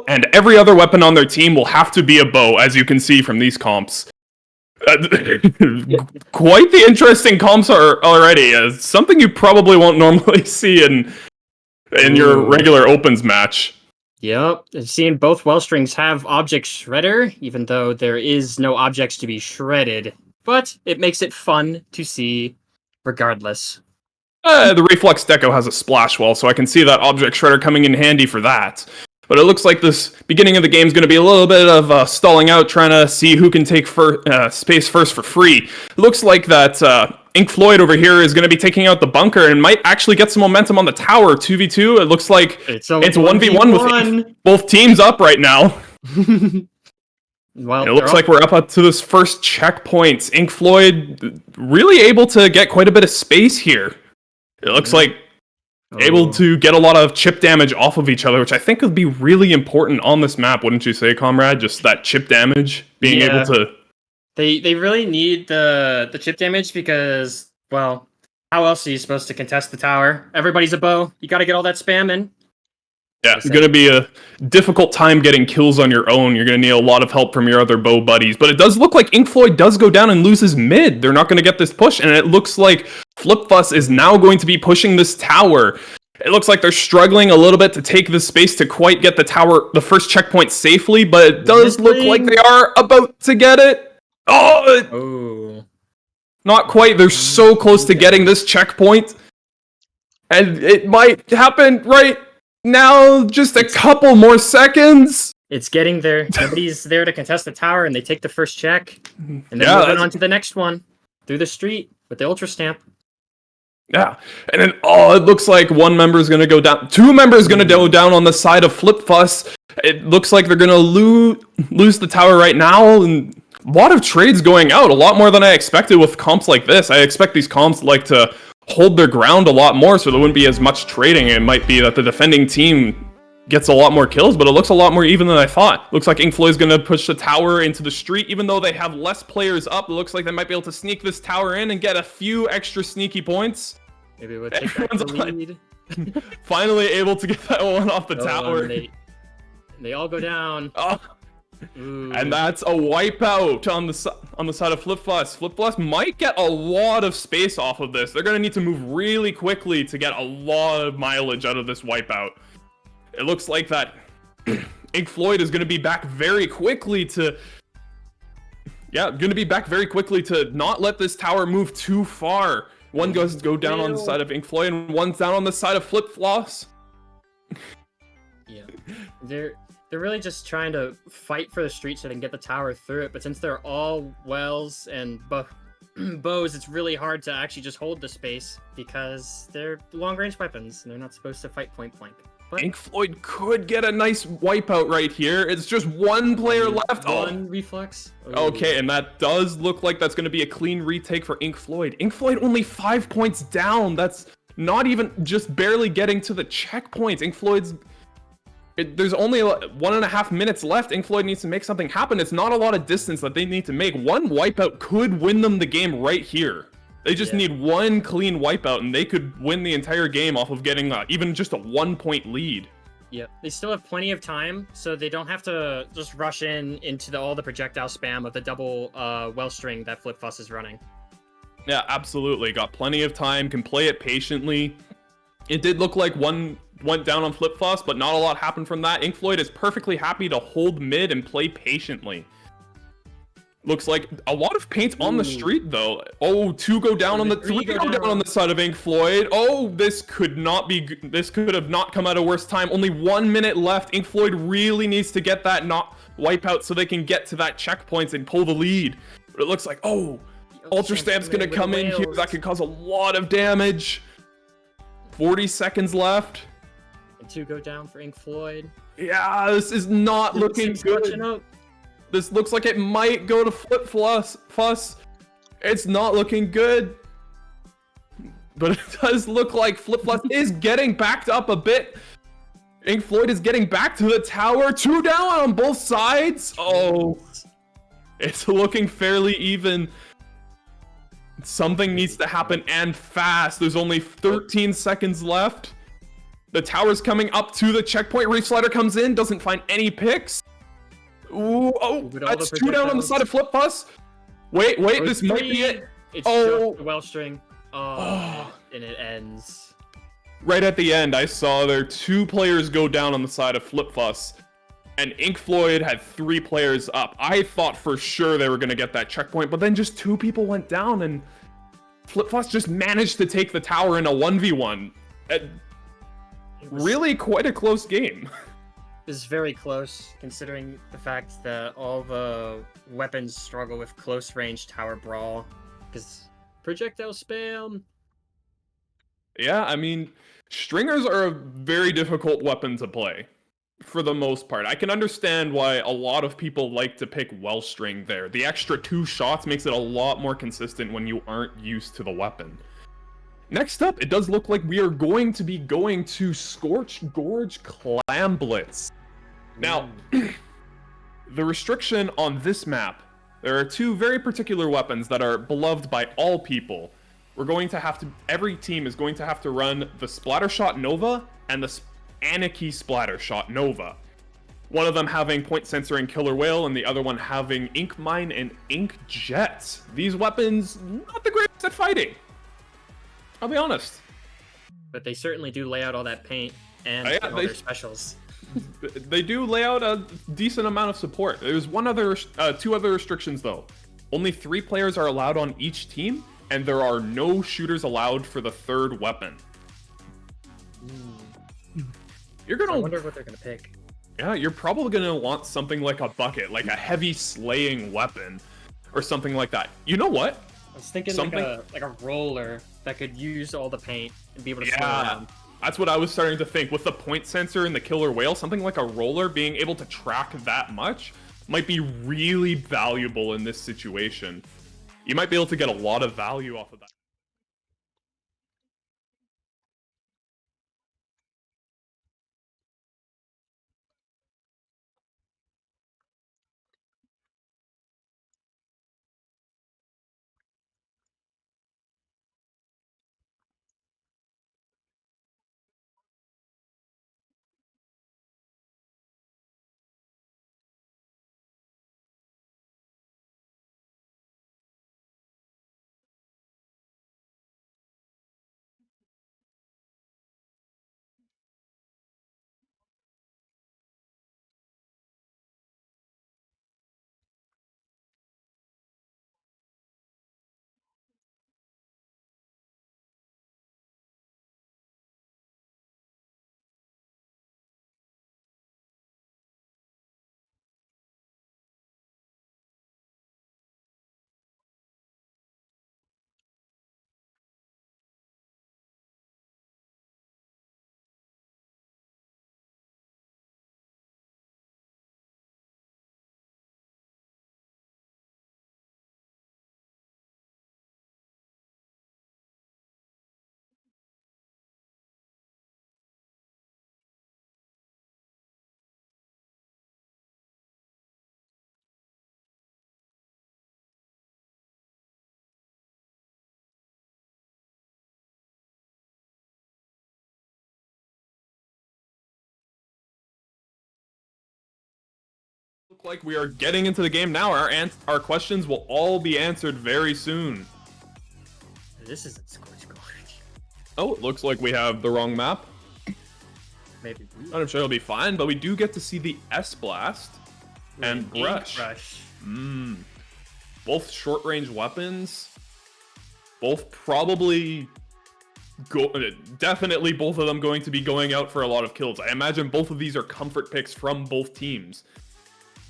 and every other weapon on their team will have to be a bow, as you can see from these comps. Quite the interesting comps are already. Something you probably won't normally see in your regular opens match. Yep, I've seen both Wellstrings have Object Shredder, even though there is no objects to be shredded. But it makes it fun to see, regardless. The Reflex Deco has a splash wall, so I can see that Object Shredder coming in handy for that. But it looks like this beginning of the game is going to be a little bit of stalling out, trying to see who can take space first for free. It looks like that Ink Floyd over here is going to be taking out the bunker and might actually get some momentum on the tower. 2v2, it looks like it's 1v1 with both teams up right now. Well, it looks like we're up to this first checkpoint. Ink Floyd really able to get quite a bit of space here. It looks like able to get a lot of chip damage off of each other, which I think would be really important on this map, wouldn't you say, comrade? Just that chip damage, being able to... They really need the chip damage because, well, how else are you supposed to contest the tower? Everybody's a bow. You got to get all that spam in. Yeah, it's going to be a difficult time getting kills on your own. You're going to need a lot of help from your other bow buddies. But it does look like Ink Floyd does go down and loses mid. They're not going to get this push, and it looks like Flipfuss is now going to be pushing this tower. It looks like they're struggling a little bit to take the space to quite get the tower, the first checkpoint safely, but it does look like they are about to get it. Oh! Not quite. They're so close to getting this checkpoint. And it might happen right now, just a couple more seconds. It's getting there. Nobody's there to contest the tower, and they take the first check. And then moving on to the next one. Through the street with the Ultra Stamp. Yeah. And then, it looks like one member is going to go down. Two members going to go down on the side of Flipfuss. It looks like they're going to lose the tower right now. And a lot of trades going out. A lot more than I expected with comps like this. I expect these comps like to hold their ground a lot more, so there wouldn't be as much trading. It might be that the defending team gets a lot more kills, but it looks a lot more even than I thought. Looks like Ink Floyd's going to push the tower into the street, even though they have less players up. It looks like they might be able to sneak this tower in and get a few extra sneaky points. Maybe we'll take back the lead. Finally able to get that one off the tower. They all go down. And that's a wipeout on the side of Flipfuss. Flipfuss might get a lot of space off of this. They're going to need to move really quickly to get a lot of mileage out of this wipeout. It looks like that Ink Floyd is going to be back very quickly to... Yeah, going to be back very quickly to not let this tower move too far. One goes to go down on the side of Ink Floyd, and one's down on the side of Flipfuss. Yeah. They're really just trying to fight for the street so they can get the tower through it, but since they're all wells and bows, it's really hard to actually just hold the space because they're long-range weapons and they're not supposed to fight point-blank. But Ink Floyd could get a nice wipeout right here. It's just one player left. One reflex. Okay, and that does look like that's going to be a clean retake for Ink Floyd. Ink Floyd only 5 points down. That's not even just barely getting to the checkpoints. Ink Floyd's... there's only 1.5 minutes left. Ink Floyd needs to make something happen. It's not a lot of distance that they need to make. One wipeout could win them the game right here. They just need one clean wipeout, and they could win the entire game off of getting even just a 1-point lead. Yep, they still have plenty of time, so they don't have to just rush into all the projectile spam of the double Wellstring that Flipfuss is running. Yeah, absolutely. Got plenty of time, can play it patiently. It did look like one went down on Flipfuss, but not a lot happened from that. Ink Floyd is perfectly happy to hold mid and play patiently. Looks like a lot of paint on the street, though. Oh, two go down on the... Three go down on the side of Ink Floyd. Oh, this could not be... This could have not come at a worse time. Only 1 minute left. Ink Floyd really needs to get that wipeout so they can get to that checkpoint and pull the lead. But it looks like... Oh, Ultra Stamp's going to come in here. That could cause a lot of damage. 40 seconds left. And two go down for Ink Floyd. Yeah, this is not looking good. This looks like it might go to Flipfuss. It's not looking good. But it does look like Flipfuss is getting backed up a bit. Ink Floyd is getting back to the tower. Two down on both sides. Oh, it's looking fairly even. Something needs to happen and fast. There's only 13 seconds left. The tower's coming up to the checkpoint. Reef Slider comes in, doesn't find any picks. Ooh, oh, With all that's the 2 down on the projectiles. side of Flip Fuss. Wait, this might be it. It's Oh. just the well string. Oh, and it ends. Right at the end, I saw there 2 players go down on the side of Flip Fuss, and Ink Floyd had 3 players up. I thought for sure they were going to get that checkpoint, but then just 2 people went down, and Flip Fuss just managed to take the tower in a 1v1. Really quite a close game. Is very close, considering the fact that all the weapons struggle with close range tower brawl, because projectile spam. Yeah, I mean, stringers are a very difficult weapon to play, for the most part. I can understand why a lot of people like to pick Wellstring there. The extra 2 shots makes it a lot more consistent when you aren't used to the weapon. Next up, it does look like we are going to be going to Scorched Gorge Clam Blitz. Now, the restriction on this map, there are 2 very particular weapons that are beloved by all people. We're going to have to, every team is going to have to run the Splattershot Nova and the Anarchy Splattershot Nova. One of them having Point Sensor and Killer Whale, and the other one having Ink Mine and Ink Jet. These weapons, not the greatest at fighting. I'll be honest. But they certainly do lay out all that paint and Yeah, all their specials. They do lay out a decent amount of support. There's 2 other restrictions though. Only 3 players are allowed on each team, and there are no shooters allowed for the 3rd weapon. You're gonna I wonder what they're gonna pick. Yeah, you're probably gonna want something like a bucket, like a heavy slaying weapon, or something like that. You know what? I was thinking like a roller that could use all the paint and be able to swim around. That's what I was starting to think. With the Point Sensor and the Killer Whale, something like a roller being able to track that much might be really valuable in this situation. You might be able to get a lot of value off of that. Look like we are getting into the game now. Our questions will all be answered very soon. This isn't Scorched Gorge. Oh, it looks like we have the wrong map. Maybe. I'm sure it'll be fine, but we do get to see the S-Blast and Brush. Brush. Both short-range weapons. Both probably definitely both of them going to be going out for a lot of kills. I imagine both of these are comfort picks from both teams.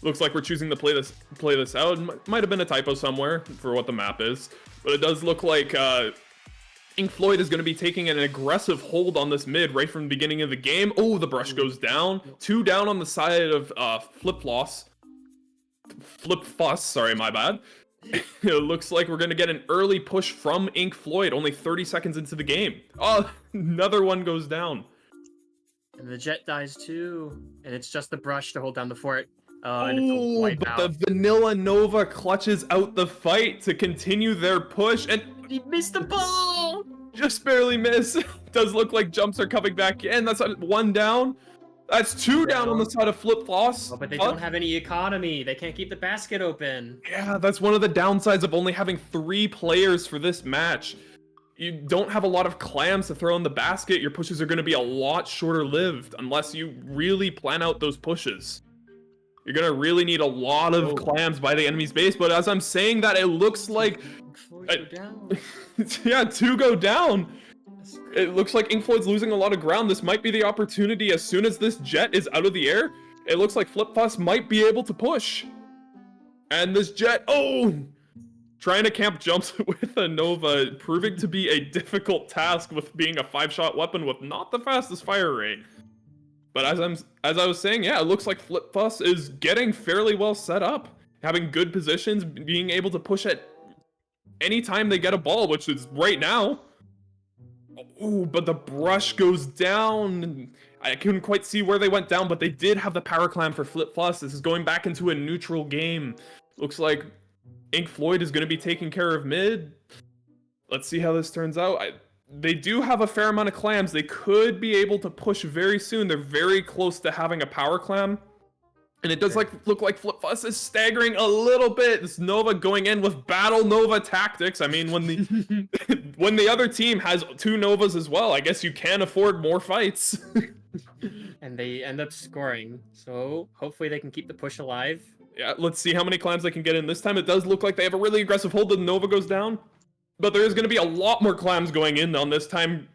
Looks like we're choosing to play this out. Might have been a typo somewhere for what the map is, but it does look like Ink Floyd is going to be taking an aggressive hold on this mid right from the beginning of the game. Oh, the brush goes down. 2 down on the side of Flip Fuss, sorry, my bad. It looks like we're going to get an early push from Ink Floyd, only 30 seconds into the game. Oh, another one goes down. And the jet dies too, and it's just the brush to hold down the fort. And it's a wipe but out. the Vanilla Nova clutches out the fight to continue their push, and He missed the ball! just barely miss. does look like jumps are coming back in. That's one down. That's two down on the side of Flip Floss. Oh, but they don't have any economy. They can't keep the basket open. Yeah, that's one of the downsides of only having 3 players for this match. You don't have a lot of clams to throw in the basket. Your pushes are going to be a lot shorter lived unless you really plan out those pushes. You're going to really need a lot of clams by the enemy's base. But as I'm saying that, it looks like... yeah, 2 go down. It looks like Inkfloyd's losing a lot of ground. This might be the opportunity as soon as this jet is out of the air. It looks like FlipFuss might be able to push. And this jet, trying to camp jumps with a Nova, proving to be a difficult task with being a 5-shot weapon with not the fastest fire rate. But as I was saying, yeah, it looks like FlipFuss is getting fairly well set up. Having good positions, being able to push at any time they get a ball, which is right now. Ooh, but the brush goes down. I couldn't quite see where they went down, but they did have the power clam for FlipFuss. This is going back into a neutral game. Looks like Inkfloyd is going to be taking care of mid. Let's see how this turns out. They do have a fair amount of clams. They could be able to push very soon. They're very close to having a power clam. And it does look like FlipFuss is staggering a little bit. This Nova going in with Battle Nova tactics. I mean, when the when the other team has 2 Novas as well, I guess you can afford more fights. And they end up scoring. So hopefully they can keep the push alive. Yeah, let's see how many clams they can get in this time. It does look like they have a really aggressive hold. The Nova goes down. But there is going to be a lot more clams going in on this time.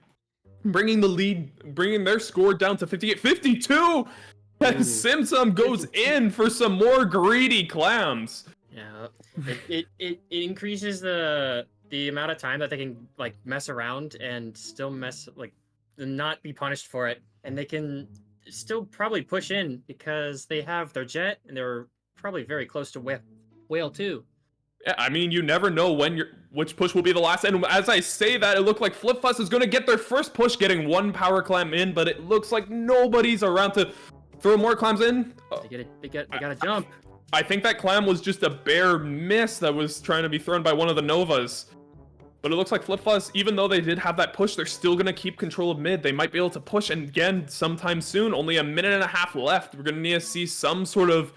Bringing the lead, bringing their score down to 58-52. Simsum goes in for some more greedy clams. Yeah, it increases the amount of time that they can like mess around and still not be punished for it, and they can still probably push in because they have their jet and they're probably very close to whale too. Yeah, I mean, you never know which push will be the last. And as I say that, it looked like FlipFuss is going to get their first push, getting 1 power clam in, but it looks like nobody's around to throw more clams in. They gotta jump. I think that clam was just a bare miss that was trying to be thrown by one of the Novas. But it looks like FlipFuss, even though they did have that push, they're still going to keep control of mid. They might be able to push, and again, sometime soon. Only a minute and a half left. We're going to need to see some sort of...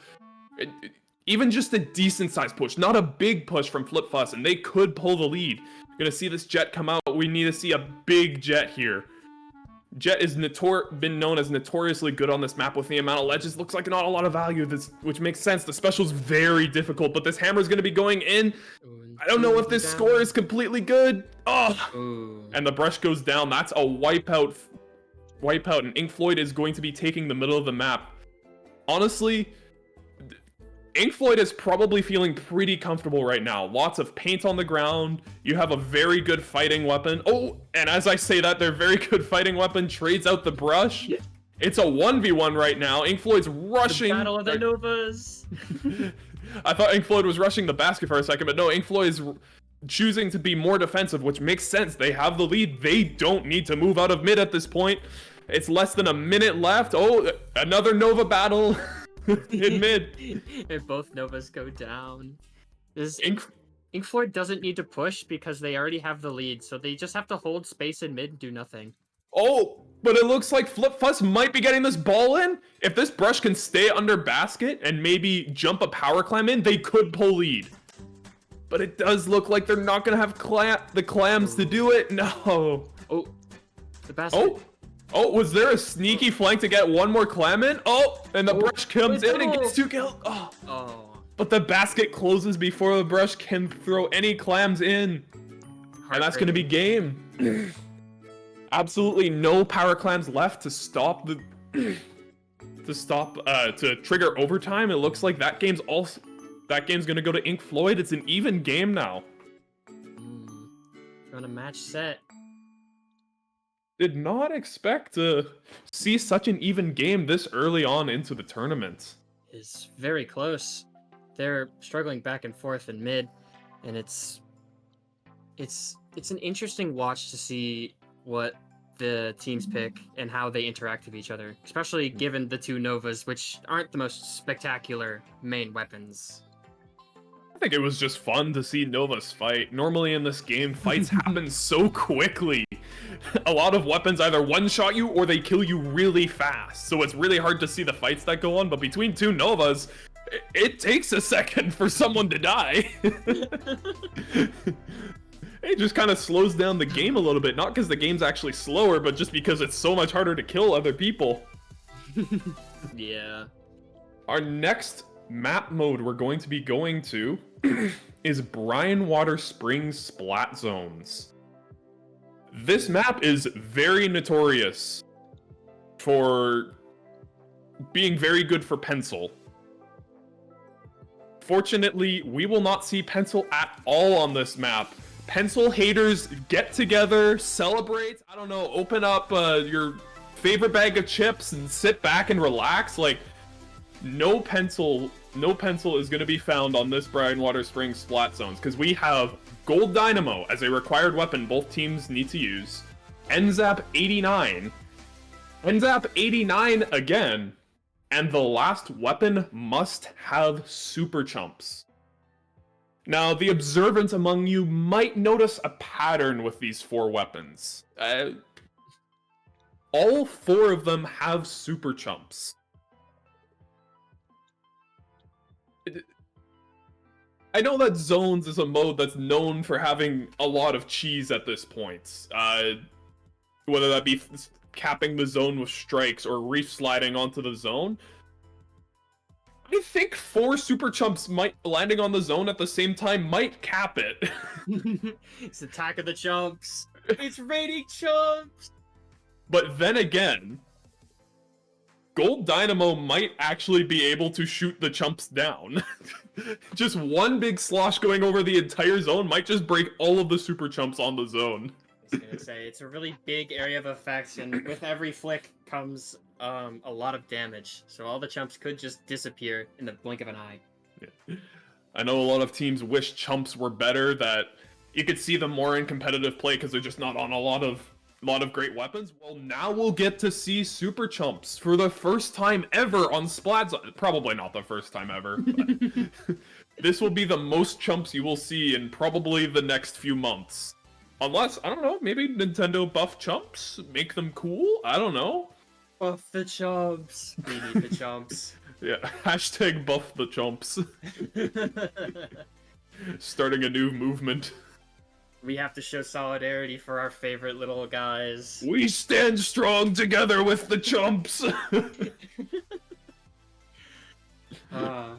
even just a decent-sized push. Not a big push from FlipFuss, and they could pull the lead. We're going to see this jet come out. We need to see a big jet here. Jet is been known as notoriously good on this map with the amount of ledges. Looks like not a lot of value, which makes sense. The special's very difficult, but this hammer is going to be going in. I don't know if this score is completely good. And the brush goes down. That's a wipeout, and Inkfloyd is going to be taking the middle of the map. Honestly, Inkfloyd is probably feeling pretty comfortable right now. Lots of paint on the ground. You have a very good fighting weapon. And as I say that, their very good fighting weapon trades out the brush. It's a 1v1 right now. Inkfloyd's rushing. The battle of the Novas. I thought Inkfloyd was rushing the basket for a second, but no, Inkfloyd is choosing to be more defensive, which makes sense. They have the lead. They don't need to move out of mid at this point. It's less than a minute left. Another Nova battle. In mid. And both Novas go down. Inkfloyd doesn't need to push because they already have the lead, so they just have to hold space in mid and do nothing. But it looks like FlipFuss might be getting this ball in. If this brush can stay under basket and maybe jump a power clam in, they could pull lead. But it does look like they're not going to have the clams to do it. No. The basket. Was there a sneaky flank to get one more clam in? And the brush comes in and gets 2 kills. But the basket closes before the brush can throw any clams in. And that's going to be game. Absolutely no power clams left to stop to trigger overtime. It looks like that game's going to go to Inkfloyd. It's an even game now. On a match set. Did not expect to see such an even game this early on into the tournament. It's very close. They're struggling back and forth in mid, and it's an interesting watch to see what the teams pick and how they interact with each other, especially given the 2 Novas, which aren't the most spectacular main weapons. think it was just fun to see Nova's fight. Normally in this game, fights happen so quickly. A lot of weapons either one-shot you or they kill you really fast. So it's really hard to see the fights that go on, but between two Novas, it takes a second for someone to die. It just kind of slows down the game a little bit, not because the game's actually slower, but just because it's so much harder to kill other people. Yeah. Our next map mode we're going to be going to is Brinewater Springs Splat Zones. This map is very notorious for being very good for Pencil. Fortunately, we will not see Pencil at all on this map. Pencil haters get together, celebrate, I don't know, open up your favorite bag of chips and sit back and relax. Like, no pencil is going to be found on this Brinewater Springs Splat Zones, because we have Gold Dynamo as a required weapon both teams need to use, NZAP 89, NZAP 89 again, and the last weapon must have Super Chumps. Now, the observant among you might notice a pattern with these 4 weapons. All 4 of them have Super Chumps. I know that Zones is a mode that's known for having a lot of cheese at this point. Whether that be capping the zone with strikes or reef sliding onto the zone. I think 4 Super Chumps landing on the zone at the same time might cap it. It's Attack of the Chumps. It's raining chumps. But then again, Gold Dynamo might actually be able to shoot the chumps down. Just one big slosh going over the entire zone might just break all of the Super Chumps on the zone. I was gonna say, it's a really big area of effects, and with every flick comes a lot of damage. So all the chumps could just disappear in the blink of an eye. Yeah. I know a lot of teams wish chumps were better, that you could see them more in competitive play because they're just not on a lot of great weapons. Well, now we'll get to see Super Chumps for the first time ever on Splat Zone. Probably not the first time ever, but this will be the most chumps you will see in probably the next few months. Unless, I don't know, maybe Nintendo buff chumps? Make them cool? I don't know. Buff the chumps. We need the chumps. Yeah, hashtag buff the chumps. Starting a new movement. We have to show solidarity for our favorite little guys. We stand strong together with the chumps. Yeah.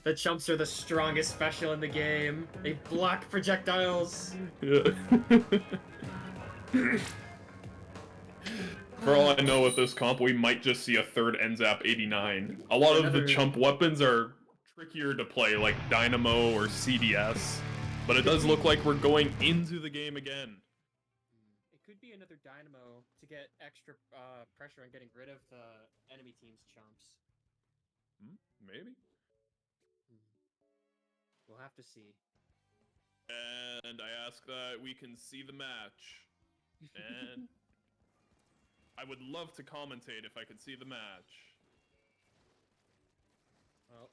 The chumps are the strongest special in the game. They block projectiles. Yeah. For all I know with this comp, we might just see a third NZAP 89. A lot of the chump weapons are trickier to play, like Dynamo or CDS, but it does look like we're going into the game again. It could be another Dynamo to get extra pressure on getting rid of the enemy team's chumps. Maybe. We'll have to see. And I ask that we can see the match. And I would love to commentate if I could see the match. Well.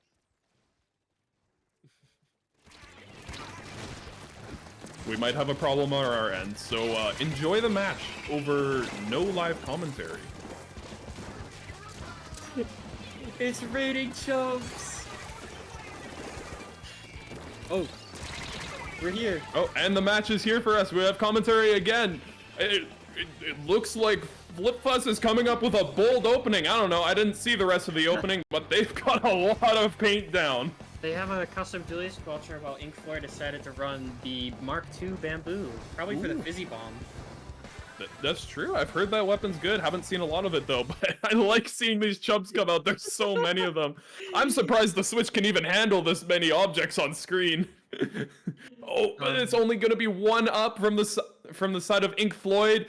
We might have a problem on our end, so enjoy the match over no live commentary. It's raining chumps! Oh, we're here. Oh, and the match is here for us. We have commentary again. It looks like FlipFuzz is coming up with a bold opening. I don't know. I didn't see the rest of the opening, but they've got a lot of paint down. They have a custom Julius sculpture while Inkfloid decided to run the Mark II Bamboo, probably for the Fizzy Bomb. That's true. I've heard that weapon's good. Haven't seen a lot of it though, but I like seeing these chumps come out. There's so many of them. I'm surprised the Switch can even handle this many objects on screen. Oh, but it's only gonna be one up from the side of Inkfloid.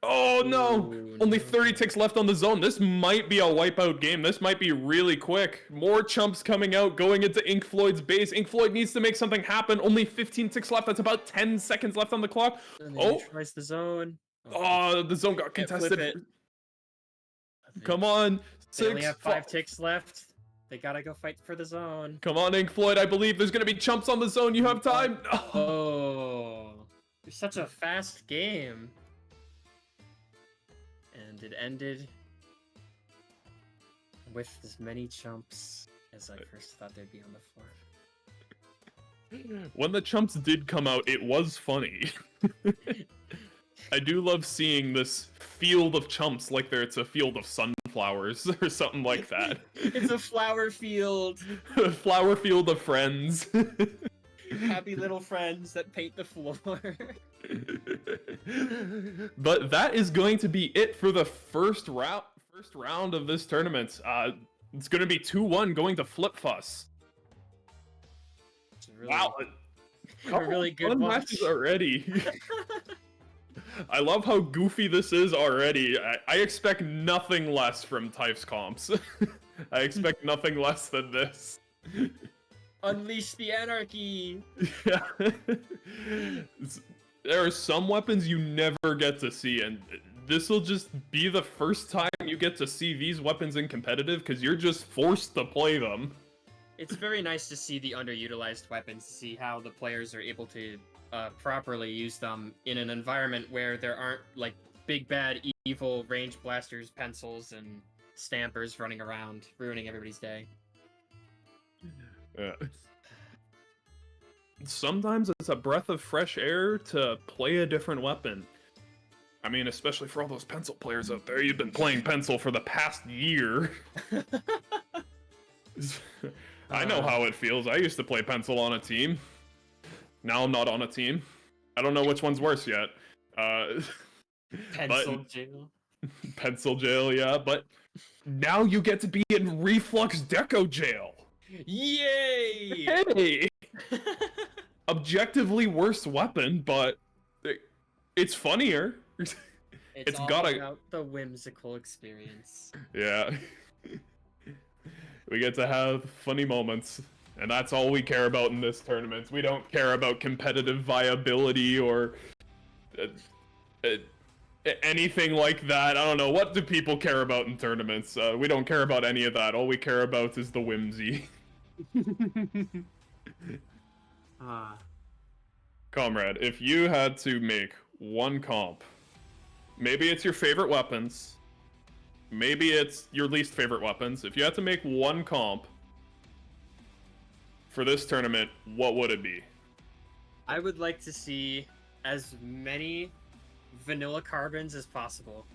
Oh no! Only 30 ticks left on the zone. This might be a wipeout game. This might be really quick. More chumps coming out, going into Inkfloid's base. Inkfloid needs to make something happen. Only 15 ticks left. That's about 10 seconds left on the clock. Oh! Tries the zone. Oh, the zone got contested. Come on. They only have 5 ticks left. They gotta go fight for the zone. Come on, Ink Floyd. I believe there's gonna be chumps on the zone. You have time. Oh, it's such a fast game. And it ended with as many chumps as I first thought they'd be on the floor. When the chumps did come out, it was funny. I do love seeing this field of chumps like it's a field of sunflowers or something like that. It's a flower field. Flower field of friends. Happy little friends that paint the floor. But that is going to be it for the first round of this tournament. It's going to be 2-1 going to Flip Fuss. Really, wow. a really good fun watch. matches already. I love how goofy this is already. I expect nothing less from Typh's comps. I expect nothing less than this. Unleash the anarchy! Yeah. There are some weapons you never get to see, and this will just be the first time you get to see these weapons in competitive, because you're just forced to play them. It's very nice to see the underutilized weapons, to see how the players are able to properly use them in an environment where there aren't like big bad evil range blasters, pencils, and stampers running around ruining everybody's day. Yeah. Sometimes it's a breath of fresh air to play a different weapon. I mean, especially for all those pencil players out there, you've been playing pencil for the past year. I know how it feels. I used to play pencil on a team. Now I'm not on a team. I don't know which one's worse yet. Pencil jail. Pencil jail, yeah. But now you get to be in Reflux Deco jail. Yay! Hey! Objectively worse weapon, but it's funnier. It's all gotta... about the whimsical experience. Yeah. We get to have funny moments, and that's all we care about in this tournament. We don't care about competitive viability or anything like that. I don't know. What do people care about in tournaments? We don't care about any of that. All we care about is the whimsy. Comrade, if you had to make one comp, maybe it's your favorite weapons, maybe it's your least favorite weapons. If you had to make one comp for this tournament, what would it be? I would like to see as many vanilla carbons as possible.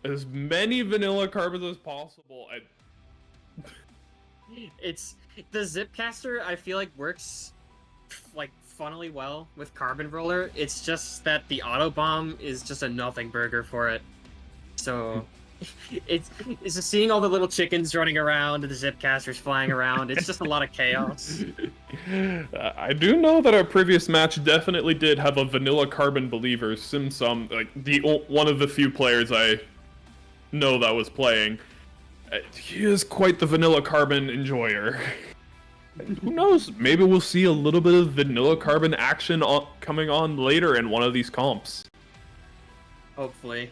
As many vanilla carbons as possible. It's the Zipcaster. I feel like works like funnily well with Carbon Roller. It's just that the auto bomb is just a nothing burger for it. So it's just seeing all the little chickens running around and the Zipcasters flying around. It's just a lot of chaos. I do know that our previous match definitely did have a vanilla carbon believer. Simsum, like one of the few players I know that was playing. He is quite the vanilla carbon enjoyer. Who knows? Maybe we'll see a little bit of vanilla carbon action coming on later in one of these comps. Hopefully.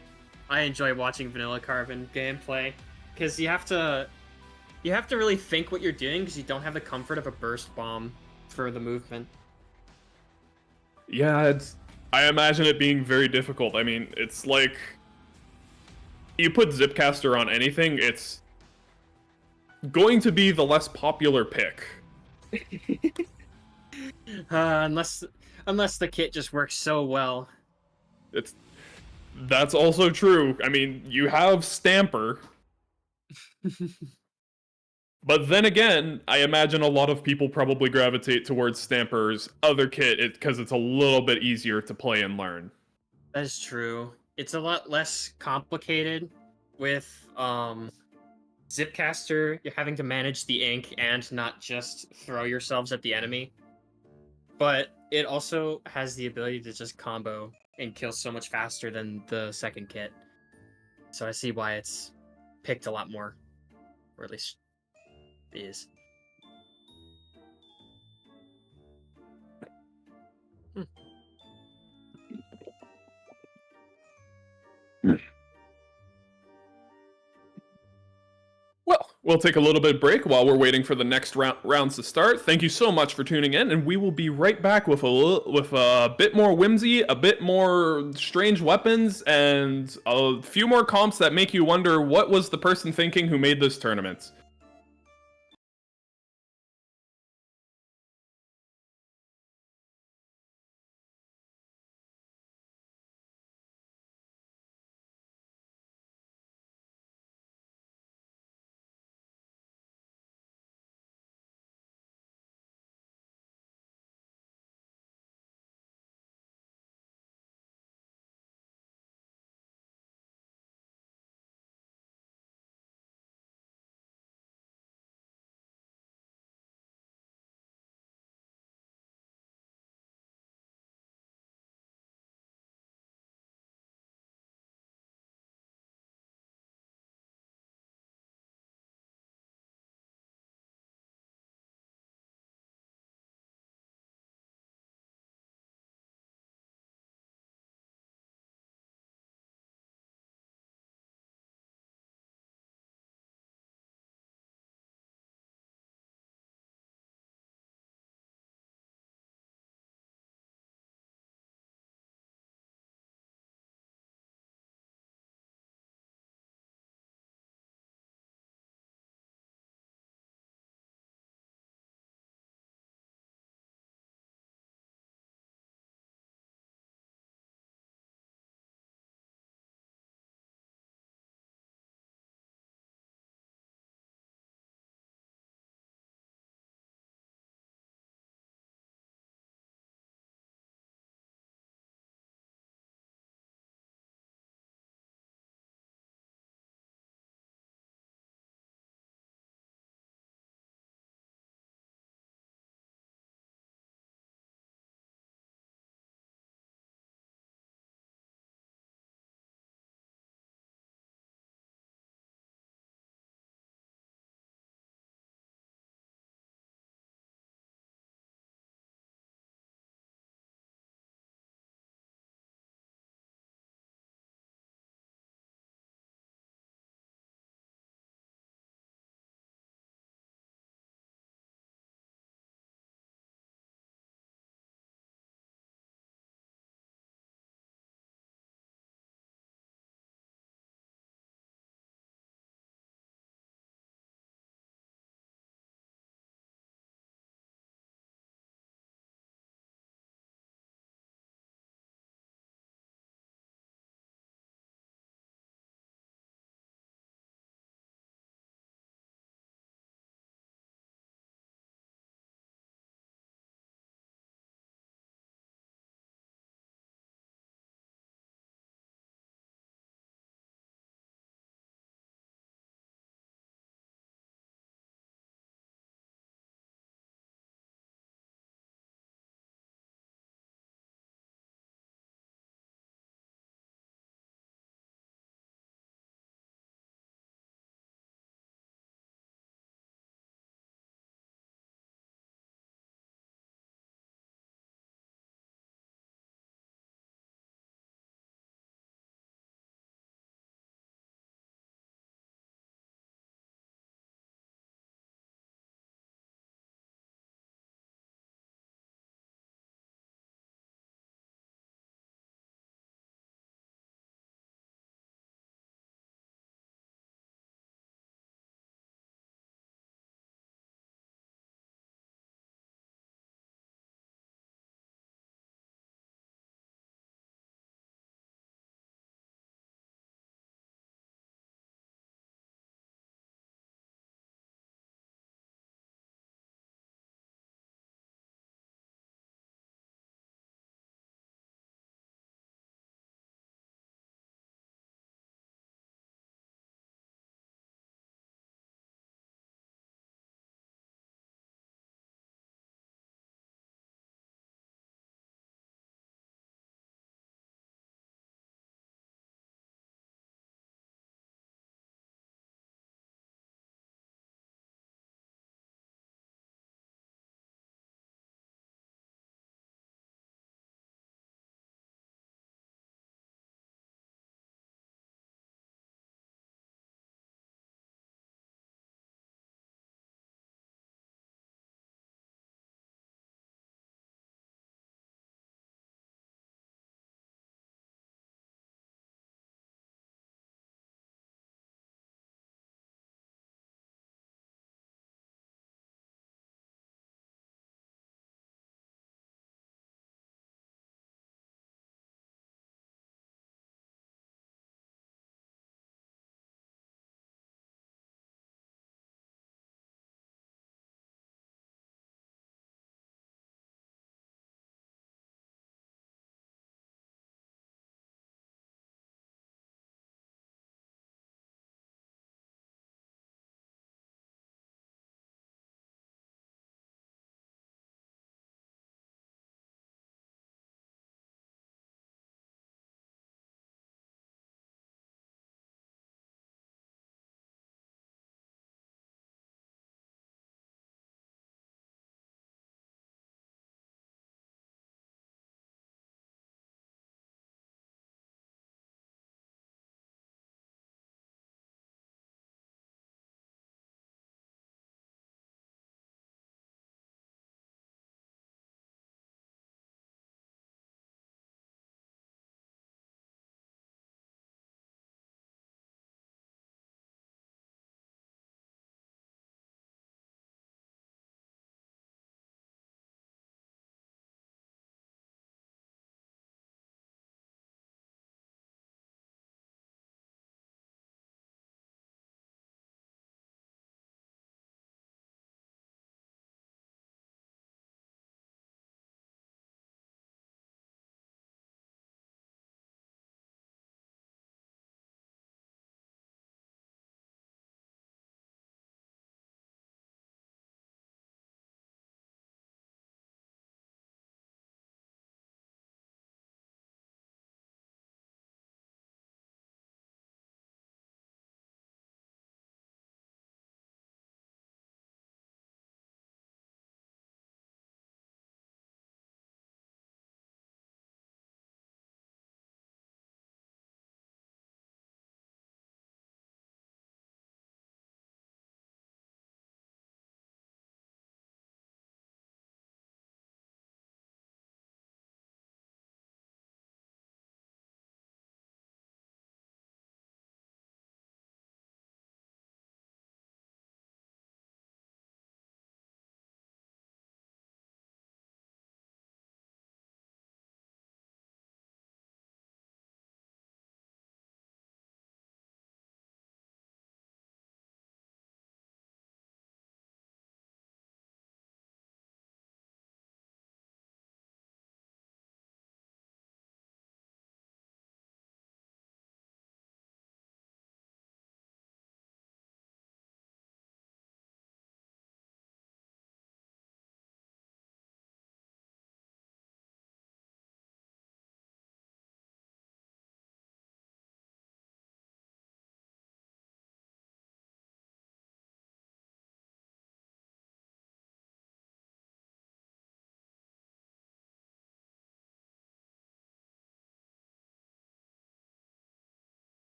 I enjoy watching vanilla carbon gameplay because you have to really think what you're doing because you don't have the comfort of a burst bomb for the movement. Yeah, I imagine it being very difficult. I mean, it's like you put Zipcaster on anything, it's going to be the less popular pick. Unless the kit just works so well. That's also true. I mean, you have Stamper. But then again, I imagine a lot of people probably gravitate towards Stamper's other kit because it's a little bit easier to play and learn. That is true. It's a lot less complicated with Zipcaster. You're having to manage the ink and not just throw yourselves at the enemy. But it also has the ability to just combo and kill so much faster than the second kit. So I see why it's picked a lot more. Or at least is. We'll take a little bit of break while we're waiting for the next rounds to start. Thank you so much for tuning in, and we will be right back with a bit more whimsy, a bit more strange weapons, and a few more comps that make you wonder what was the person thinking who made this tournament.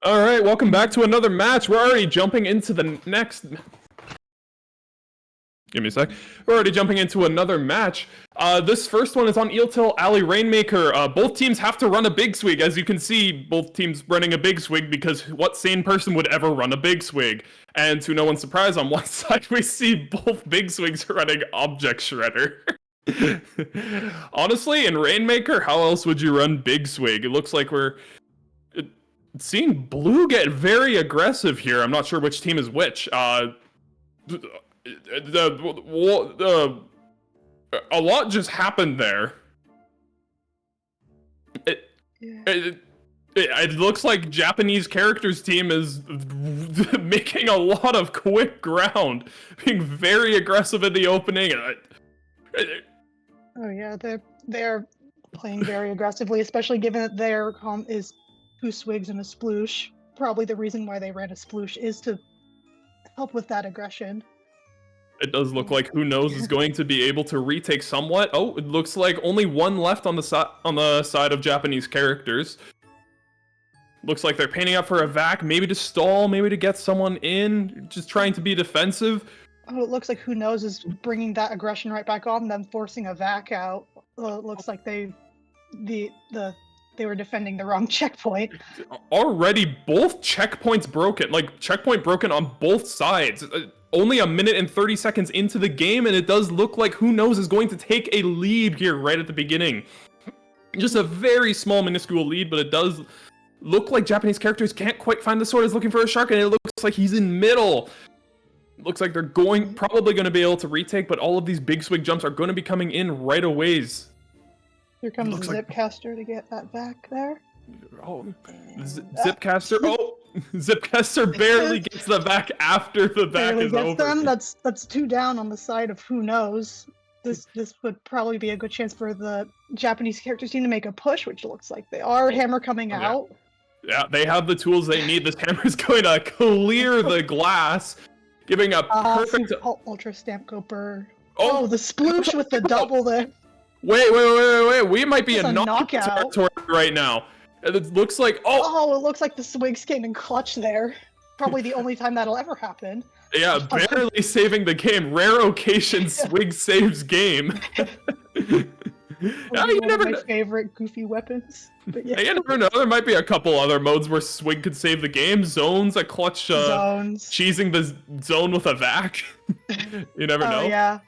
All right, welcome back to another match. We're already jumping into the next. Give me a sec. We're already jumping into another match. This first one is on Eeltil Alley Rainmaker. Both teams have to run a big swig. As you can see, both teams running a big swig because what sane person would ever run a big swig? And to no one's surprise, on one side we see both big swigs running Object Shredder. Honestly, in Rainmaker, how else would you run big swig? It looks like we're seeing blue get very aggressive here. I'm not sure which team is which. A lot just happened there. It looks like Japanese characters team is making a lot of quick ground, being very aggressive in the opening. Oh yeah, they're playing very aggressively, especially given that their comp is 2 swigs and a sploosh. Probably the reason why they ran a sploosh is to help with that aggression. It does look like Who Knows is going to be able to retake somewhat. Oh, it looks like only one left on the side of Japanese characters. Looks like they're painting up for a vac, maybe to stall, maybe to get someone in, just trying to be defensive. Oh, it looks like Who Knows is bringing that aggression right back on them, forcing a vac out. Well, it looks like they were defending the wrong checkpoint. Already both checkpoints broken, like checkpoint broken on both sides. Only a minute and 30 seconds into the game, and it does look like Who Knows is going to take a lead here right at the beginning. Just a very small, minuscule lead, but it does look like Japanese characters can't quite find the sword. Is looking for a shark, and it looks like he's in middle. Looks like they're probably going to be able to retake, but all of these big swig jumps are going to be coming in right away. Here comes Zipcaster to get that vac there. Oh, Zipcaster! Oh, Zipcaster barely gets the vac after the vac is over. Them. That's 2 down on the side of Who Knows. This would probably be a good chance for the Japanese characters team to make a push, which looks like they are. Hammer coming out. Yeah, they have the tools they need. This hammer is going to clear the glass, giving a perfect Ultra Stamp Cooper. Oh, the sploosh with the double there. Wait! We might be in knockout territory right now. It looks like it looks like the swigs came in clutch there. Probably the only time that'll ever happen. Yeah, barely saving the game. Rare occasion swig saves game. You never know. My favorite goofy weapons. But yeah. You never know. There might be a couple other modes where swig could save the game. Zones, a clutch cheesing the zone with a vac. You never know. Yeah.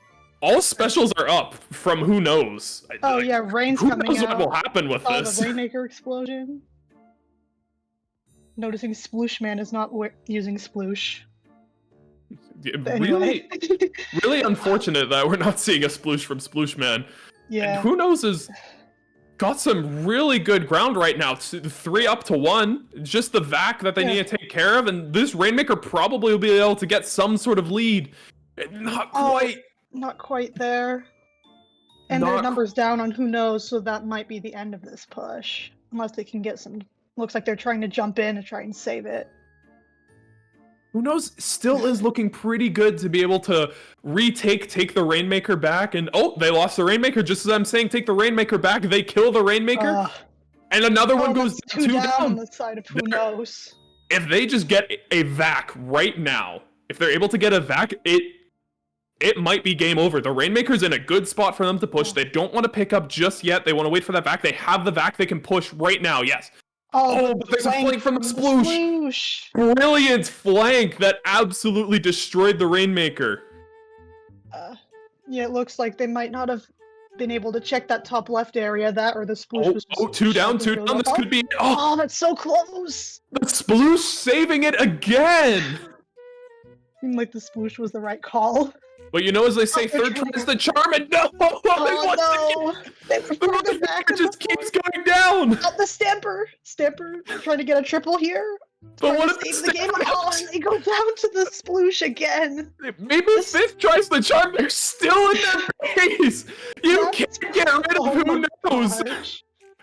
All specials are up from Who Knows. Oh yeah, Rain's coming out. Who knows what will happen with this? The Rainmaker explosion. Noticing Sploosh Man is not using Sploosh. Really, really unfortunate that we're not seeing a Sploosh from Sploosh Man. Yeah. And Who Knows has got some really good ground right now. 3 up to 1. Just the vac that they need to take care of, and this Rainmaker probably will be able to get some sort of lead. Not quite. Not quite there. And their numbers down on Who Knows, so that might be the end of this push. Unless they can get some... Looks like they're trying to jump in and try and save it. Who Knows still is looking pretty good to be able to take the Rainmaker back. And they lost the Rainmaker. Just as I'm saying, take the Rainmaker back, they kill the Rainmaker. And another one goes 2 down on the side of Who Knows. If they just get a vac right now, if they're able to get a vac, it might be game over. The Rainmaker's in a good spot for them to push. They don't want to pick up just yet. They want to wait for that vac. They have the vac. They can push right now. Yes. But there's a flank from the Sploosh. Brilliant flank that absolutely destroyed the Rainmaker. Yeah, it looks like they might not have been able to check that top left area. That or the Sploosh was... 2 down. This could be... Oh, that's so close. The Sploosh saving it again. Seemed like the Sploosh was the right call. But you know, as they say, third try is the charm, and no! The back just keeps going down! The Stamper trying to get a triple here. But what if the game they go down to the Sploosh again? Maybe Fifth tries the charm, they're still in their base! You can't get rid of Who Knows!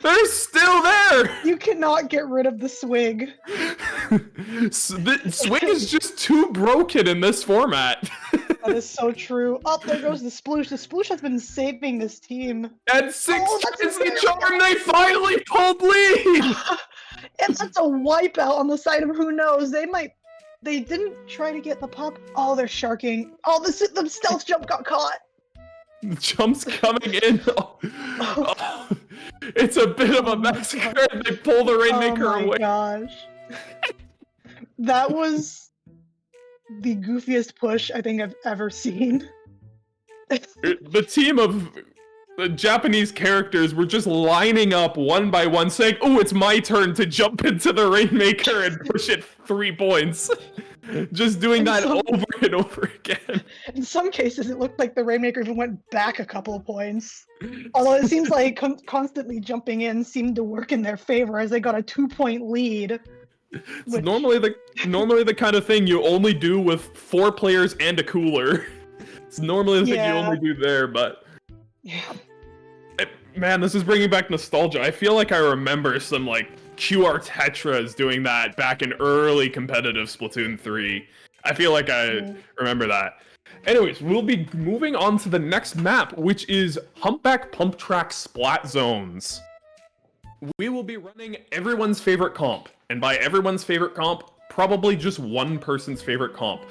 They're still there! You cannot get rid of the swig. The swig is just too broken in this format. That is so true. Oh, there goes the Sploosh. The Sploosh has been saving this team. And 6 tries the charm, they finally pulled lead! And that's a wipeout on the side of Who Knows. They didn't try to get the pop. Oh, they're sharking. Oh, the stealth jump got caught. The jump's coming in. Oh, it's a bit of a massacre. And they pull the Rainmaker Oh my away. gosh. That was the goofiest push I think I've ever seen. The team of the Japanese characters were just lining up one by one, saying, "Oh, it's my turn to jump into the Rainmaker and push it 3 points." Just doing And that some- over and over again. In some cases, it looked like the Rainmaker even went back a couple of points. Although it seems like constantly jumping in seemed to work in their favor as they got a 2-point lead. It's Which- normally the kind of thing you only do with 4 players and a cooler. It's normally the thing you Yeah. only do there, but Yeah. man, this is bringing back nostalgia. I feel like I remember some like QR Tetras doing that back in early competitive Splatoon 3. I feel like I remember that. Anyways, we'll be moving on to the next map, which is Humpback Pump Track Splat Zones. We will be running everyone's favorite comp, and by everyone's favorite comp, probably just one person's favorite comp.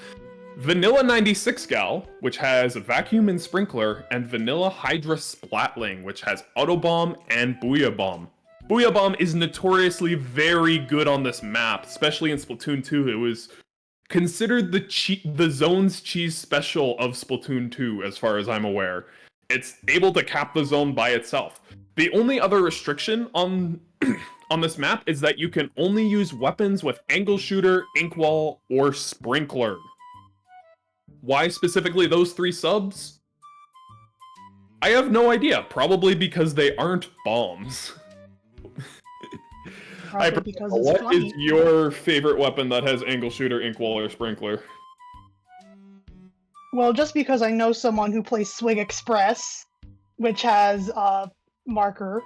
Vanilla 96 Gal, which has Vacuum and Sprinkler, and Vanilla Hydra Splatling, which has Auto Bomb and Booyah Bomb. Booyah Bomb is notoriously very good on this map, especially in Splatoon 2. It was considered the zone's cheese special of Splatoon 2, as far as I'm aware. It's able to cap the zone by itself. The only other restriction on on this map is that you can only use weapons with Angle Shooter, Inkwall, or Sprinkler. Why specifically those 3 subs? I have no idea. Probably because they aren't bombs. Probably because it's What funny. is your favorite weapon that has Angle Shooter, Inkwall, or Sprinkler? Well, just because I know someone who plays Swig Express, which has marker.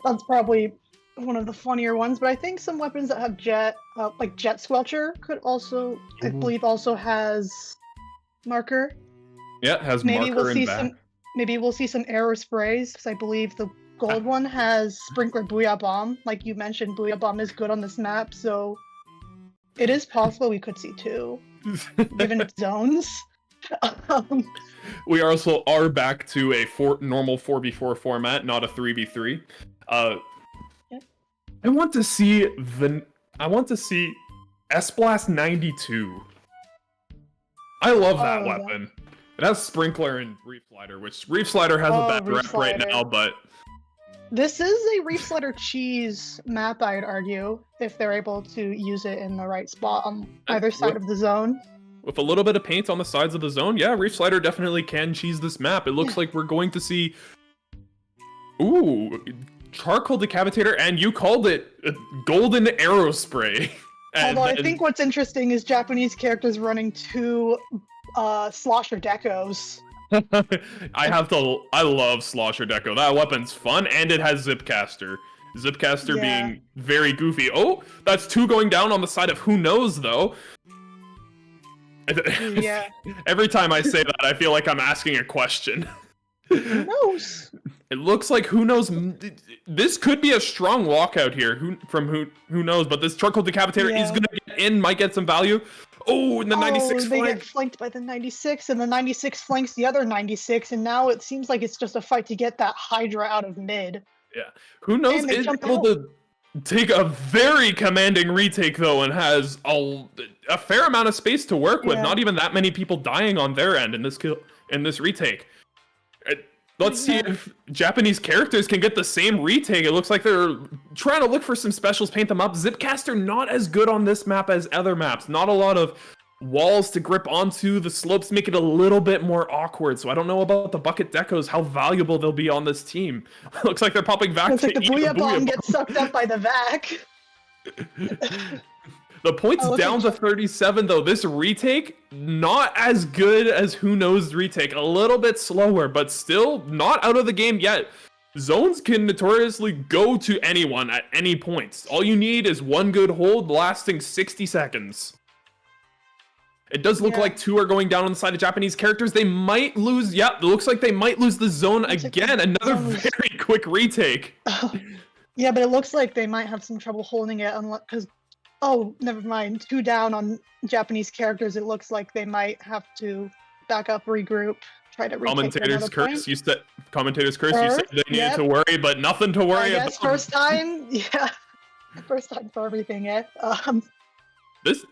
That's probably one of the funnier ones, but I think some weapons that have jet, like Jet Squelcher, could also, I Ooh. believe, also has marker. Yeah, it has Maybe marker we'll and see back. maybe we'll see some arrow sprays because I believe the gold one has Sprinkler Booyah Bomb. Like you mentioned, Booyah Bomb is good on this map, so it is possible we could see 2, given its zones. We also are back to a normal 4v4 format, not a 3v3. Yep. I want to see S-Blast 92. I love that Oh, yeah. weapon. It has Sprinkler and Reef Slider, which Reef Slider has a Oh, bad Reef rep right Slider. now, but This is a Reef Slider cheese map, I'd argue, if they're able to use it in the right spot on either side of the zone. with a little bit of paint on the sides of the zone, yeah, Reef Slider definitely can cheese this map. It looks like we're going to see... Ooh, Charcoal Decapitator, and you called it Golden Arrow Spray. Although I think what's interesting is Japanese characters running 2 Slosher Decos. I love Slosher Deco. That weapon's fun, and it has Zipcaster. Zipcaster Yeah. being very goofy. Oh, that's 2 going down on the side of Who Knows, though. Yeah, Every time I say that, I feel like I'm asking a question. who knows? It looks like Who Knows. This could be a strong walkout here. Who knows? But this Charcoal Decapitator is Yeah. gonna get in, might get some value. Oh, and the 96 they flank. get flanked by the 96, and the 96 flanks the other 96, and now it seems like it's just a fight to get that Hydra out of mid. Who Knows And they is jump able out. to take a very commanding retake though, and has a fair amount of space to work with. Yeah. Not even that many people dying on their end in this retake. Let's see Yeah. if Japanese characters can get the same retake. It looks like they're trying to look for some specials, paint them up. Zipcaster not as good on this map as other maps. Not a lot of walls to grip onto. The slopes make it a little bit more awkward. So I don't know about the bucket decos, how valuable they'll be on this team. Looks like they're popping back Looks to like the eat Booyah Bomb Bomb. gets sucked up by the vac. The points Oh, look down at to 37 though. This retake, not as good as Who Knows retake. A little bit slower, but still not out of the game yet. Zones can notoriously go to anyone at any point. All you need is one good hold lasting 60 seconds. It does look Yeah. like 2 are going down on the side of Japanese characters. They might lose. Yep, it looks like they might lose the zone Looks like the again. Another zone was- very quick retake. Yeah, but it looks like they might have some trouble holding it unless because oh, never mind. 2 down on Japanese characters. It looks like they might have to back up, regroup, try to retake Commentators another curse. point. You said commentators curse. You Sure, said they needed yep. to worry, but nothing to I worry guess about. first time, yeah, first time for everything. Yeah.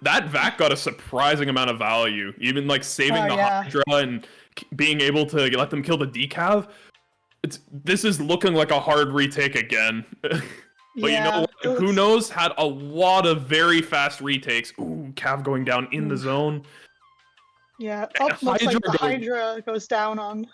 That vac got a surprising amount of value. Even like saving Oh, the yeah. Hydra and being able to let them kill the decav. This is looking like a hard retake again. But you know what? Who knows? Had a lot of very fast retakes. Ooh, Cav going down in the zone. Yeah. Oh, looks like Hydra the goes- Hydra goes down on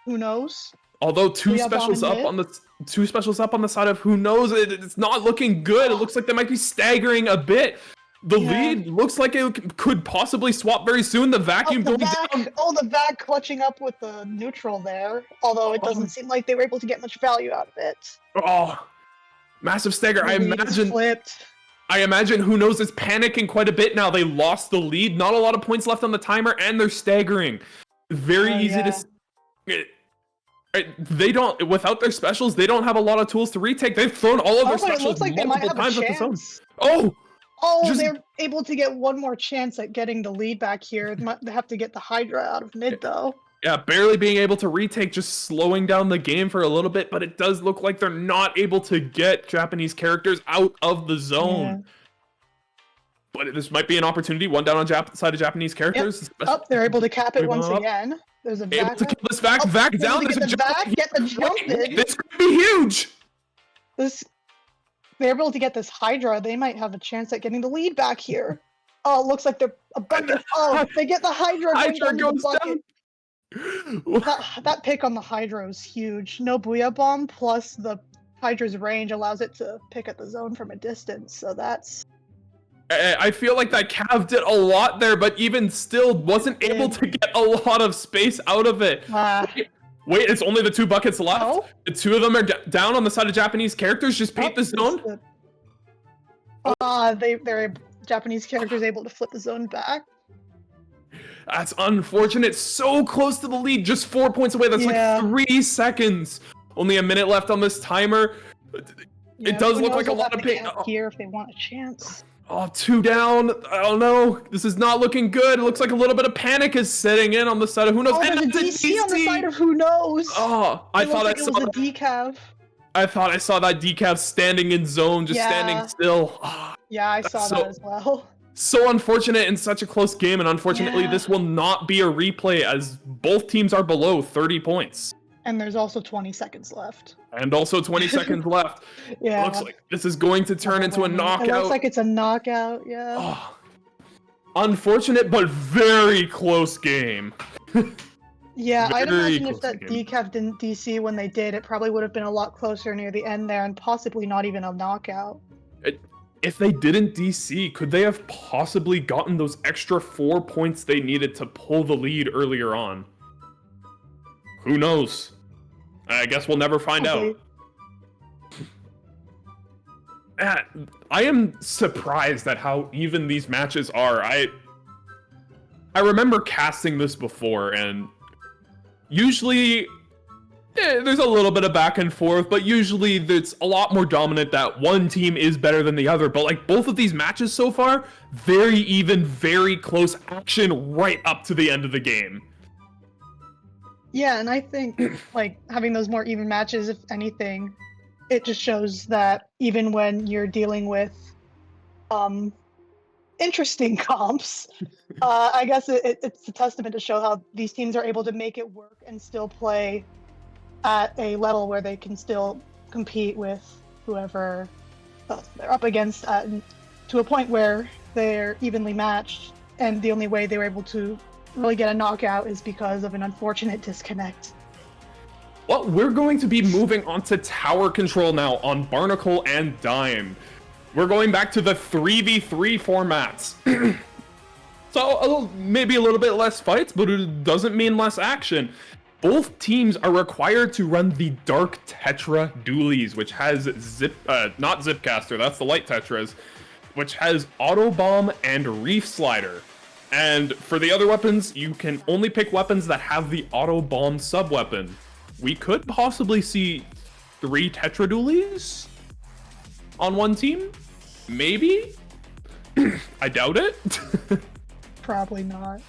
who knows. Although two Booyah specials bomb up hit. on the side of who knows, it's not looking good. It looks like they might be staggering a bit. The Yeah. lead looks like it could possibly swap very soon. The vacuum the going vac, down. the vac clutching up with the neutral there. Although it doesn't seem like they were able to get much value out of it. Oh, massive stagger. I The lead is flipped. imagine who knows is panicking quite a bit now. They lost the lead. Not a lot of points left on the timer, and they're staggering. Very Oh, easy yeah. They don't, without their specials, they don't have a lot of tools to retake. They've thrown all of their Oh, but it specials looks like they might multiple have a times at the zone. chance. Oh, Oh, Just- they're able to get one more chance at getting the lead back here. They have to get the Hydra out of mid, though. yeah, barely being able to retake, just slowing down the game for a little bit, but it does look like they're not able to get Japanese characters out of the zone. But this might be an opportunity. One down on side of Japanese characters. Oh, they're able to cap it Moving once up. again. There's a Able back. to kill this vac. Oh, Vac able down. to There's get a the jump. back, get the jump in. This could be huge. They're able to get this Hydra. They might have a chance at getting the lead back here. Oh, it looks like they're a bucket. Oh, they get the Hydra. going Hydra down to the goes bucket. down. That pick on the Hydra is huge. No Booyah Bomb plus the Hydra's range allows it to pick at the zone from a distance. So that's I feel like that Cav did a lot there, but even still wasn't able to get a lot of space out of it. Wait, it's only the 2 buckets left. Oh. The 2 of them are down on the side of Japanese characters. Just paint the zone. They're Japanese characters able to flip the zone back. That's unfortunate. So close to the lead, just 4 points away. That's Yeah. like 3 seconds. Only a minute left on this timer. Yeah, does who look knows like a what lot of they pain. have here if they want a chance. Oh, 2 down. I don't know. This is not looking good. It looks like a little bit of panic is setting in on the side of who knows. Oh, And there's a that's DC on the side of who knows. Oh, I It thought I looked like saw. it was a decav. I thought I saw that decav standing in zone, just Yeah. standing still. Ah, Yeah, I saw so- that as well. so unfortunate in such a close game, and unfortunately, Yeah. this will not be a replay as both teams are below 30 points. And there's also 20 seconds left. And also 20 seconds left. Yeah. Looks like this is going to turn into a knockout. It looks like it's a knockout, yeah. Oh, unfortunate, but very close game. Yeah, I'd very imagine if close that game. decav didn't DC when they did, it probably would have been a lot closer near the end there and possibly not even a knockout. If they didn't DC, could they have possibly gotten those extra 4 points they needed to pull the lead earlier on? Who knows? I guess we'll never find out. I am surprised at how even these matches are. I remember casting this before, and usually there's a little bit of back and forth, but usually it's a lot more dominant that one team is better than the other. But like both of these matches so far, very even, very close action right up to the end of the game. Yeah, and I think like having those more even matches, if anything, it just shows that even when you're dealing with interesting comps, I guess it's a testament to show how these teams are able to make it work and still play at a level where they can still compete with whoever they're up against to a point where they're evenly matched, and the only way they were able to really get a knockout is because of an unfortunate disconnect. Well, we're going to be moving on to tower control now on Barnacle and Dime. We're going back to the 3v3 formats. So maybe a little bit less fights, but it doesn't mean less action. Both teams are required to run the Dark Tetra Dualies, which has not Zipcaster, that's the Light Tetras, which has Auto Bomb and Reef Slider. And for the other weapons, you can only pick weapons that have the Auto Bomb sub-weapon. We could possibly see 3 Tetra Dualies? on one team? Maybe? I doubt it. Probably not.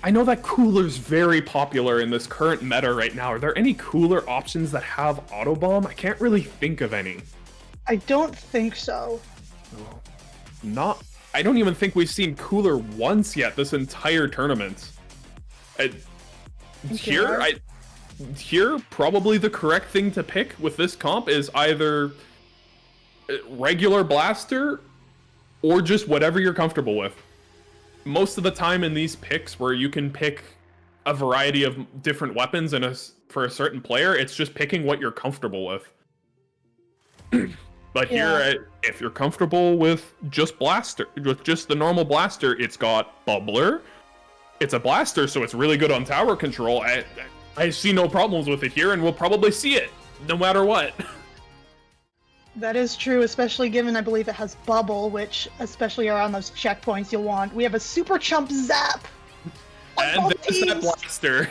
I know that cooler's very popular in this current meta right now. Are there any cooler options that have auto bomb? I can't really think of any. I don't think so. Not. I don't even think we've seen cooler once yet this entire tournament. Here, here probably the correct thing to pick with this comp is either regular blaster or just whatever you're comfortable with. Most of the time in these picks where you can pick a variety of different weapons for a certain player, it's just picking what you're comfortable with. But here, if you're comfortable with just blaster, with just the normal blaster, it's got bubbler. It's a blaster, so it's really good on tower control. I see no problems with it here, and we'll probably see it no matter what. That is true, especially given I believe it has bubble, which, especially around those checkpoints, you'll want. We have a super chump zap. And there's that blaster.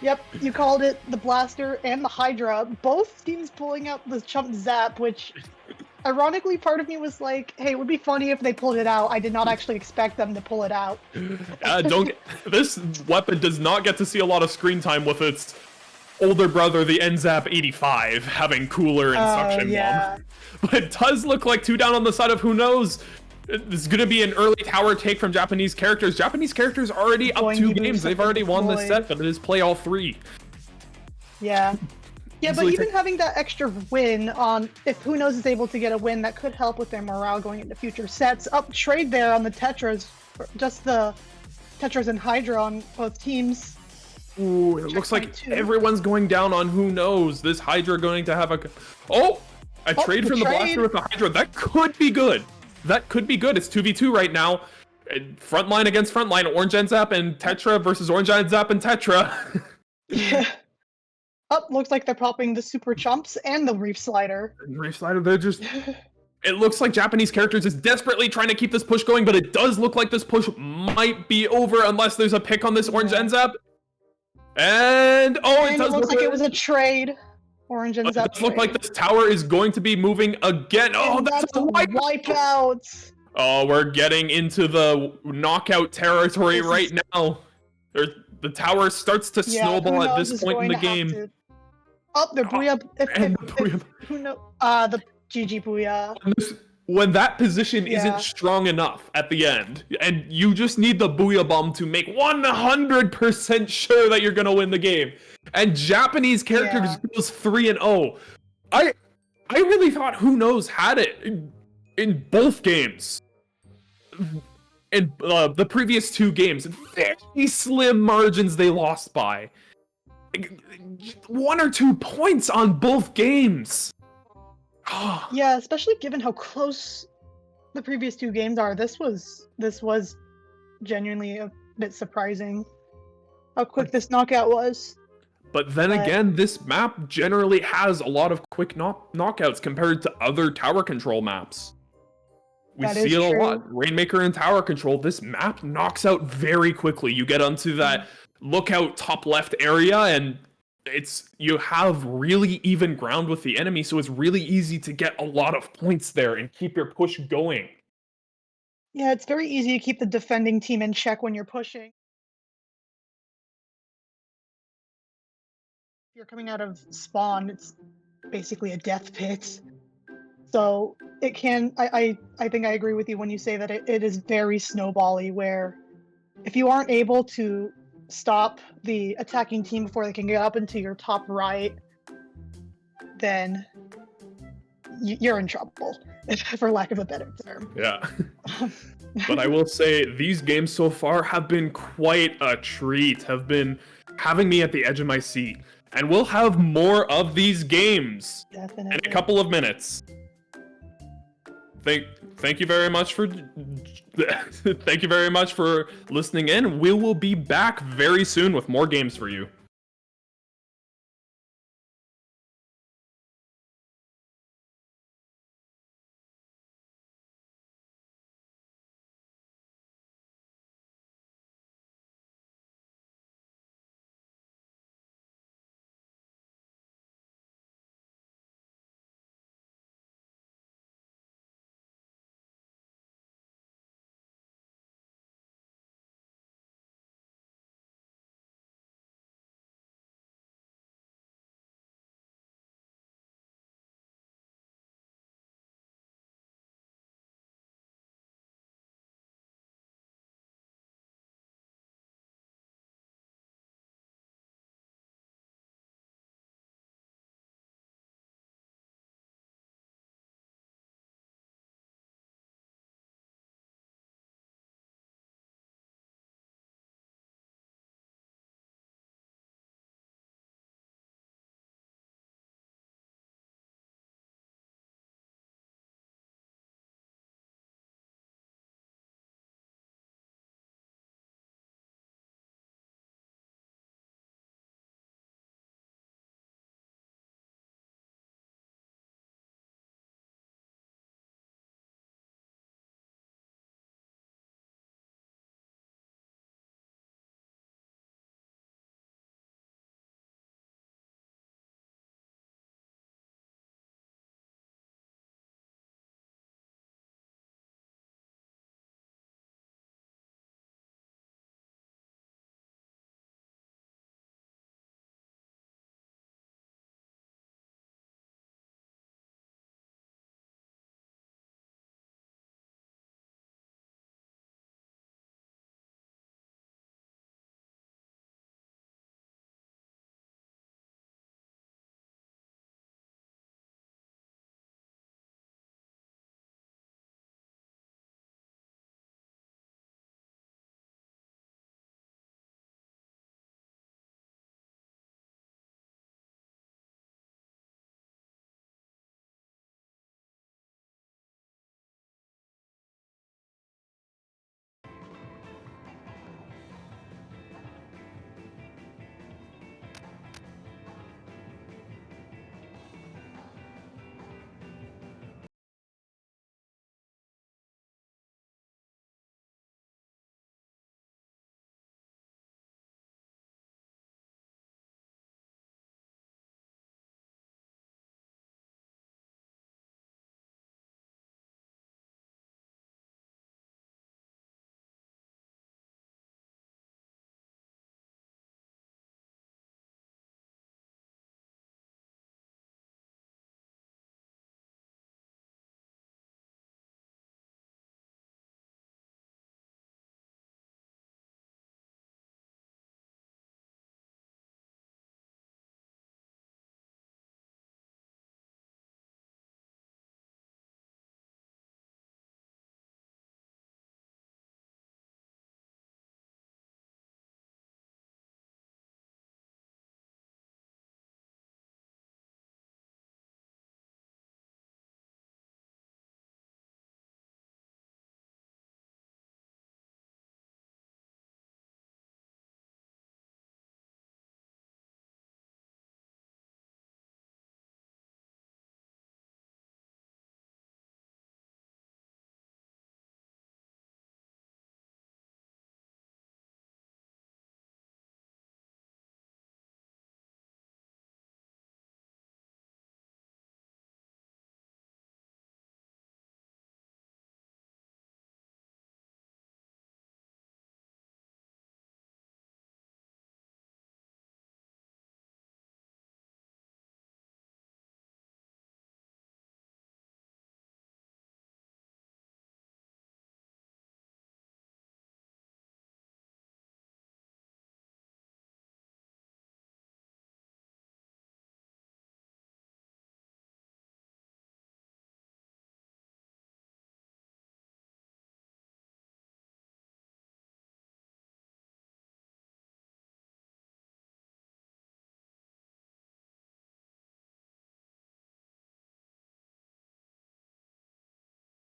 Yep, you called it, the blaster and the Hydra. Both teams pulling out the chump zap, which, ironically, part of me was like, hey, it would be funny if they pulled it out. I did not actually expect them to pull it out. This weapon does not get to see a lot of screen time with its older brother, the NZAP 85, having cooler and suction bomb. But it does look like 2 down on the side of Who Knows. This is going to be an early tower take from Japanese characters. Japanese characters already up 2 games. They've already won this set, but it is play all 3. Yeah. Yeah, but even having that extra win on, if Who Knows is able to get a win, that could help with their morale going into future sets. Up trade there on the Tetras, just the Tetras and Hydra on both teams. Ooh, it looks like everyone's going down on Who Knows. This Hydra going to have a... Oh! A trade from the blaster with the Hydra. That could be good. That could be good. It's 2v2 right now. Frontline against frontline. Orange NZAP and Tetra versus Orange NZAP and Tetra. Yeah. Looks like they're popping the super chumps and the Reef Slider. Reef Slider, they're just... It looks like Japanese characters is desperately trying to keep this push going, but it does look like this push might be over unless there's a pick on this Orange NZAP. And it does look like it was a trade. Orange and Zap. It does look like this tower is going to be moving again. Oh, that's a wipeout. Oh, we're getting into the knockout territory right now. The tower starts to snowball at this point in the game. The Booyah. The GG Booyah. When that position isn't strong enough at the end, and you just need the Booyah Bomb to make 100% sure that you're gonna win the game. And Japanese characters goes 3-0. I really thought Who Knows had it in both games. In the previous 2 games, very slim margins they lost by. 1 or 2 points on both games. Yeah, especially given how close the previous 2 games are. This was genuinely a bit surprising how quick this knockout was. But then again, this map generally has a lot of quick knockouts compared to other tower control maps. We see it a lot. Rainmaker and tower control, this map knocks out very quickly. You get onto that lookout top left area and you have really even ground with the enemy, so it's really easy to get a lot of points there and keep your push going. Yeah, it's very easy to keep the defending team in check when you're pushing. If you're coming out of spawn, it's basically a death pit. So it can, I think I agree with you when you say that it is very snowbally, where if you aren't able to stop the attacking team before they can get up into your top right, then you're in trouble, for lack of a better term. Yeah. But I will say these games so far have been quite a treat, have been having me at the edge of my seat. And we'll have more of these games in a couple of minutes. Thank you very much for listening in. We will be back very soon with more games for you.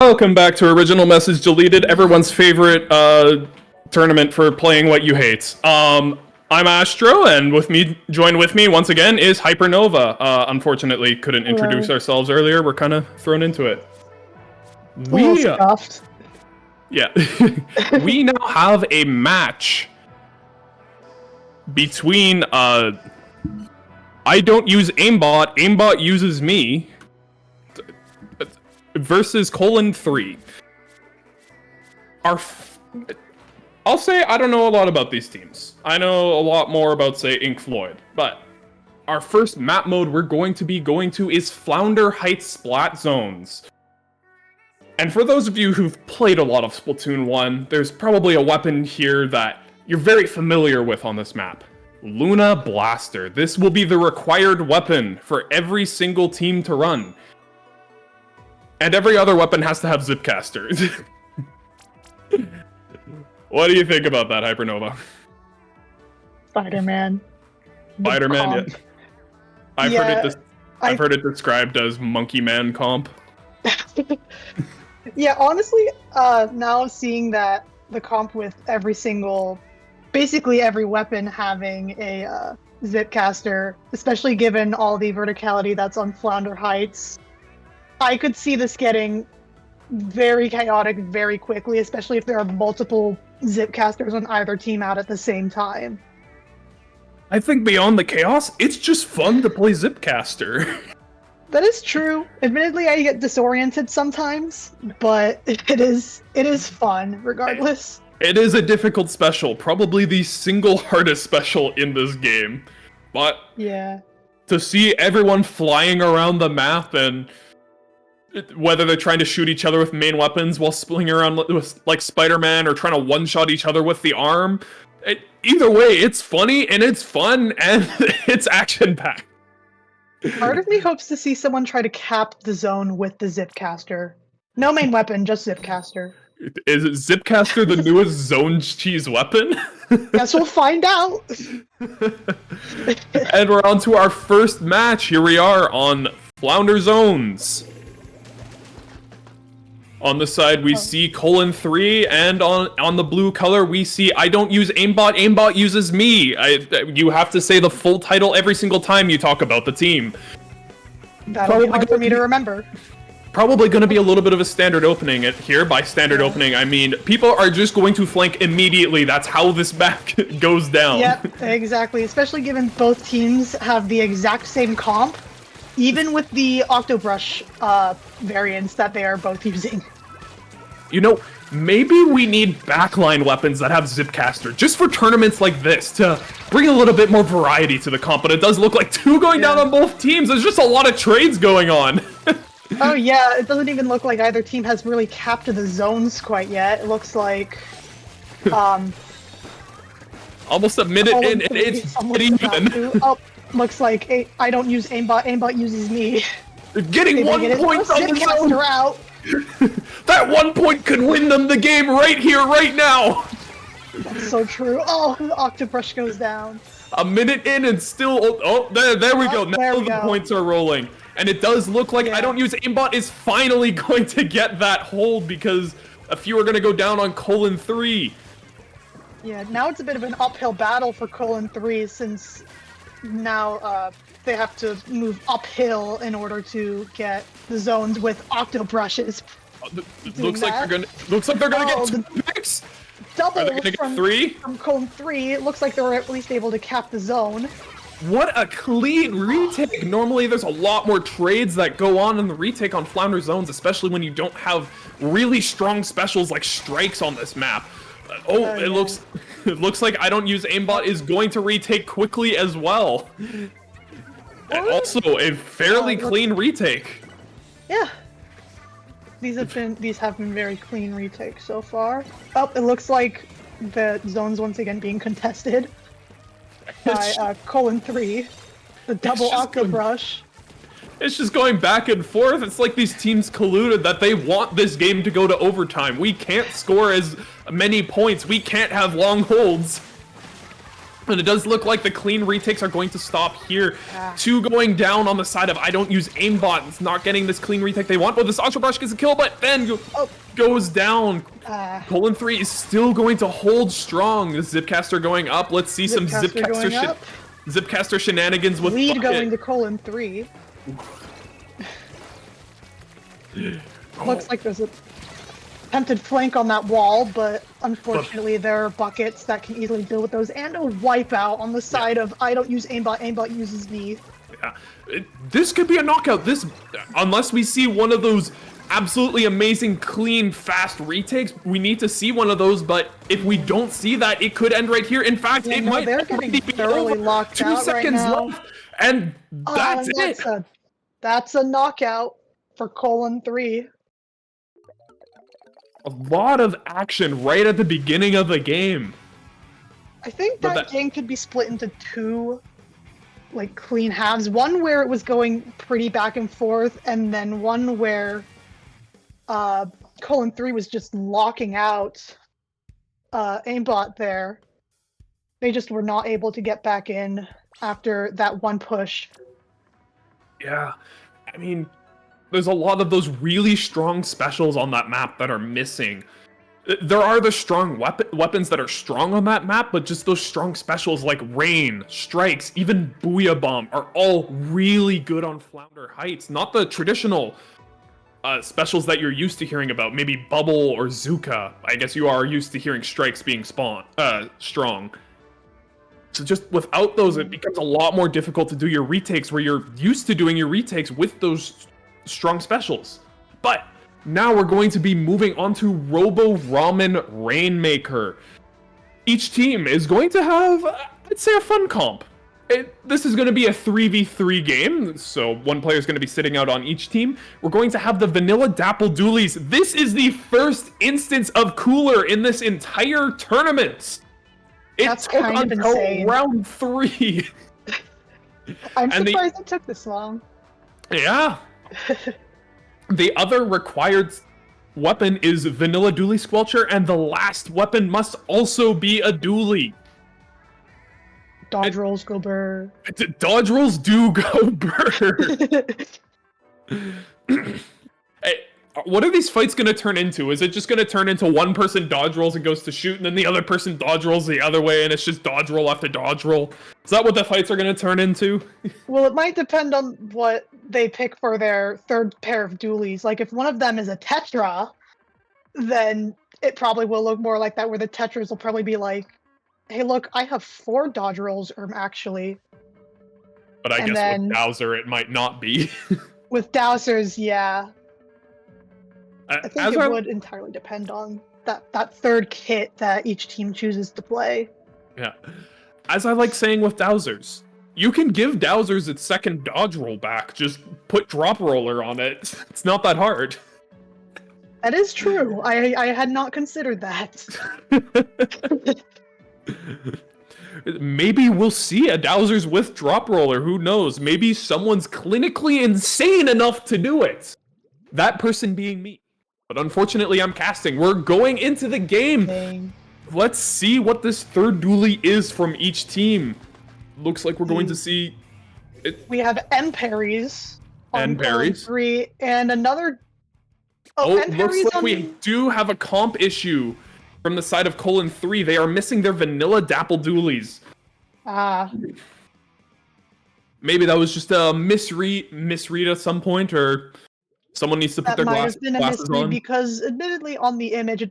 Welcome back to Original Message Deleted, everyone's favorite tournament for playing what you hate. I'm Astro, and join with me once again is Hypernova. Unfortunately, couldn't introduce ourselves earlier. We're kind of thrown into it. We now have a match between I don't use aimbot, aimbot uses me, versus Colon3. I'll say I don't know a lot about these teams. I know a lot more about, say, Ink Floyd, but our first map mode we're going to be going to is Flounder Heights Splat Zones. And for those of you who've played a lot of Splatoon 1, there's probably a weapon here that you're very familiar with on this map. Luna Blaster. This will be the required weapon for every single team to run. And every other weapon has to have Zipcaster. What do you think about that, Hypernova? Spider-Man. Spider-Man, yeah. I've heard it described as Monkey Man comp. Yeah, honestly, now seeing that the comp with basically every weapon having a Zipcaster, especially given all the verticality that's on Flounder Heights, I could see this getting very chaotic very quickly, especially if there are multiple Zipcasters on either team out at the same time. I think beyond the chaos, it's just fun to play Zipcaster. That is true. Admittedly, I get disoriented sometimes, but it is fun regardless. It is a difficult special, probably the single hardest special in this game. But yeah, to see everyone flying around the map, and whether they're trying to shoot each other with main weapons while spilling around like Spider-Man, or trying to one-shot each other with the arm, either way, it's funny and it's fun and it's action-packed. Part of me hopes to see someone try to cap the zone with the Zipcaster. No main weapon, just Zipcaster. Is Zipcaster the newest zone cheese weapon? Guess we'll find out. And we're on to our first match. Here we are on Flounder Zones. On the side, we see Colon3, and on the blue color, we see I don't use aimbot, aimbot uses me. You have to say the full title every single time you talk about the team. That'll be hard for me to remember. Probably going to be a little bit of a standard opening here. By standard opening, I mean people are just going to flank immediately. That's how this map goes down. Yep, exactly. Especially given both teams have the exact same comp, even with the Octobrush variants that they are both using. You know, maybe we need backline weapons that have Zipcaster, just for tournaments like this, to bring a little bit more variety to the comp, but it does look like two going down on both teams. There's just a lot of trades going on. Oh yeah, it doesn't even look like either team has really capped the zones quite yet. It looks like, almost a minute in, and it's even. Oh, looks like I don't use aimbot, aimbot uses me. They're getting 1 point on the zone. Out. That 1 point could win them the game right here, right now. That's so true. Oh, the Octobrush goes down. A minute in and still, there we go. Now the points are rolling. And it does look like I don't use aimbot is finally going to get that hold, because a few are going to go down on Colon3. Yeah, now it's a bit of an uphill battle for Colon3, since now they have to move uphill in order to get the zones with Octobrushes. Looks like they're gonna get 2 picks. Double Are they gonna get 3? From Colon3. It looks like they were at least able to cap the zone. What a clean retake! Normally there's a lot more trades that go on in the retake on Flounder Zones, especially when you don't have really strong specials like strikes on this map. It looks like I don't use aimbot is going to retake quickly as well. And also a fairly clean retake. Yeah. These have been very clean retakes so far. Oh, it looks like the zone's once again being contested by Colon3. The double Octobrush. It's just going back and forth. It's like these teams colluded that they want this game to go to overtime. We can't score as many points. We can't have long holds. And it does look like the clean retakes are going to stop here. Ah. 2 going down on the side of I don't use aimbot. It's not getting this clean retake they want. But this Ultra Brush gets a kill, but then goes down. Colon 3 is still going to hold strong. This Zipcaster going up. Let's see some Zipcaster shenanigans with Lead Bucket. going to Colon 3. Looks like there's a attempted flank on that wall, but unfortunately there are buckets that can easily deal with those, and a wipeout on the side of I don't use aimbot, aimbot uses me. Yeah, this could be a knockout. This, unless we see one of those absolutely amazing, clean, fast retakes, we need to see one of those. But if we don't see that, it could end right here. In fact, it might. They're getting thoroughly locked 2 out seconds right now. left, and that's it. That's a knockout for Colon 3. A lot of action right at the beginning of the game. I think that game could be split into 2 like clean halves. One where it was going pretty back and forth, and then one where Colon 3 was just locking out aimbot there. They just were not able to get back in after that one push. Yeah, I mean, there's a lot of those really strong specials on that map that are missing. There are the strong weapons that are strong on that map, but just those strong specials like Rain, Strikes, even Booyah Bomb are all really good on Flounder Heights. Not the traditional specials that you're used to hearing about, maybe Bubble or Zuka. I guess you are used to hearing Strikes being strong. So just without those, it becomes a lot more difficult to do your retakes where you're used to doing your retakes with those strong specials. But now we're going to be moving on to Robo Ramen Rainmaker. Each team is going to have, I'd say, a fun comp. This is going to be a 3v3 game, so one player is going to be sitting out on each team. We're going to have the Vanilla Dapple Dualies. This is the first instance of Cooler in this entire tournament. That's kind of insane. Round 3. I'm surprised it took this long. Yeah. The other required weapon is Vanilla Dualie Squelcher, and the last weapon must also be a dualie. Dodge rolls go burr. Dodge rolls do go burr. Hey, what are these fights going to turn into? Is it just going to turn into one person dodge rolls and goes to shoot, and then the other person dodge rolls the other way, and it's just dodge roll after dodge roll? Is that what the fights are going to turn into? Well, it might depend on what they pick for their third pair of dualies. Like, if one of them is a Tetra, then it probably will look more like that, where the Tetras will probably be like, hey, look, I have 4 dodge rolls, actually. But I guess with Dowser, it might not be. With Dowsers, yeah. I think it would entirely depend on that third kit that each team chooses to play. Yeah. As I like saying with Dowsers, you can give Dowsers its second dodge roll back. Just put Drop Roller on it. It's not that hard. That is true. I had not considered that. Maybe we'll see a Dowsers with Drop Roller. Who knows? Maybe someone's clinically insane enough to do it. That person being me. But unfortunately, I'm casting. We're going into the game. Dang. Let's see what this third dualie is from each team. Looks like we're going to see it. We have M parries on Colon 3 and another. Looks like we do have a comp issue from the side of Colon 3. They are missing their Vanilla Dapple Dualies. Maybe that was just a misread at some point, or someone needs to put their glasses on. That might have been a misread because, admittedly, on the image,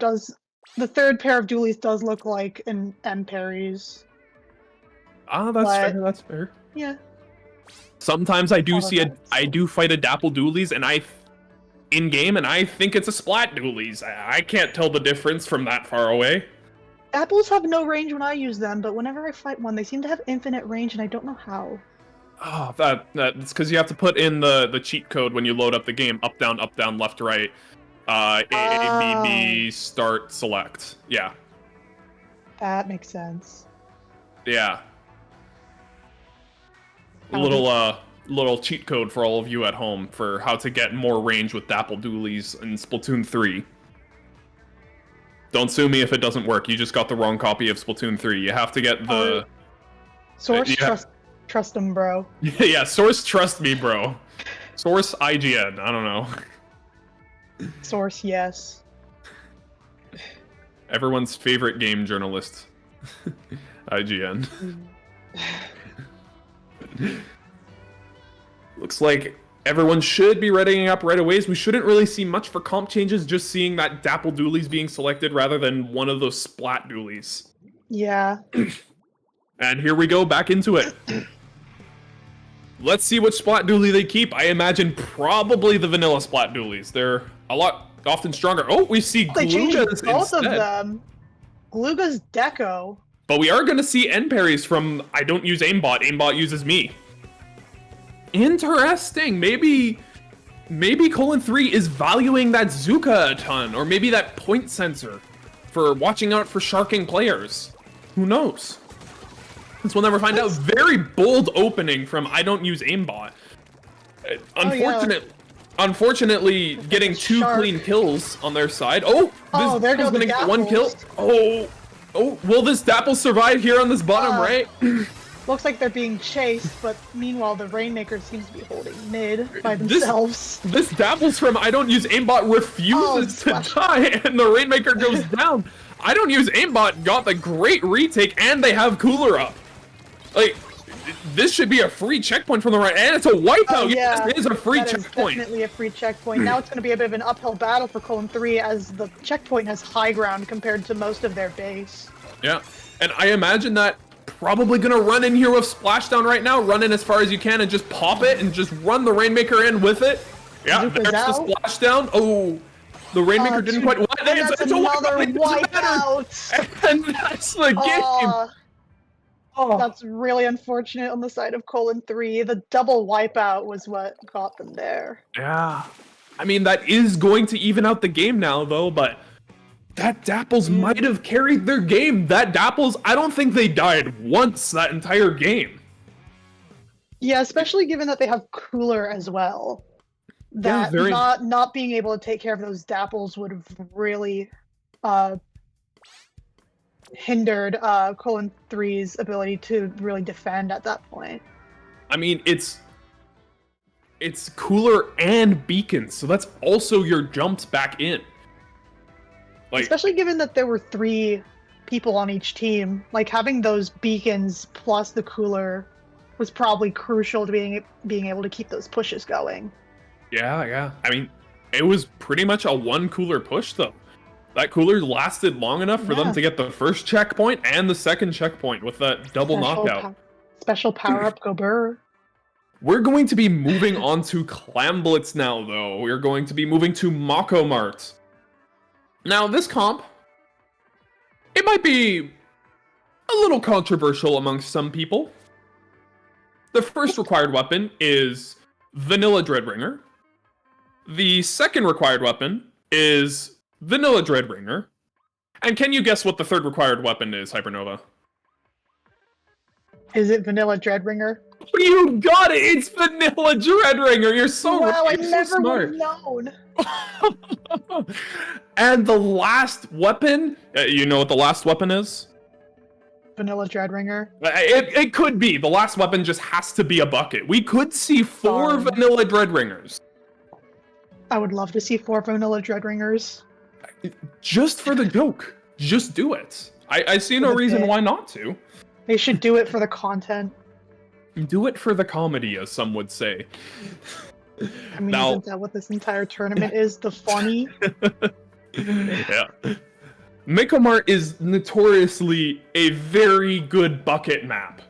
the third pair of dualies does look like an M parries. That's fair. Yeah. Sometimes I do fight a Dapple Dualies, and in game, and I think it's a Splat Dualies. I can't tell the difference from that far away. Apples have no range when I use them, but whenever I fight one, they seem to have infinite range, and I don't know how. Oh, that's because you have to put in the cheat code when you load up the game. Up, down, left, right. A, B, B, start, select. Yeah. That makes sense. Yeah. Little cheat code for all of you at home for how to get more range with Dapple Dualies in Splatoon 3. Don't sue me if it doesn't work. You just got the wrong copy of Splatoon 3. You have to get the Source, Yeah. trust him, bro. Yeah, Source, trust me, bro. Source, IGN. I don't know. Source, yes. Everyone's favorite game journalist. IGN. Looks like everyone should be readying up right away. We shouldn't really see much for comp changes, just seeing that Dapple Doolies being selected rather than one of those Splat Doolies. Yeah. And here we go, back into it. Let's see which Splat Dually they keep. I imagine probably the vanilla Splat Dualies. They're a lot often stronger. Oh, we see They changed Glugas both instead. of them. Gluga's Deco. But we are going to see end parries from I don't use aimbot, aimbot uses me. Interesting. Maybe Colon 3 is valuing that Zuka a ton, or maybe that point sensor for watching out for sharking players. Who knows? Since we'll never find out. Very bold opening from I don't use aimbot. Unfortunately, getting two Shark. clean kills on their side. Oh, Oh, there Dapple's go the gonna get one kill. Dapples. Oh, will this Dapple survive here on this bottom right? Looks like they're being chased, but meanwhile the Rainmaker seems to be holding mid by themselves. This Dapples from I don't use aimbot refuses to die, and the Rainmaker goes down. I don't use aimbot got the great retake, and they have Cooler up. Like, this should be a free checkpoint from the right, and it's a wipeout. Oh, yeah, Yes, it is a free that is checkpoint. definitely a free checkpoint. Now it's going to be a bit of an uphill battle for Colon 3 as the checkpoint has high ground compared to most of their base. Yeah, and I imagine that probably gonna run in here with Splashdown right now. Run in as far as you can and just pop it and just run the Rainmaker in with it. Yeah, Zuka's there's the out. Splashdown. Oh, the Rainmaker didn't quite. What? And that's It's a another wipeout. wipeout! And that's the game. Oh. That's really unfortunate on the side of Colon 3. The double wipeout was what got them there. Yeah. I mean, that is going to even out the game now, though, but that Dapples might have carried their game. That Dapples, I don't think they died once that entire game. Yeah, especially given that they have Cooler as well. Yeah, That very- not being able to take care of those Dapples would have really hindered Colon 3's ability to really defend at that point. I mean, it's Cooler and Beacons, so that's also your jumps back in. Like, Especially given that there were 3 people on each team, like having those beacons plus the Cooler was probably crucial to being able to keep those pushes going. yeah. I mean, it was pretty much a one Cooler push, though. That Cooler lasted long enough for them Yeah. to get the first checkpoint and the second checkpoint with that double knockout. Special power up Gobert. We're going to be moving on to Clamblitz now, though. We're going to be moving to Mako Mart. Now, this comp, it might be a little controversial amongst some people. The first required weapon is Vanilla Dreadringer. The second required weapon is Vanilla Dreadringer. And can you guess what the third required weapon is, Hypernova? Is it Vanilla Dreadringer? You got it! It's Vanilla Dreadringer! You're so Wow, I right, you're so never would smart. have known. And the last weapon, you know what the last weapon is? Vanilla Dreadringer. It could be. The last weapon just has to be a bucket. We could see 4 Darn. Vanilla Dreadringers. I would love to see 4 Vanilla Dreadringers. Just for the joke. Just do it. I see For no the reason bit. why not to. They should do it for the content. Do it for the comedy, as some would say. I mean, Now- isn't that what this entire tournament is? The funny? Yeah. Mikomart is notoriously a very good bucket map.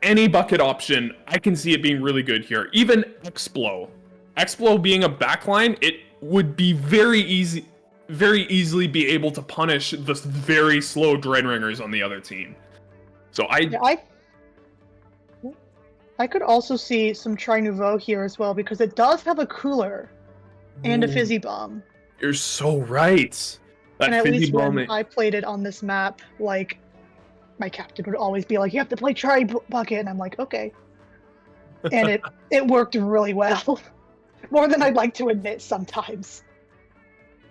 Any bucket option, I can see it being really good here. Even Explo. Explo being a backline, it would be very easily be able to punish the very slow Dreadringers on the other team. So Yeah, I could also see some Tri Nouveau here as well because it does have a Cooler and a Ooh, Fizzy Bomb. You're so right. That And at Fizzy least Bomb. when I played it on this map, like, my captain would always be like, you have to play Bucket, and I'm like, okay. And it worked really well. More than I'd like to admit sometimes.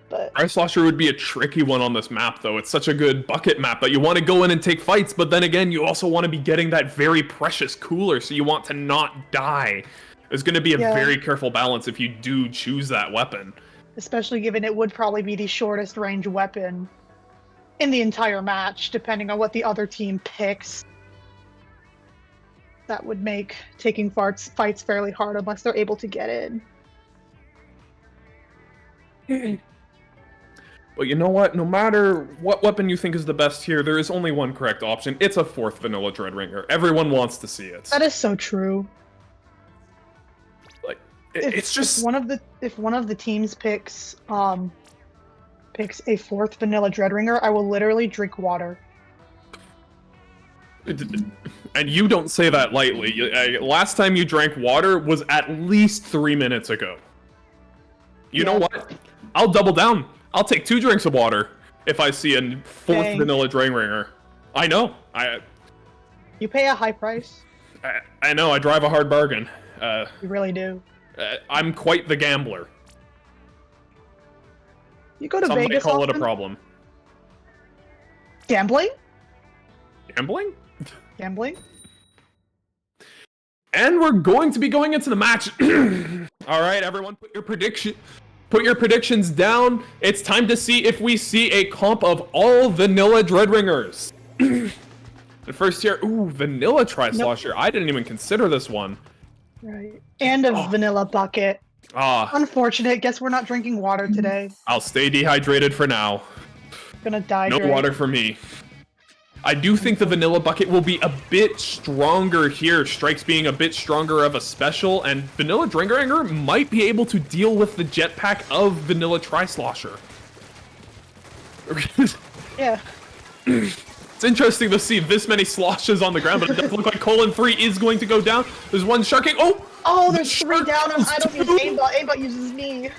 But Tri Slosher would be a tricky one on this map, though. It's such a good bucket map that you want to go in and take fights, but then again, you also want to be getting that very precious cooler, so you want to not die. There's going to be a very careful balance if you do choose that weapon. especially given it would probably be the shortest range weapon in the entire match, depending on what the other team picks. That would make taking fights fairly hard unless they're able to get in. But you know what? No matter what weapon you think is the best here, there is only one correct option. It's a 4th Vanilla Dreadringer. Everyone wants to see it. That is so true. Like, it's just... If one of the teams picks a 4th Vanilla Dreadringer, I will literally drink water. And you don't say that lightly. Last time you drank water was at least 3 minutes ago. You know what? I'll double down. I'll take 2 drinks of water if I see a 4th Vanilla Dreadringer. I know. You pay a high price. I know. I drive a hard bargain. You really do. I'm quite the gambler. You go to Some Vegas might call it a often? problem. Gambling? Gambling? Gambling? And we're going to be going into the match. All right, everyone, put your predictions down. It's time to see if we see a comp of all Vanilla Dreadringers. The first here, ooh, Vanilla Tri-Slosher. I didn't even consider this one. Right. And a Vanilla Bucket. Unfortunate. Guess we're not drinking water today. I'll stay dehydrated for now. Gonna die. No water for me. I do think the Vanilla Bucket will be a bit stronger here, Strikes being a bit stronger of a special, and Vanilla Dreadringer might be able to deal with the jetpack of Vanilla Tri-Slosher. Yeah. It's interesting to see this many sloshes on the ground, but it does look like Colon 3 is going to go down. There's one sharking. Oh, there's 3 down, and I don't use aimbot. Aimbot uses me.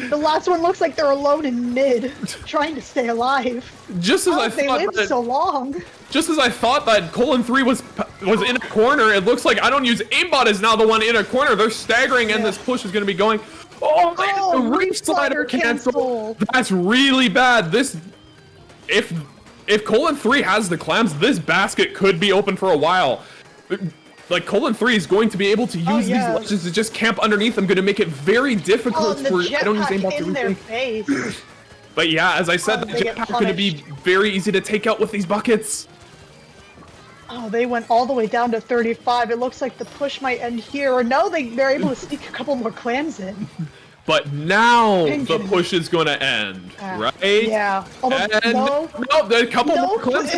The last one looks like they're alone in mid, trying to stay alive. Just as they lived so long. Just as I thought that Colon 3 was in a corner, it looks like I don't use aimbot is now the one in a corner. They're staggering, and this push is going to be going. The Reef Slider cancel. That's really bad. If Colon 3 has the clams, this basket could be open for a while. Like, Colon 3 is going to be able to use these ledges to just camp underneath them, going to make it very difficult for I don't use aimbot to rethink. But yeah, as I said, the jetpack is going to be very easy to take out with these buckets. Oh, they went all the way down to 35. It looks like the push might end here. Or no, they're able to sneak a couple more clams in. But now the push is going to end, right? Yeah. No, a couple more clams.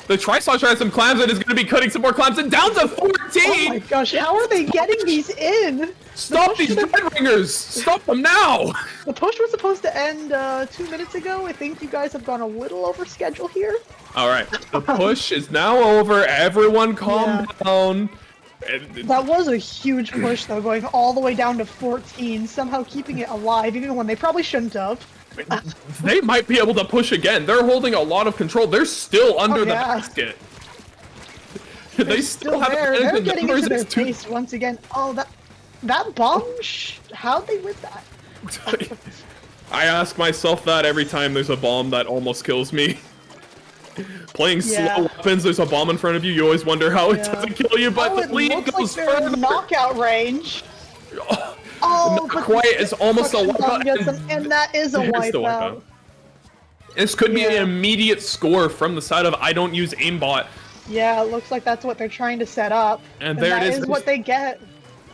The Tri-Slosher has some clams and is going to be cutting some more clams and down to 14! Oh my gosh, how are they getting these in? Stop these Dreadringers! Stop them now! The push was supposed to end 2 minutes ago. I think you guys have gone a little over schedule here. Alright, the push is now over. Everyone calm down. That was a huge push though, going all the way down to 14, somehow keeping it alive, even when they probably shouldn't have. They might be able to push again. They're holding a lot of control. They're still under the basket. They still have They're getting into their face once again. Oh, that bomb? How'd they win that? I ask myself that every time there's a bomb that almost kills me. Playing slow weapons, there's a bomb in front of you. You always wonder how it doesn't kill you, but the lead goes further. Like knockout range. Not quite. It's almost a wipeout. And that is a wipeout. This could be an immediate score from the side of I don't use aimbot. Yeah, it looks like that's what they're trying to set up. And there it is. That is what they get.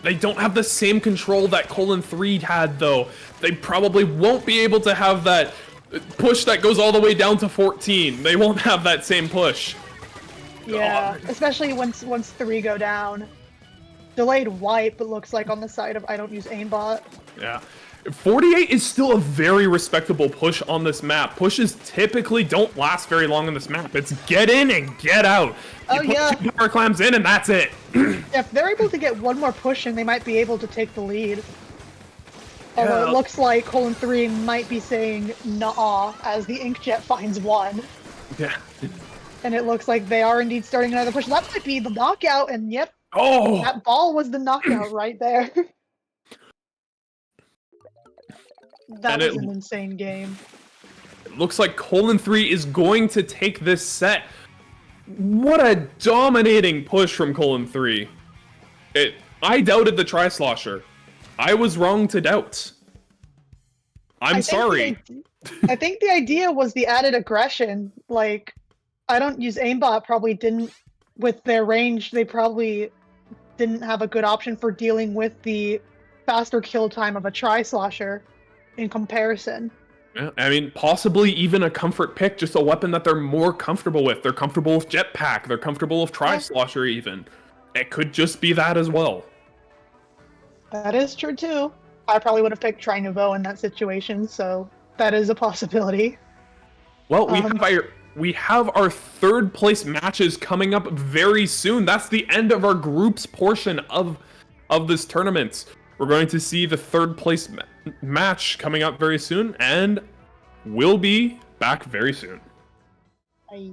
They don't have the same control that Colon 3 had, though. They probably won't be able to have that push that goes all the way down to 14. They won't have that same push. Yeah, especially once 3 go down. Delayed wipe, it looks like, on the side of I don't use aimbot. Yeah. 48 is still a very respectable push on this map. Pushes typically don't last very long on this map. It's get in and get out. You put 2 power clams in and that's it. If they're able to get one more push in, they might be able to take the lead. Although it looks like Colon 3 might be saying nah as the Inkjet finds one. Yeah. And it looks like they are indeed starting another push. That might be the knockout, and yep. Oh! That ball was the knockout right there. That And was it- an insane game. It looks like Colon 3 is going to take this set. What a dominating push from Colon 3. I doubted the Tri-Slosher. I was wrong to doubt. I'm I think sorry. I think the idea was the added aggression. Like, I don't use aimbot. Probably didn't with their range. They probably didn't have a good option for dealing with the faster kill time of a Tri-Slosher in comparison. Yeah, I mean, possibly even a comfort pick, just a weapon that they're more comfortable with. They're comfortable with Jetpack. They're comfortable with Tri-Slosher even. It could just be that as well. That is true too. I probably would have picked Tri Nouveau in that situation, so that is a possibility. Well, Um, we have our third place matches coming up very soon. That's the end of our groups portion of this tournament. We're going to see the third place match coming up very soon, and we'll be back very soon. I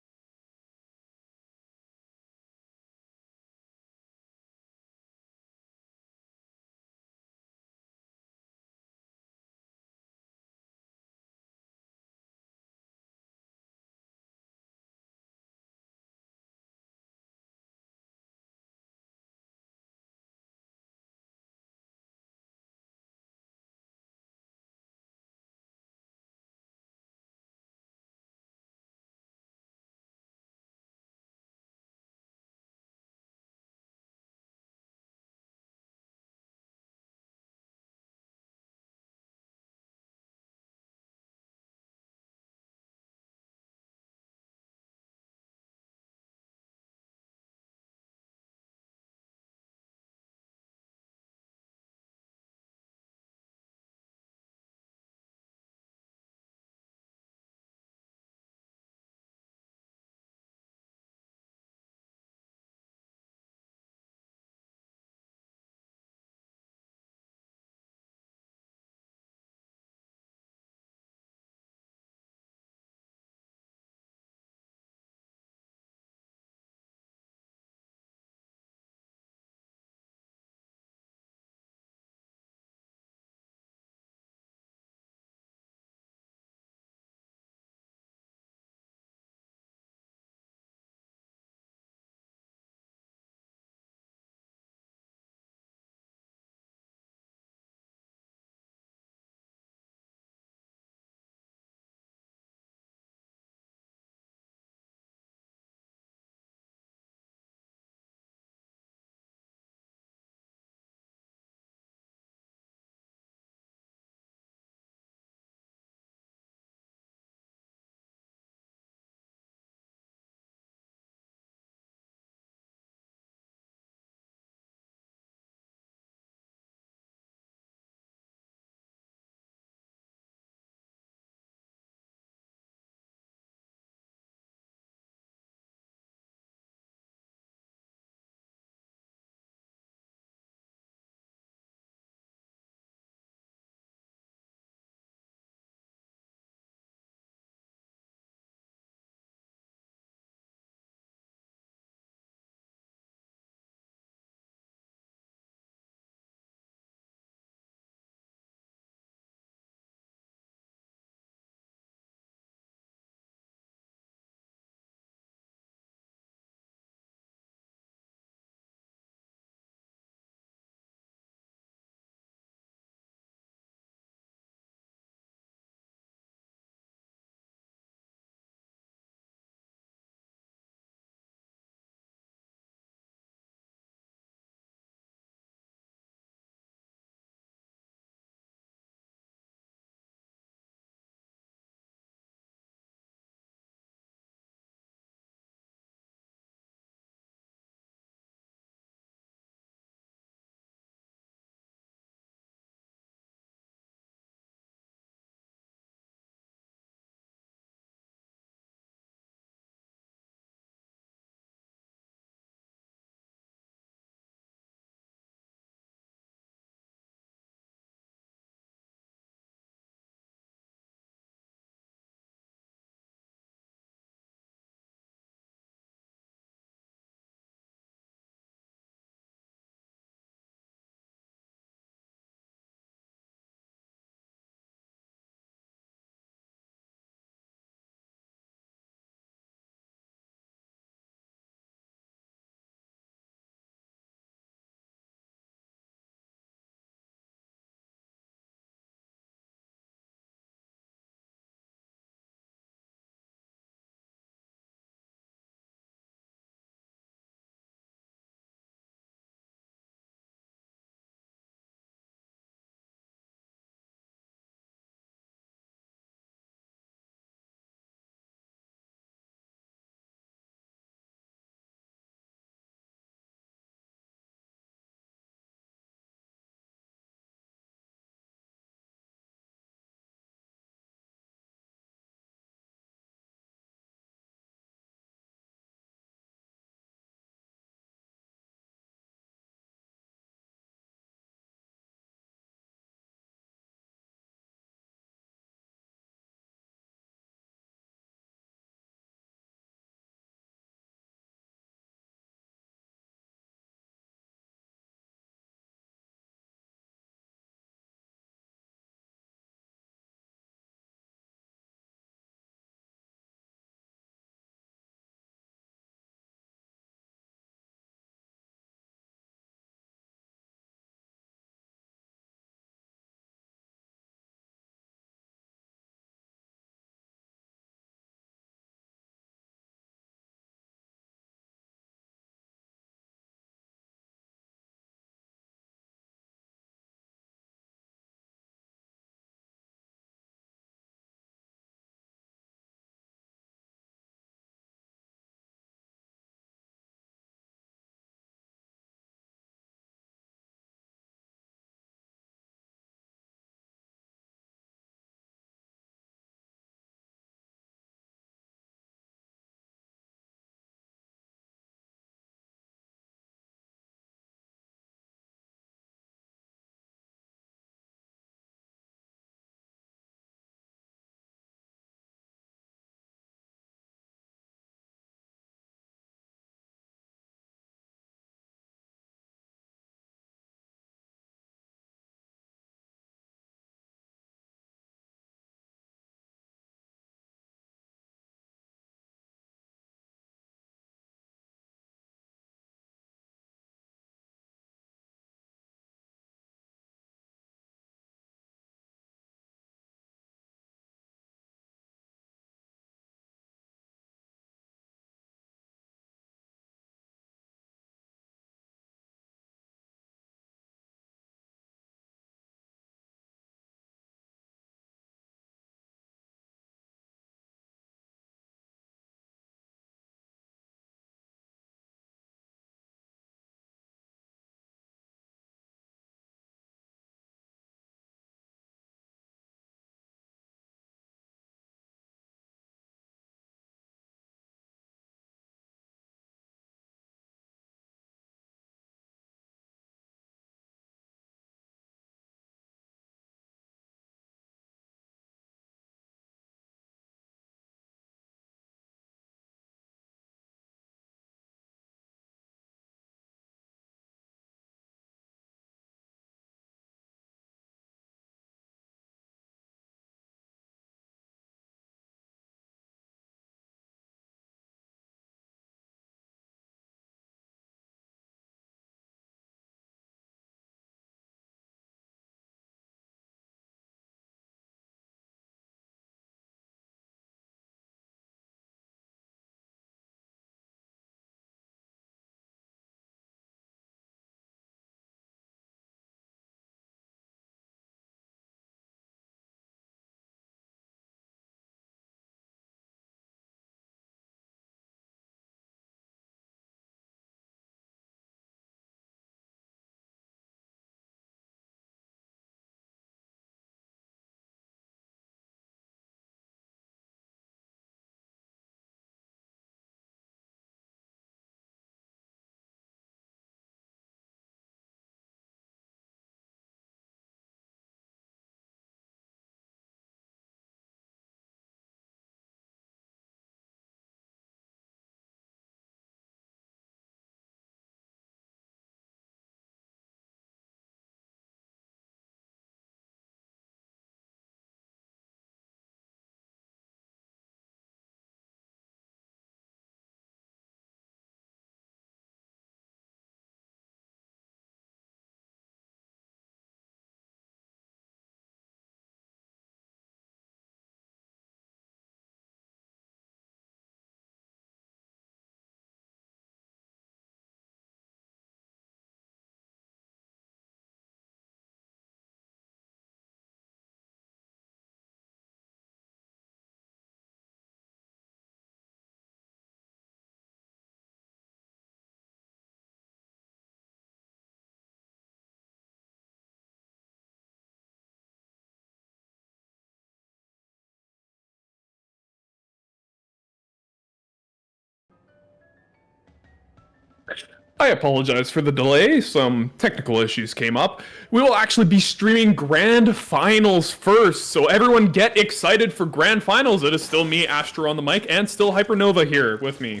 I apologize for the delay. Some technical issues came up. We will actually be streaming Grand Finals first, so everyone get excited for Grand Finals. It is still me, Astro, on the mic, and still Hypernova here with me.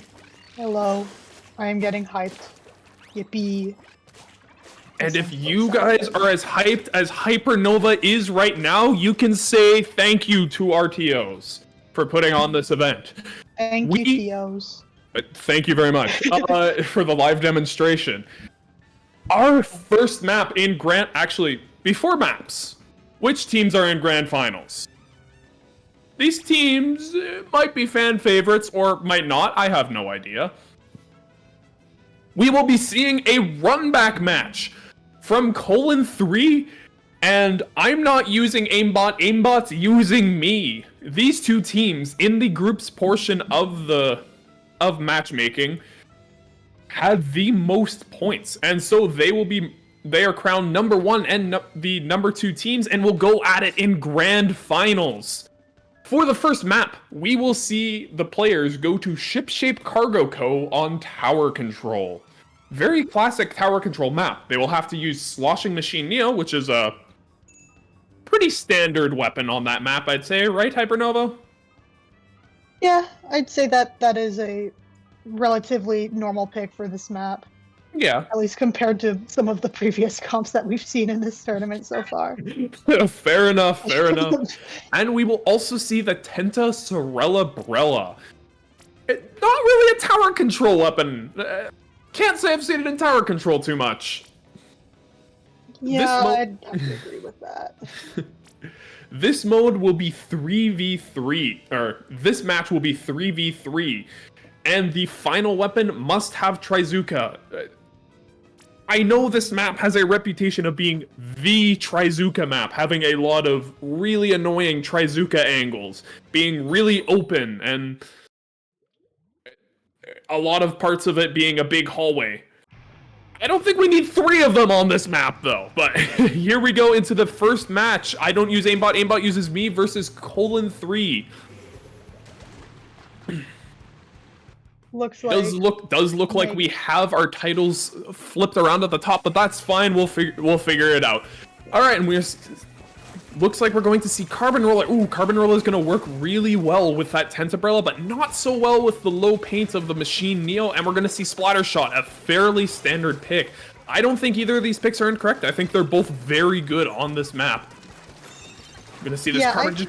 Hello. I am getting hyped. Yippee. And if you guys are as hyped as Hypernova is right now, you can say thank you to RTOs for putting on this event. Thank you, TOs. Thank you very much for the live demonstration. Our first map in actually, before maps, which teams are in Grand Finals? These teams might be fan favorites or might not, I have no idea. We will be seeing a run-back match from Colon3, and I'm not using aimbot, aimbot's using me. These two teams in the groups portion of matchmaking had the most points, and so they are crowned number 1 and the number 2 teams, and will go at it in Grand Finals. For the first map, we will see the players go to Shipshape Cargo Co. on Tower Control. Very classic Tower Control map. They will have to use Sloshing Machine Neo, which is a pretty standard weapon on that map, I'd say, right, Hypernova? Yeah, I'd say that is a relatively normal pick for this map. Yeah. At least compared to some of the previous comps that we've seen in this tournament so far. Fair enough, fair enough. And we will also see the Tenta Sorella Brella. Not really a tower control weapon. Can't say I've seen it in tower control too much. Yeah, I'd have to agree with that. This mode will be 3v3, or this match will be 3v3, and the final weapon must have Trizuka. I know this map has a reputation of being the Trizuka map, having a lot of really annoying Trizuka angles, being really open, and a lot of parts of it being a big hallway. I don't think we need 3 of them on this map, though. But here we go into the first match. I don't use aimbot. Aimbot uses me versus Colon3. Looks like does look like we have our titles flipped around at the top, but that's fine. We'll figure it out. All right, and looks like we're going to see Carbon Roller. Ooh, Carbon Roller is going to work really well with that Tentabrella, but not so well with the low paint of the Machine Neo, and we're going to see Splattershot, a fairly standard pick. I don't think either of these picks are incorrect. I think they're both very good on this map. I'm going to see this Carbon...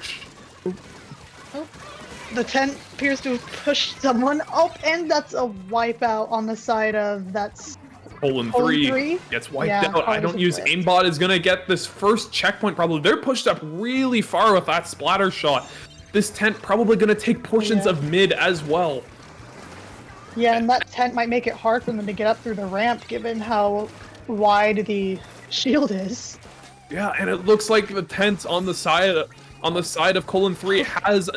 The tent appears to have pushed someone up, and that's a wipeout on the side of that's Colon3 gets wiped out. I don't use aimbot is gonna get this first checkpoint probably. They're pushed up really far with that splatter shot. This tent probably gonna take portions of mid as well. Yeah, and that tent might make it hard for them to get up through the ramp given how wide the shield is. Yeah, and it looks like the tent on the side of Colon3 has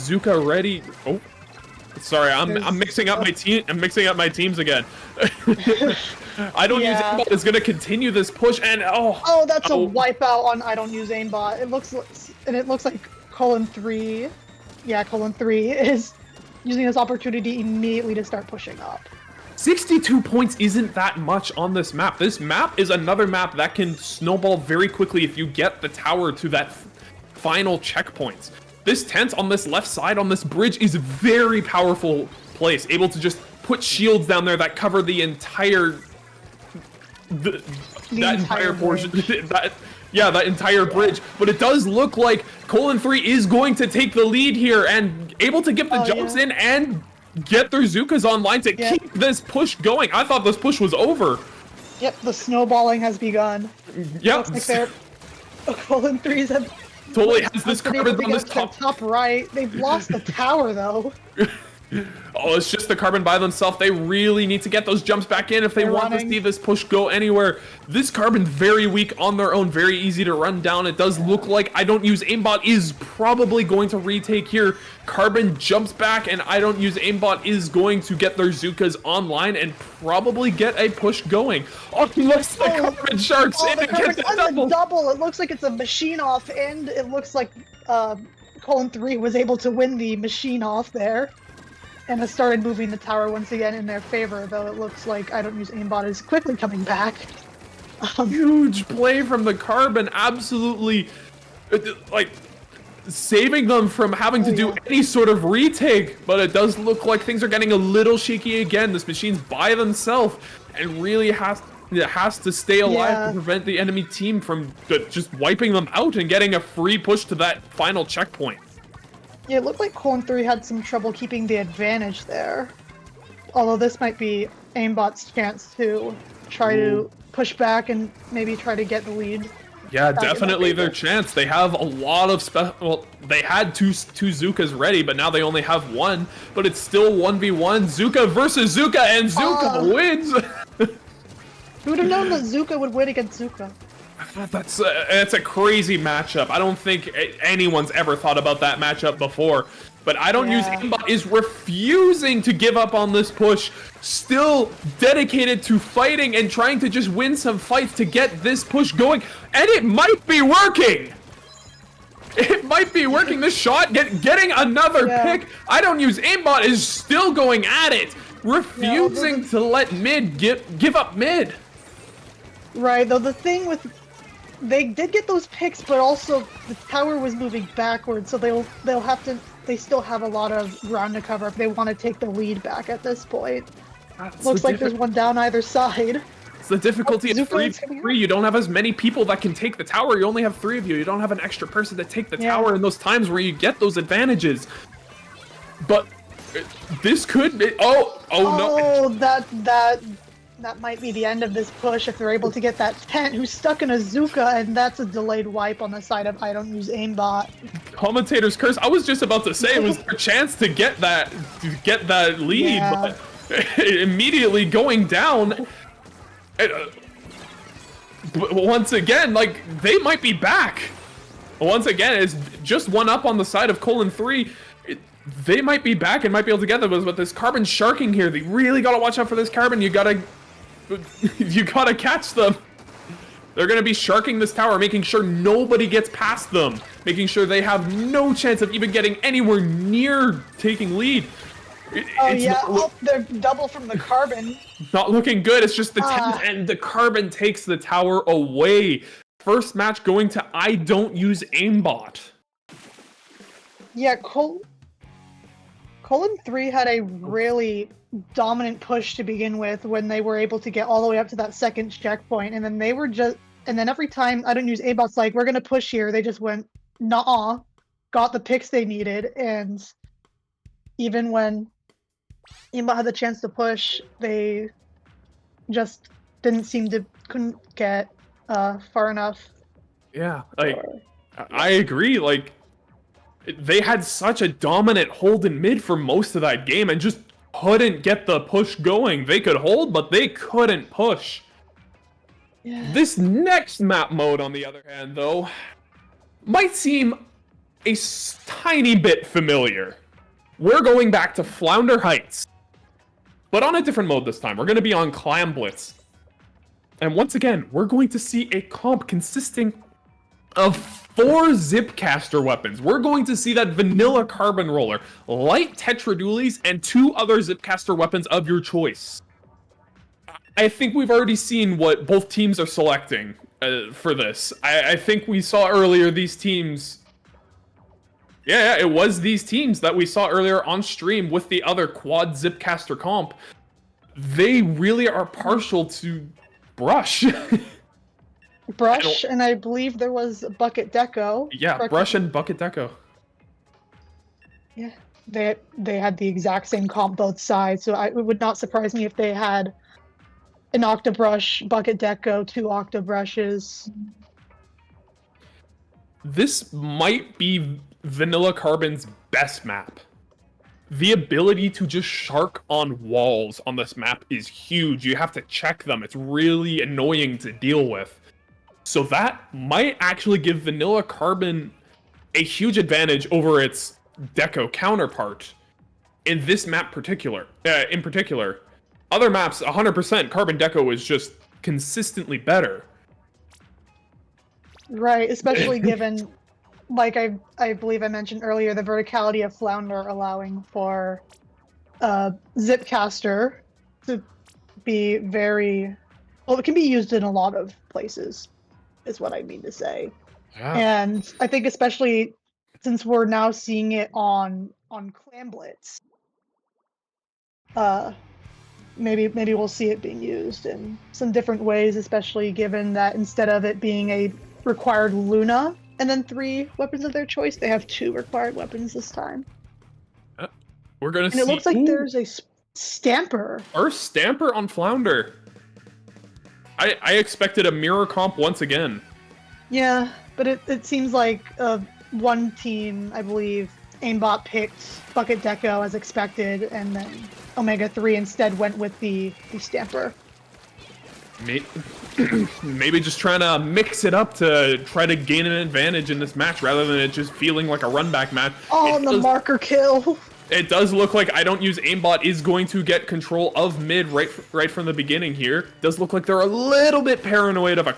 Zuka ready. Oh. Sorry, I'm mixing up my team. I'm mixing up my teams again. I don't use aimbot. Is gonna continue this push, and that's a wipeout on I don't use aimbot. It looks like Colon3, Colon3 is using this opportunity immediately to start pushing up. 62 points isn't that much on this map. This map is another map that can snowball very quickly if you get the tower to that final checkpoint. This tent on this left side on this bridge is a very powerful place, able to just put shields down there that cover the entire entire portion. that entire bridge. But it does look like Colon3 is going to take the lead here and able to get the jumps in and get their Zukas online to keep this push going. I thought this push was over. Yep, the snowballing has begun. Yep. Looks like Colon3's have totally has this carbon on this top right. They've lost the tower though. Oh, it's just the carbon by themselves. They really need to get those jumps back in if they want to see this push go anywhere. This carbon very weak on their own, very easy to run down. It does look like I don't use aimbot is probably going to retake here. Carbon jumps back, and I don't use aimbot is going to get their Zukas online and probably get a push going. Oh, he looks like Carbon Sharks in and gets a double. It looks like it's a machine off, and it looks like Colon3 was able to win the machine off there. and has started moving the tower once again in their favor, though it looks like I Don't Use Aimbot is quickly coming back. Huge play from the Carbon, absolutely, like, saving them from having to do any sort of retake, but it does look like things are getting a little shaky again. This machine's by themselves and really has to stay alive to prevent the enemy team from just wiping them out and getting a free push to that final checkpoint. Yeah, it looked like Colon 3 had some trouble keeping the advantage there. Although this might be Aimbot's chance to try to push back and maybe try to get the lead. Yeah, definitely their chance. They have a lot of well, they had two Zukas ready, but now they only have one. But it's still 1v1, Zuka versus Zuka, and Zuka wins! Who would have known that Zuka would win against Zuka? It's a crazy matchup. I don't think anyone's ever thought about that matchup before. But I Don't Use Aimbot is refusing to give up on this push, still dedicated to fighting and trying to just win some fights to get this push going. And it might be working! It might be working. This shot, getting another pick. I Don't Use Aimbot is still going at it, refusing to let mid give up mid. Right, though the thing with they did get those picks, but also the tower was moving backwards, so they'll have to. They still have a lot of ground to cover if they want to take the lead back at this point. Looks like there's one down either side. It's the difficulty of 3v3. You don't have as many people that can take the tower. You only have 3 of you. You don't have an extra person to take the tower in those times where you get those advantages. But this could be. No! Oh, that might be the end of this push if they're able to get that tent who's stuck in a Zuka, and that's a delayed wipe on the side of I Don't Use Aimbot. Commentator's curse. I was just about to say it was their chance to get that lead, but immediately going down. But once again, like, they might be back. Once again, it's just one up on the side of Colon 3. They might be back and might be able to get them, but this Carbon sharking here, they really gotta watch out for this Carbon. You gotta catch them. They're gonna be sharking this tower, making sure nobody gets past them, making sure they have no chance of even getting anywhere near taking lead. They're double from the Carbon. Not looking good. It's just the 10th, and the Carbon takes the tower away. First match going to I Don't Use Aimbot. Yeah, Colon 3 had a really dominant push to begin with when they were able to get all the way up to that second checkpoint, and then every time I Don't Use Aimbot's like, we're gonna push here, they just went, nah, got the picks they needed, and even when Aimbot had the chance to push, they just couldn't get far enough. Yeah, like, I agree, like, they had such a dominant hold in mid for most of that game and just couldn't get the push going. They could hold, but they couldn't push. Yeah. This next map mode, on the other hand, though, might seem a tiny bit familiar. We're going back to Flounder Heights, but on a different mode this time. We're going to be on Clam Blitz. And once again, we're going to see a comp consisting of 4 Zipcaster weapons. We're going to see that vanilla Carbon Roller, light Tetra Dualies, and 2 other Zipcaster weapons of your choice. I think we've already seen what both teams are selecting for this. I think we saw earlier these teams. Yeah, it was these teams that we saw earlier on stream with the other quad Zipcaster comp. They really are partial to Brush. Brush, and I believe there was Bucket Deco. Yeah, Brush and Bucket Deco. Yeah, they had the exact same comp both sides, so it would not surprise me if they had an Octobrush, Bucket Deco, 2 Octobrushes. This might be Vanilla Carbon's best map. The ability to just shark on walls on this map is huge. You have to check them. It's really annoying to deal with. So that might actually give Vanilla Carbon a huge advantage over its Deco counterpart in this map in particular. Other maps, 100%, Carbon Deco is just consistently better. Right, especially given, like I believe I mentioned earlier, the verticality of Flounder allowing for Zipcaster to be very well. It can be used in a lot of places, is what I mean to say. Yeah. And I think especially since we're now seeing it on Clam Blitz, maybe we'll see it being used in some different ways, especially given that instead of it being a required Luna and then 3 weapons of their choice, they have 2 required weapons this time. We're gonna And see. it looks like Ooh, there's a Stamper. first Stamper on Flounder. I expected a mirror comp once again. Yeah, but it seems like one team, I believe, Aimbot picked Bucket Deco as expected, and then Omega 3 instead went with the Stamper. Maybe just trying to mix it up to try to gain an advantage in this match rather than it just feeling like a run back match. Oh, and the marker kill. It does look like I Don't Use Aimbot is going to get control of mid right from the beginning here. Does look like they're a little bit paranoid of a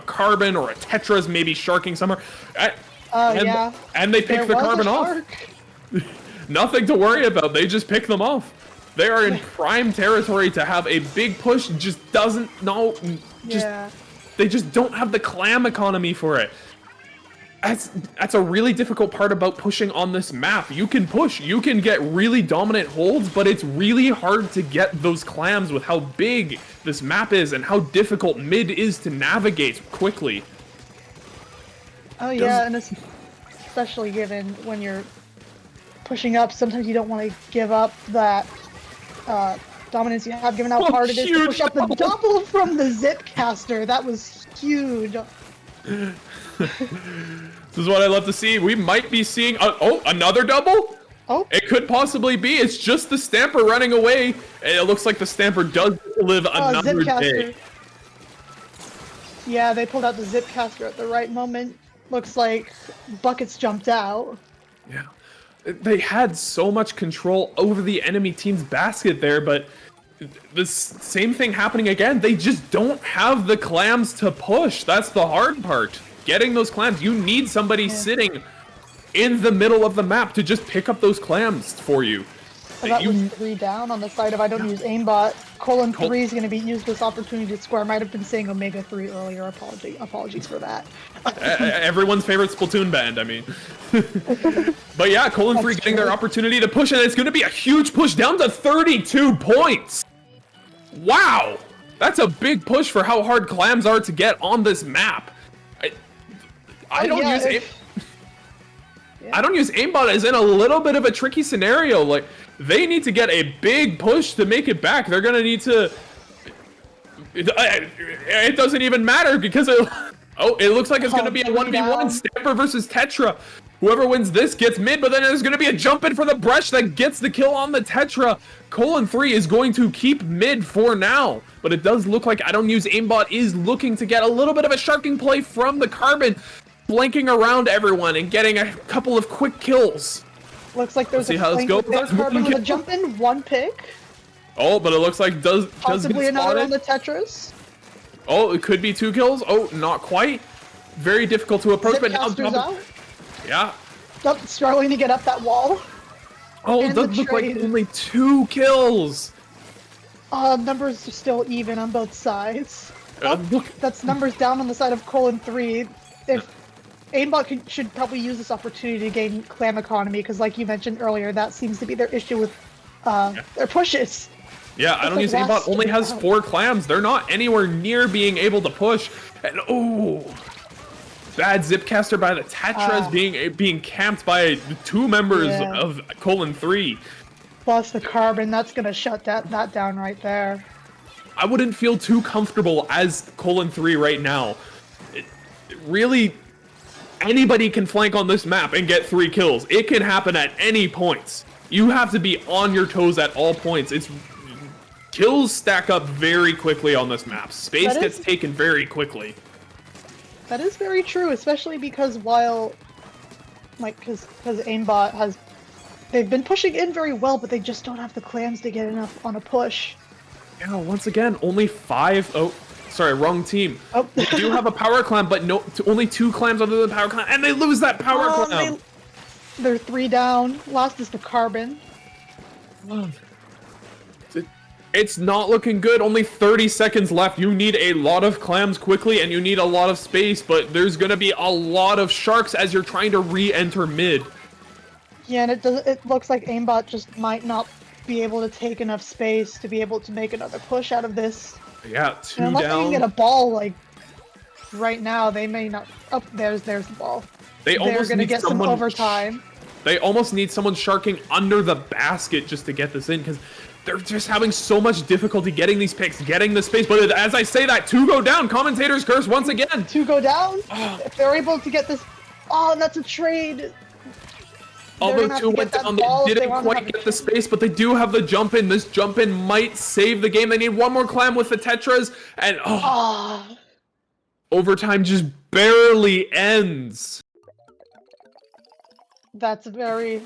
Carbon or a Tetris maybe sharking somewhere. Yeah. And they pick There the was a Carbon off. shark. Nothing to worry about. They just pick them off. They are in prime territory to have a big push. Just doesn't know. Just Yeah. they just don't have the clam economy for it. That's a really difficult part about pushing on this map. You can push, you can get really dominant holds, but it's really hard to get those clams with how big this map is and how difficult mid is to navigate quickly. Oh yeah, and especially given when you're pushing up, sometimes you don't want to give up that dominance you have, given how hard it is to push up the double from the Zipcaster. That was huge. This is what I love to see. We might be seeing another double. Oh, It could possibly be. It's just the Stamper running away, and it looks like the Stamper does live another day. Yeah, they pulled out the Zipcaster at the right moment. Looks like Buckets jumped out. Yeah. They had so much control over the enemy team's basket there, but the same thing happening again. They just don't have the clams to push. That's the hard part. Getting those clams, you need somebody sitting in the middle of the map to just pick up those clams for you. So that was 3 down on the side of I Don't Use Aimbot. Colon 3 is going to be used this opportunity to score. I might have been saying Omega 3 earlier. Apologies for that. Everyone's favorite Splatoon band, I mean. But yeah, Colon 3 getting their opportunity to push, and it's going to be a huge push down to 32 points. Wow! That's a big push for how hard clams are to get on this map. I don't use aimbot is in a little bit of a tricky scenario. Like, they need to get a big push to make it back. They're gonna need to. It doesn't even matter because it looks like it's gonna be a 1v1 Stamper versus Tetra. Whoever wins this gets mid, but then there's gonna be a jump in for the Bresh that gets the kill on the Tetra. Colon 3 is going to keep mid for now, but it does look like I Don't Use Aimbot is looking to get a little bit of a sharking play from the Carbon, blanking around everyone and getting a couple of quick kills. Looks like there's See how this goes. there's Carbon with a jump in, 1 pick. Oh, but it looks like does Possibly get another on spotted. the Tetris. Oh, it could be 2 kills. Oh, not quite. Very difficult to approach, but now Zipcaster's out. yeah. Oh, struggling to get up that wall. Oh, it And does the look like trade. only 2 kills. Numbers are still even on both sides. Look, That's numbers down on the side of Colon 3. If Aimbot should probably use this opportunity to gain clam economy, because like you mentioned earlier, that seems to be their issue with their pushes. yeah, I Don't Use Aimbot only has 4 clams. They're not anywhere near being able to push. And oh, bad Zipcaster by the Tetras being camped by the 2 members of Colon 3. Plus the Carbon, that's gonna shut that down right there. I wouldn't feel too comfortable as Colon 3 right now. Really, anybody can flank on this map and get 3 kills. It can happen at any points. You have to be on your toes at all points. Kills stack up very quickly on this map. Space gets taken very quickly. That is very true, especially because because Aimbot they've been pushing in very well, but they just don't have the clams to get enough on a push. Yeah, once again, only 5. Oh, sorry, wrong team. Oh. They do have a power clam, but only 2 clams other than power clam, and they lose that power clam. They're 3 down. Last is the Carbon. It's not looking good. Only 30 seconds left. You need a lot of clams quickly, and you need a lot of space, but there's gonna be a lot of sharks as you're trying to re-enter mid. Yeah, and it looks like aimbot just might not be able to take enough space to be able to make another push out of this. Yeah, 2 And unless down. they can get a ball, like, right now, they may not... Oh, there's the ball. They're gonna get some overtime. They almost need someone sharking under the basket just to get this in, because they're just having so much difficulty getting these picks, getting the space. But as I say that, 2 go down. Commentator's curse once again. 2 go down. If they're able to get this... Oh, that's a trade. Although 2 went down, they didn't quite get the space, but they do have the jump in. This jump in might save the game. They need one more clam with the Tetras, and overtime just barely ends. That's a very...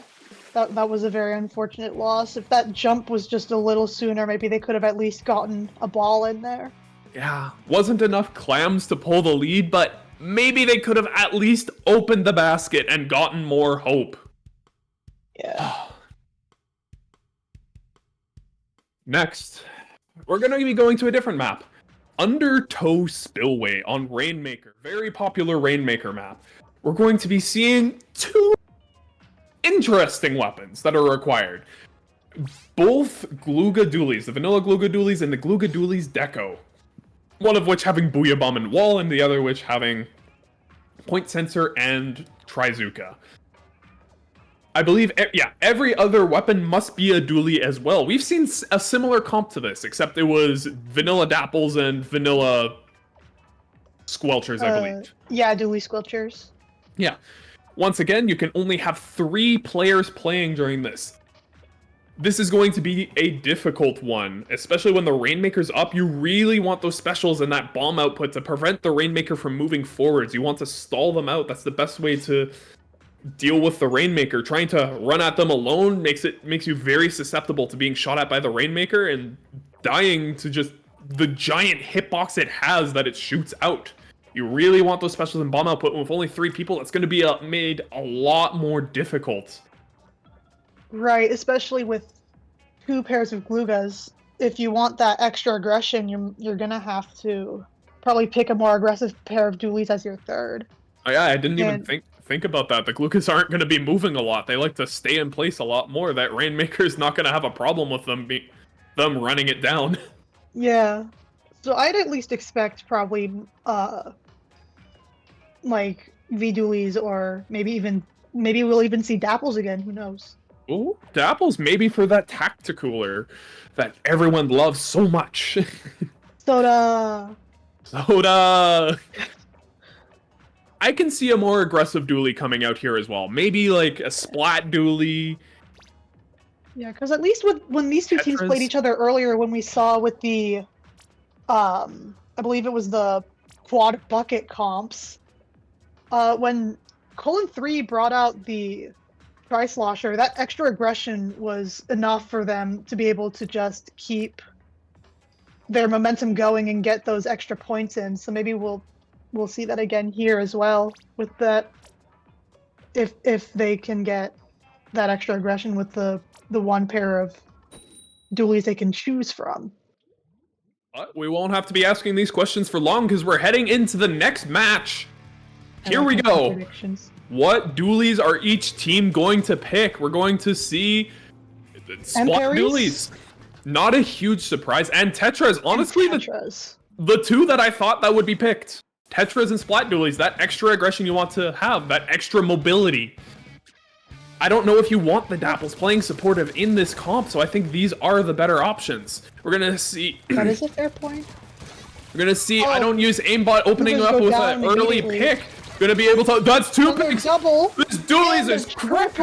That was a very unfortunate loss. If that jump was just a little sooner, maybe they could have at least gotten a ball in there. Yeah, wasn't enough clams to pull the lead, but maybe they could have at least opened the basket and gotten more hope. Yeah. Next, we're going to be going to a different map. Undertow Spillway on Rainmaker. Very popular Rainmaker map. We're going to be seeing 2 interesting weapons that are required. Both Glooga Dualies, the vanilla Glooga Dualies and the Glooga Dualies Deco. One of which having Booyah Bomb and Wall, and the other which having Point Sensor and Trizuka. I believe, yeah, every other weapon must be a dually as well. We've seen a similar comp to this, except it was vanilla Dapples and vanilla Squelchers, I believe. Yeah, dually Squelchers. Yeah. Once again, you can only have 3 players playing during this. This is going to be a difficult one, especially when the Rainmaker's up. You really want those specials and that bomb output to prevent the Rainmaker from moving forwards. You want to stall them out. That's the best way to deal with the Rainmaker. Trying to run at them alone makes you very susceptible to being shot at by the Rainmaker and dying to just the giant hitbox it has that it shoots out. You really want those specials and bomb output, and with only 3 people, that's going to be made a lot more difficult. Right, especially with 2 pairs of Gloogas. If you want that extra aggression, you're gonna have to probably pick a more aggressive pair of dualies as your 3rd. Oh, yeah, I didn't even think about that. The Gloogas aren't going to be moving a lot. They like to stay in place a lot more. That Rainmaker's not going to have a problem with them running it down. Yeah. So I'd at least expect probably like V-dualies, or maybe we'll even see Dapples again, who knows. Ooh, Dapples maybe for that Tacticooler that everyone loves so much. Soda! I can see a more aggressive dually coming out here as well. Maybe like a Splat dually. Yeah, because at least when these 2 teams played each other earlier, when we saw with the, I believe it was the quad bucket comps, when Colon 3 brought out the Tri-Slosher, that extra aggression was enough for them to be able to just keep their momentum going and get those extra points in. So maybe we'll see that again here as well with that, if they can get that extra aggression with the 1 pair of dualies they can choose from. But we won't have to be asking these questions for long because we're heading into the next match. Here we go. What dualies are each team going to pick? We're going to see Splat dualies. Not a huge surprise. And Tetras, honestly, the 2 that I thought that would be picked. Tetras and Splat dualies, that extra aggression you want to have, that extra mobility. I don't know if you want the Dapples playing supportive in this comp, so I think these are the better options. We're gonna see. That is a fair point. We're gonna see. I don't use aimbot opening up with an early pick. Gonna be able to. That's 2 picks. Double. This dualies is cracked.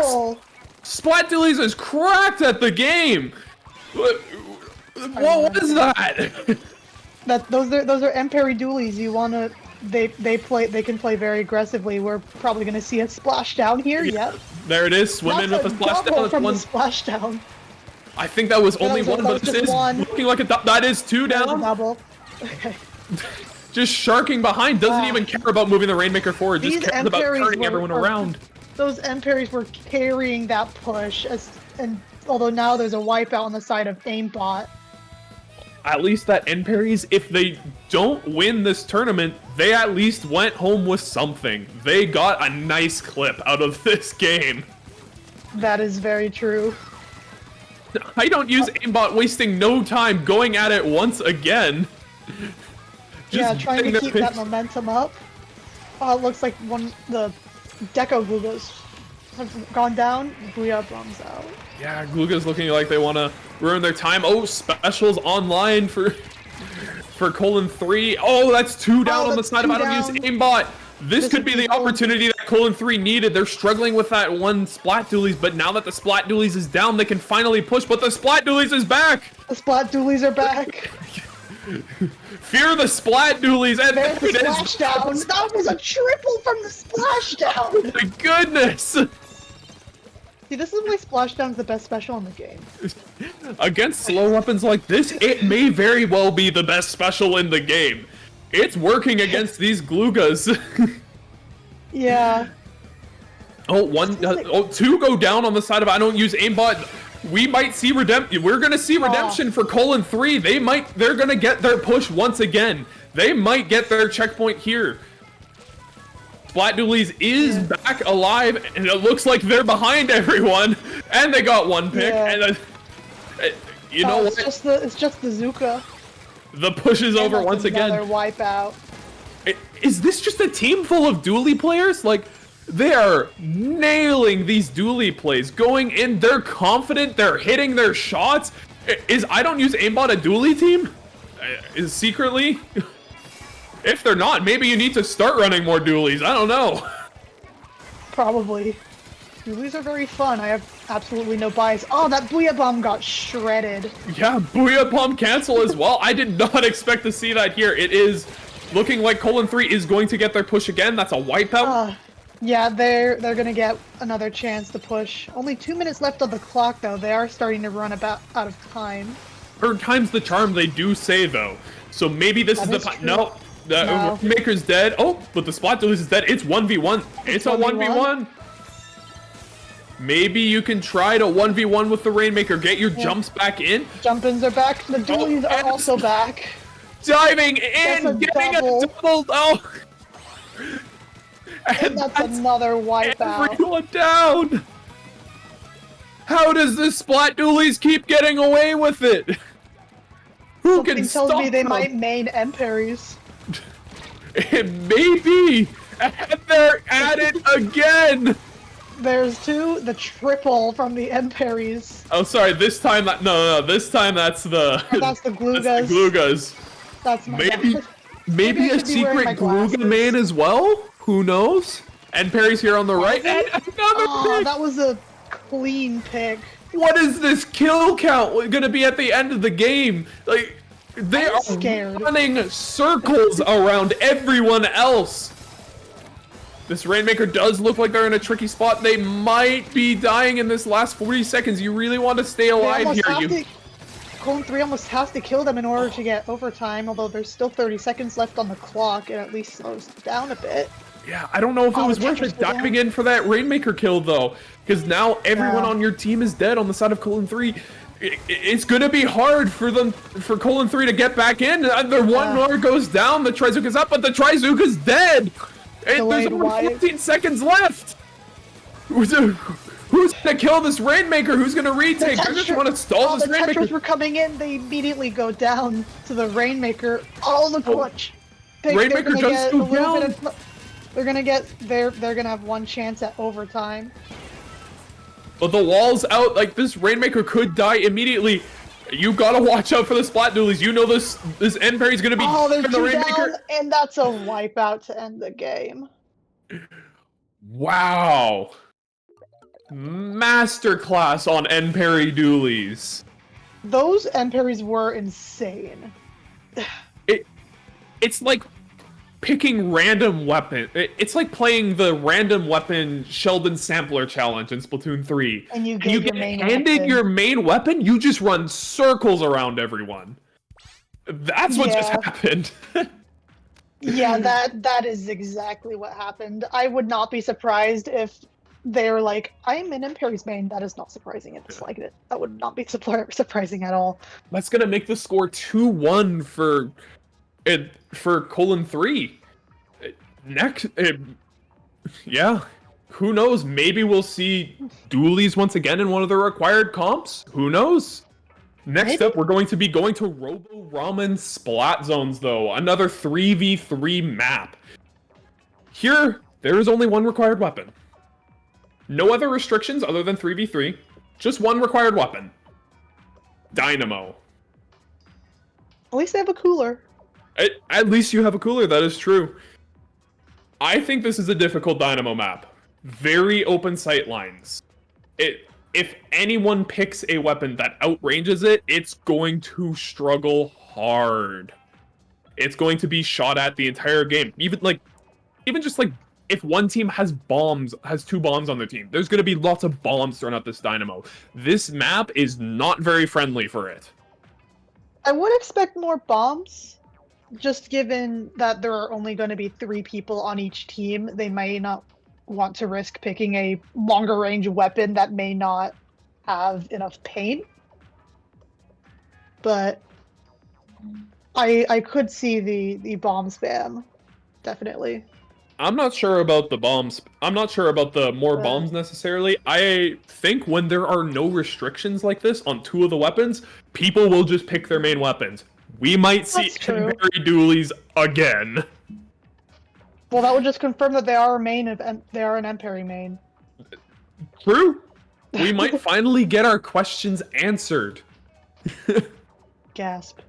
Splat dualies is cracked at the game. What was that? Those are M-Parry dualies. You wanna. They can play very aggressively. We're probably gonna see a splashdown here. Yep. There it is. Swim in with a splashdown. From the splashdown. I think that was only one, but this is looking like a that is 2 down. Double. Okay. Just sharking behind, doesn't even care about moving the Rainmaker forward, just cares about turning everyone around. Those M-Parries were carrying that push, and although now there's a wipeout on the side of aimbot. at least that N-Parries, if they don't win this tournament, they at least went home with something. They got a nice clip out of this game. That is very true. I don't use aimbot wasting no time going at it once again. Yeah, trying getting to their keep that picks. momentum up. Oh, it looks like the Deco Glugas have gone down. Booyah bombs out. Yeah, Gluga's looking like they want to ruin their time. Oh, specials online for Colon 3. Oh, that's 2 down on the that's side of 2 I don't use down. aimbot. This could would be be the Colon- opportunity that Colon 3 needed. They're struggling with that one Splat Dualies, but now that the Splat Dualies is down, they can finally push, but the Splat Dualies is back! The Splat Dualies are back. Fear the Splat Dualies, and There's the there it is. splashdown. That was a triple from the splashdown. My goodness! See, this is why splashdown's the best special in the game. Against slow weapons like this, it may very well be the best special in the game. It's working against these Glugas. Yeah. Two go down on the side of I don't use aimbot. We might see redemption. We're gonna see redemption for Colon 3. They're gonna get their push once again. They might get their checkpoint here. Splat Dualies is back alive, and it looks like they're behind everyone. And they got one pick. Yeah. And you know what? It's just the Zuka. The push is over And once another again. wipeout. Is this just a team full of dually players? Like, they are nailing these dually plays, going in. They're confident. They're hitting their shots. Is I don't use aimbot a dually team? Is secretly? If they're not, maybe you need to start running more dualies. I don't know. Probably. Dualies are very fun. I have absolutely no bias. Oh, that Booyah Bomb got shredded. Yeah, Booyah Bomb cancel as well. I did not expect to see that here. It is looking like Colon 3 is going to get their push again. That's a wipeout. Yeah, they're gonna get another chance to push. Only 2 minutes left on the clock, though. They are starting to run out of time. Third time's the charm, they do say, though. So maybe this is the... No, the No. Rainmaker's dead. Oh, but the Splat Dualies is dead. It's 1v1. It's a 1v1. Maybe you can try to 1v1 with the Rainmaker. Get your jumps back in. Jump-ins are back. The Dualies are and also back. Diving That's in, a getting double. a double. Oh. And that's another wipeout. Everyone down. How does this Splat Dualies keep getting away with it? Who Something can tells stop me they them? might main M-parries. It may be. And they're at it again. There's two. The triple from the M-parries. Oh, sorry. This time that no. This time that's the. Oh, that's the Glugas. That's the Glugas. That's my Maybe bad. Maybe I a should be wearing my secret Gluga glasses. man as well. Who knows? And Perry's here on the right. And another Oh, pick. that was a clean pick. What is this kill count gonna be at the end of the game? Like, they I'm are scared. running circles around everyone else. This Rainmaker does look like they're in a tricky spot. They might be dying in this last 40 seconds. You really want to stay They alive almost here. have You to. Colon 3 almost has to kill them in order to get overtime, although there's still 30 seconds left on the clock. It at least slows down a bit. Yeah, I don't know if it Oh, was the worth Tetris it go down. diving in for that Rainmaker kill though, because now everyone Yeah. on your team is dead on the side of Colon 3. It's gonna be hard for Colon 3 to get back in. Their one more goes down. The Trizuka's up, but the Trizuka's dead. And there's Delayed only wipe. 14 seconds left. Who's gonna kill this Rainmaker? Who's gonna retake? I just want to stall the this Rainmaker. Tetris were coming in. They immediately go down to the Rainmaker. Oh, the clutch. Rainmaker gonna does get go a little down. bit of- They're gonna get. They're gonna have one chance at overtime. But the wall's out. Like, this Rainmaker could die immediately. You gotta watch out for the Splat Dualies. You know this end parry's gonna be Oh, there's the two Rainmaker. down, and that's a wipeout to end the game. Wow. Masterclass on end parry dualies. Those end parries were insane. It's like picking random weapon. It's like playing the random weapon Sheldon Sampler challenge in Splatoon 3. And you And get you your get main handed weapon. your main weapon, you just run circles around everyone. That's what just Yeah. happened. Yeah, that is exactly what happened. I would not be surprised if they're like, I'm in Imperi's main. That is not surprising in the slightest. That would not be surprising at all. That's gonna make the score 2-1 for colon 3. Next, yeah. Who knows? Maybe we'll see dualies once again in one of the required comps. Who knows? Next Maybe. up, we're going to be going to Robo Ramen Splat Zones, though. Another 3v3 map. Here, there is only one required weapon. No other restrictions other than 3v3. Just one required weapon. Dynamo. At least they have a cooler. At least you have a cooler, that is true. I think this is a difficult Dynamo map. Very open sight lines. If anyone picks a weapon that outranges it, it's going to struggle hard. It's going to be shot at the entire game. Even just like if one team has 2 bombs on their team, there's going to be lots of bombs thrown at this Dynamo. This map is not very friendly for it. I would expect more bombs, just given that there are only going to be 3 people on each team. They may not want to risk picking a longer range weapon that may not have enough paint. But I could see the bomb spam, definitely. I'm not sure about the bombs. I'm not sure about the more Right. bombs necessarily. I think when there are no restrictions like this on 2 of the weapons, people will just pick their main weapons. We might see That's true. Embery dualies again. Well, that would just confirm that they are they are an Emperi main. True. We might finally get our questions answered. Gasp.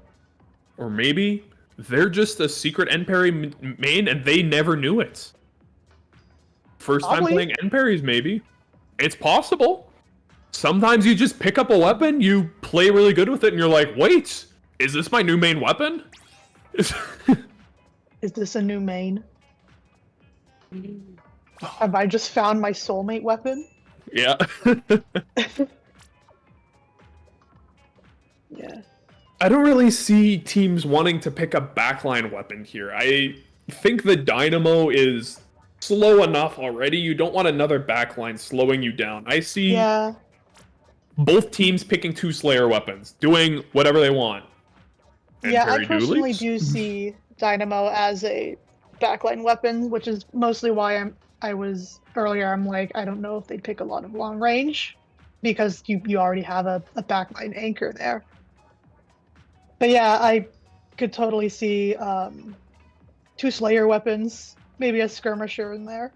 Or maybe they're just a secret Enperry main and they never knew it. First time Probably. playing Enperries, maybe. It's possible. Sometimes you just pick up a weapon, you play really good with it, and you're like, wait, is this my new main weapon? Is this a new main? Have I just found my soulmate weapon? Yeah. Yeah. I don't really see teams wanting to pick a backline weapon here. I think the Dynamo is slow enough already. You don't want another backline slowing you down. I see Yeah. both teams picking 2 Slayer weapons, doing whatever they want. Yeah, I Enperry personally dualies? do see Dynamo as a backline weapon, which is mostly why I was earlier. I'm like, I don't know if they'd pick a lot of long range because you already have a backline anchor there. But yeah, I could totally see 2 Slayer weapons, maybe a skirmisher in there.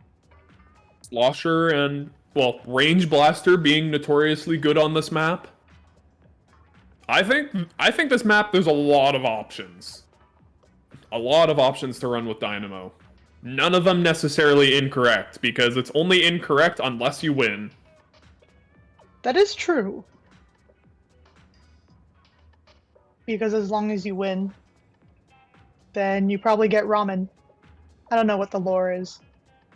Slosher and, well, Range Blaster being notoriously good on this map. I think this map, there's a lot of options. A lot of options to run with Dynamo. None of them necessarily incorrect, because it's only incorrect unless you win. That is true. Because as long as you win, then you probably get ramen. I don't know what the lore is.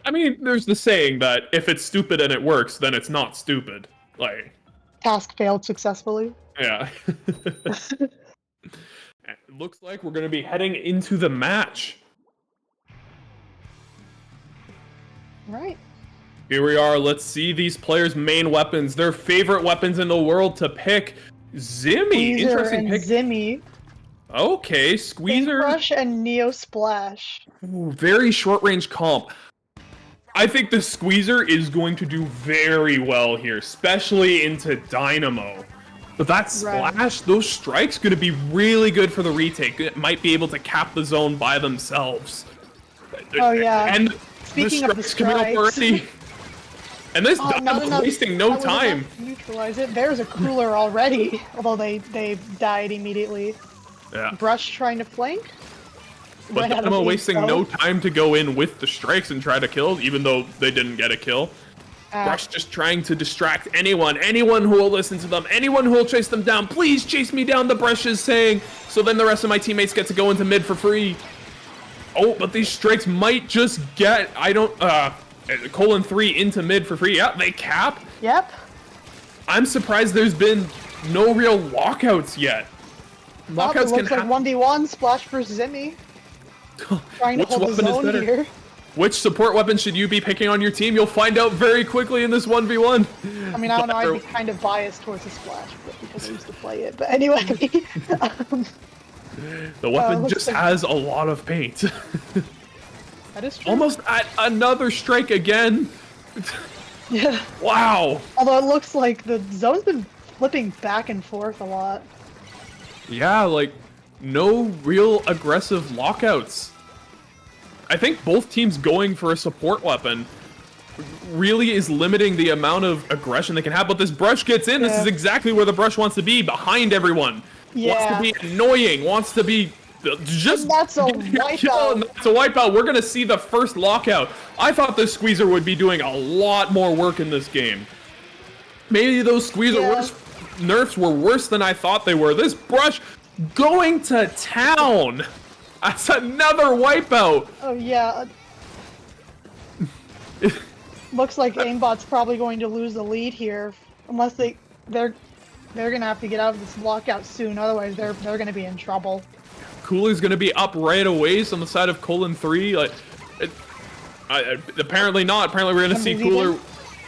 I mean, there's the saying that if it's stupid and it works, then it's not stupid. Like, Task failed successfully. yeah. It looks like we're going to be heading into the match. Right. Here we are. Let's see these players' main weapons. Their favorite weapons in the world to pick. Zimmy. Squeezer Interesting and pick. Zimmy. Okay, Squeezer. Crush and Neo Splash. Ooh, very short range comp. I think the Squeezer is going to do very well here, especially into Dynamo. But that splash, those strikes, going to be really good for the retake. It might be able to cap the zone by themselves. Oh, yeah. And Speaking of the coming up strikes. already. And this Not Dynamo enough- wasting no that was enough time. to neutralize it. There's a cooler already, although they died immediately. Yeah. Brush trying to flank. But Ran out of Dynamo ink, wasting though. no time to go in with the strikes and try to kill, even though they didn't get a kill. Brush just trying to distract anyone who will listen to them, anyone who will chase them down. Please chase me down, the Brush is saying. So then the rest of my teammates get to go into mid for free. Oh, but these strikes might just get, colon 3 into mid for free. Yeah, they cap. Yep. I'm surprised there's been no real walkouts yet. It Walkouts can looks like happen. 1v1 Splash versus Zimmy. Trying to Which hold the weapon is zone better? here. Which support weapon should you be picking on your team? You'll find out very quickly in this 1v1. I mean, I don't know, I'd be kind of biased towards the splash because I used to play it. But anyway, The weapon looks just like- has a lot of paint. that is true. Almost at another strike again. Yeah. Wow. Although it looks like the zone's been flipping back and forth a lot. Yeah, like, no real aggressive lockouts. I think both teams going for a support weapon really is limiting the amount of aggression they can have. But this brush gets in. This Yeah. is exactly where the brush wants to be, behind everyone. Yeah. Wants to be annoying. Wants to be just. That's a kill, and wipeout. that's a wipeout. We're gonna see the first lockout. I thought the squeezer would be doing a lot more work in this game. Maybe those squeezer Yeah. nerfs were worse than I thought they were. This brush going to town. That's another wipeout. Oh yeah. Looks like aimbot's probably going to lose the lead here, unless they're gonna have to get out of this lockout soon. Otherwise, they're gonna be in trouble. Cooler's gonna be up right away on the side of Colon 3. Like, apparently not. Apparently we're gonna see Somebody's Cooler. even-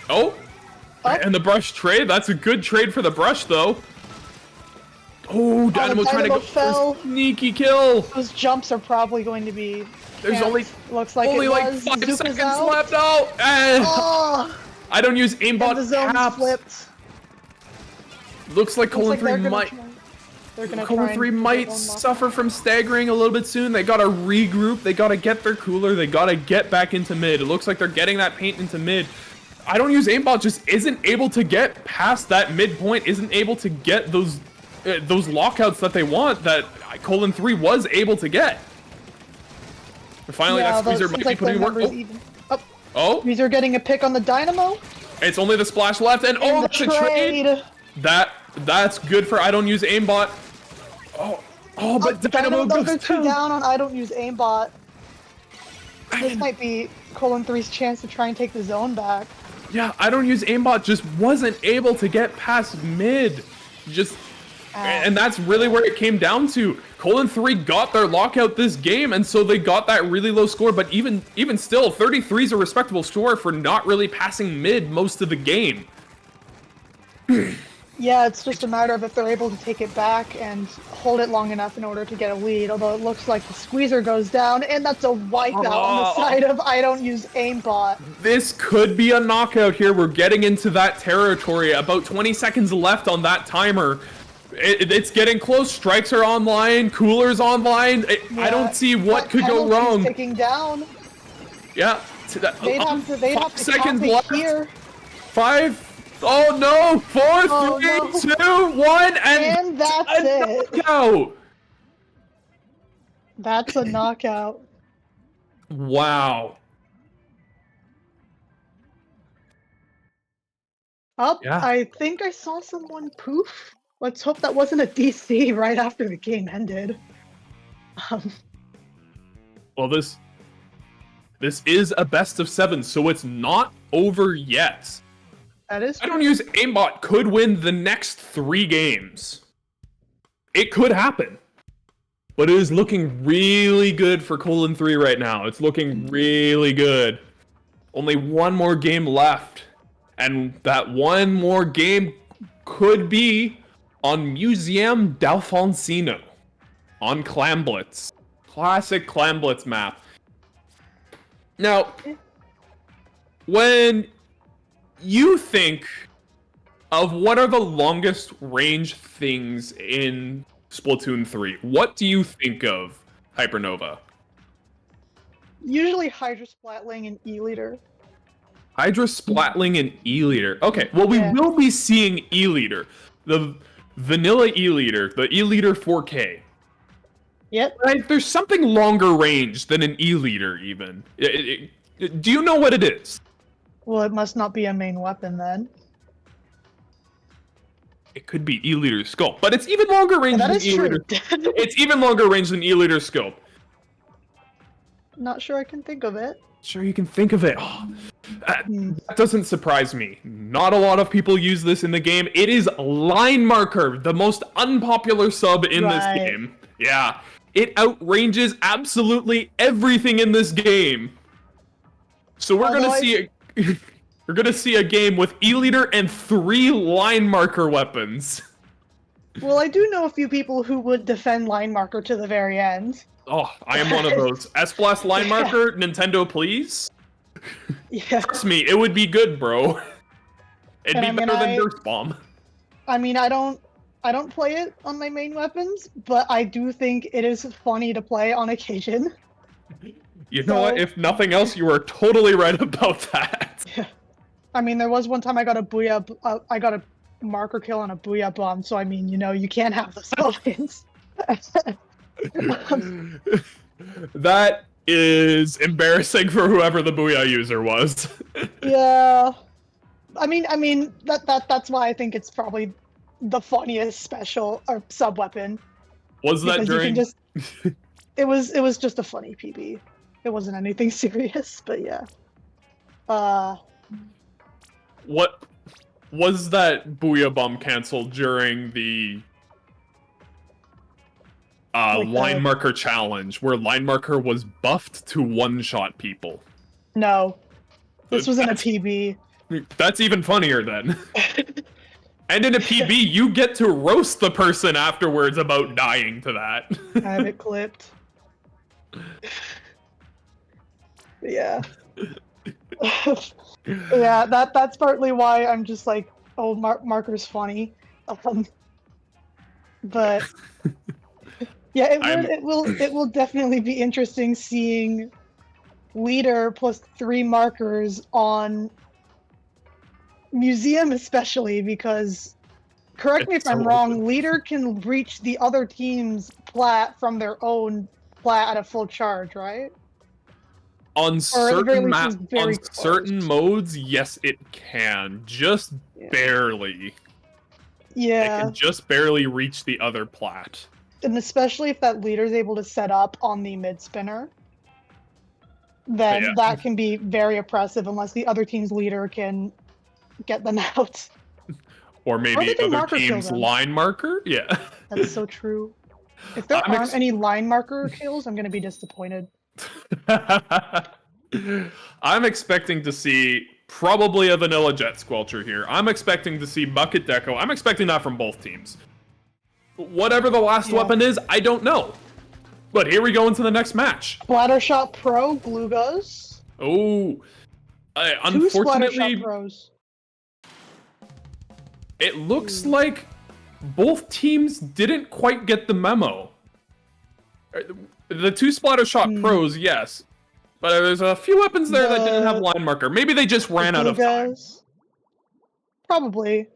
Oh, Oh. and the brush trade. That's a good trade for the brush, though. Oh, Dynamo trying to Dynamo go fell. for a sneaky kill. Those jumps are probably going to be. There's camped. only looks like only it like was. 5 Zuka's seconds out. left. Oh, and Oh, I don't use and the aimbot zone's caps. flipped. Looks like Looks Colon like 3 they're gonna might. try- They're gonna Colon try 3 and might get one more. suffer from staggering a little bit soon. They gotta regroup. They gotta get their cooler. They gotta get back into mid. It looks like they're getting that paint into mid. I don't use aimbot. Just isn't able to get past that midpoint. Isn't able to get those lockouts that they want. That Colon 3 was able to get. And finally, that squeezer might be putting work. Oh, Oh, Squeezer getting a pick on the Dynamo. it's only the splash left, and And oh, the that's a trade. That's good for I don't use aimbot. Oh, but Dynamo those goes are two down. down on I don't use aimbot. This might be Colon 3's chance to try and take the zone back. Yeah, I don't use aimbot. Just wasn't able to get past mid. And that's really where it came down to. Colon 3 got their lockout this game, and so they got that really low score. But even still, 33 is a respectable score for not really passing mid most of the game. Yeah, it's just a matter of if they're able to take it back and hold it long enough in order to get a lead. Although it looks like the squeezer goes down, and that's a wipeout on the side of I don't use aimbot. This could be a knockout here. We're getting into that territory. About 20 seconds left on that timer. It's getting close. Strikes are online. Coolers online. I Yeah, don't see what that could go penalty's wrong. Ticking down. Yeah. They'd have to 5 cap seconds it left. here. 5. Oh no! 4, Oh, 3, no. 2, 1, And that's it. knockout. That's a knockout. Wow. Up. Yeah. I think I saw someone poof. Let's hope that wasn't a DC right after the game ended. Well, this is a best of 7, so it's not over yet. That is. I don't use aimbot could win the next 3 games. It could happen. But it is looking really good for Colon 3 right now. It's looking really good. Only one more game left. And that one more game could be on Museum d'Alfonsino. On Clamblitz. Classic Clamblitz map. Now, when you think of what are the longest range things in Splatoon 3, what do you think of, Hypernova? Usually Hydra Splatling and E-Leader. Hydra Splatling and E-Leader. Okay, well, we Yeah. will be seeing E-Leader. The vanilla E-Leader, the E-Leader 4K. Yep. Right? There's something longer range than an E-Leader, even. Do you know what it is? Well, it must not be a main weapon then. It could be E-Leader's scope, but it's even longer range That than is true. E-Leader. It's even longer range than E-Leader's scope. Not sure I can think of it. Sure, you can think of it. That doesn't surprise me. Not a lot of people use this in the game. It is Line Marker, the most unpopular sub in this Right. game. Yeah. It outranges absolutely everything in this game. So we're Although gonna see we're gonna see a game with E-Leader and 3 line marker weapons. Well, I do know a few people who would defend line marker to the very end. Oh, I am one of those. S-Blast line marker, Nintendo, please. Yeah. Trust me, it would be good, bro. It'd And be I mean, better than Nurse Bomb. I mean, I don't play it on my main weapons, but I do think it is funny to play on occasion. You know what? So- If nothing else, you are totally right about that. Yeah. I mean, there was one time I got a marker kill on a booyah bomb, so I mean, you know, you can't have those weapons. That is embarrassing for whoever the Booyah user was. Yeah. I mean that's why I think it's probably the funniest special or sub weapon. Was that Because during... you can just it was just a funny PB. It wasn't anything serious, but yeah. What was that Booyah Bomb canceled during the Like line the- marker challenge, where line marker was buffed to one-shot people? No. This was in a That's- PB. That's even funnier then. And in a PB, you get to roast the person afterwards about dying to that. I have it clipped. Yeah. Yeah, that's partly why I'm just like, oh, marker's funny. But yeah, it will definitely be interesting seeing leader plus 3 markers on museum, especially because, correct me if It's I'm so wrong, open. leader can reach the other team's plat from their own plat at a full charge, right? On Or at the very certain least, it's very close. certain modes, yes, it can. Just Yeah. barely. It Yeah, can just barely reach the other plat. and especially if that leader is able to set up on the mid spinner, then Yeah. that can be very oppressive unless the other team's leader can get them out. Or they maybe can other marker kill team's them. line marker? Yeah. That's so true. If there I'm aren't any line marker kills, I'm gonna be disappointed. I'm expecting to see probably a vanilla Jet Squelcher here. I'm expecting to see Bucket Deco. I'm expecting that from both teams. Whatever the last Yeah. weapon is, I don't know. But here we go into the next match. Splattershot Pro, Glugos. Oh, 2 unfortunately, Splattershot Pros. it looks like both teams didn't quite get the memo. The 2 Splattershot Pros, yes. But there's a few weapons there that didn't have The- line marker. Maybe they just ran out of time. Glugos. Probably.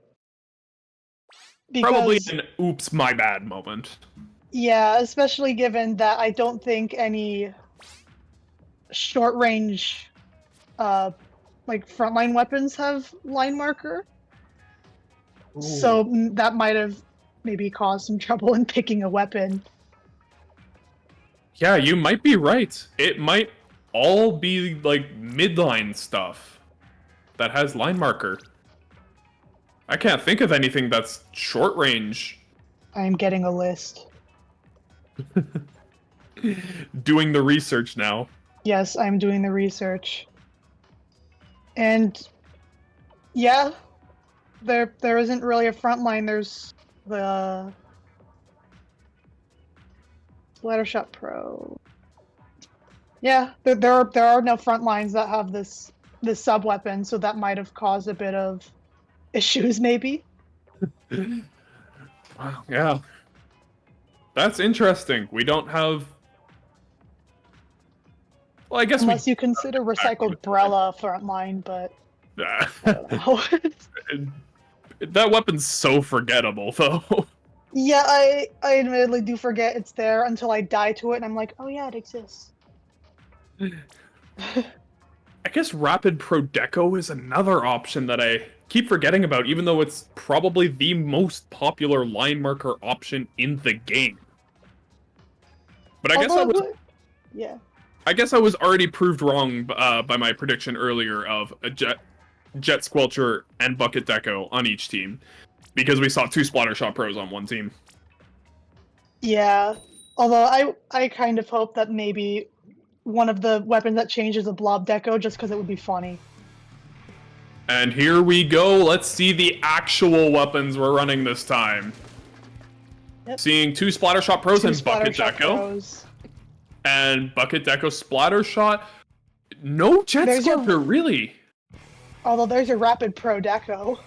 Probably Because, an oops, my bad moment. yeah, especially given that I don't think any short range, like frontline weapons have line marker. So that might have maybe caused some trouble in picking a weapon. Yeah, you might be right. It might all be like midline stuff that has line marker. I can't think of anything that's short range. I'm getting a list. Doing the research now. Yes, I'm doing the research. And yeah, there isn't really a front line. There's the Splattershot Pro. Yeah, there are no front lines that have this sub weapon, so that might have caused a bit of issues, maybe. Wow, yeah. That's interesting. We don't have... Well, I guess Unless you consider recycled Brella front line, but we... I don't know. That weapon's so forgettable, though. Yeah, I admittedly do forget it's there until I die to it, and I'm like, oh yeah, it exists. I guess Rapid Pro Deco is another option that I keep forgetting about, even though it's probably the most popular line marker option in the game. But Yeah. I guess I was already proved wrong by my prediction earlier of a Jet Squelcher and Bucket Deco on each team, because we saw 2 Splattershot Pros on one team. Yeah. Although I kind of hope that maybe one of the weapons that changes a blob deco just because it would be funny. And here we go. Let's see the actual weapons we're running this time. Yep. Seeing 2 Splattershot Pros Two and Bucket Splattershot Deco. Pros. And Bucket Deco Splattershot. No Jet There's your- Sculptor, really? Although there's a Rapid Pro deco.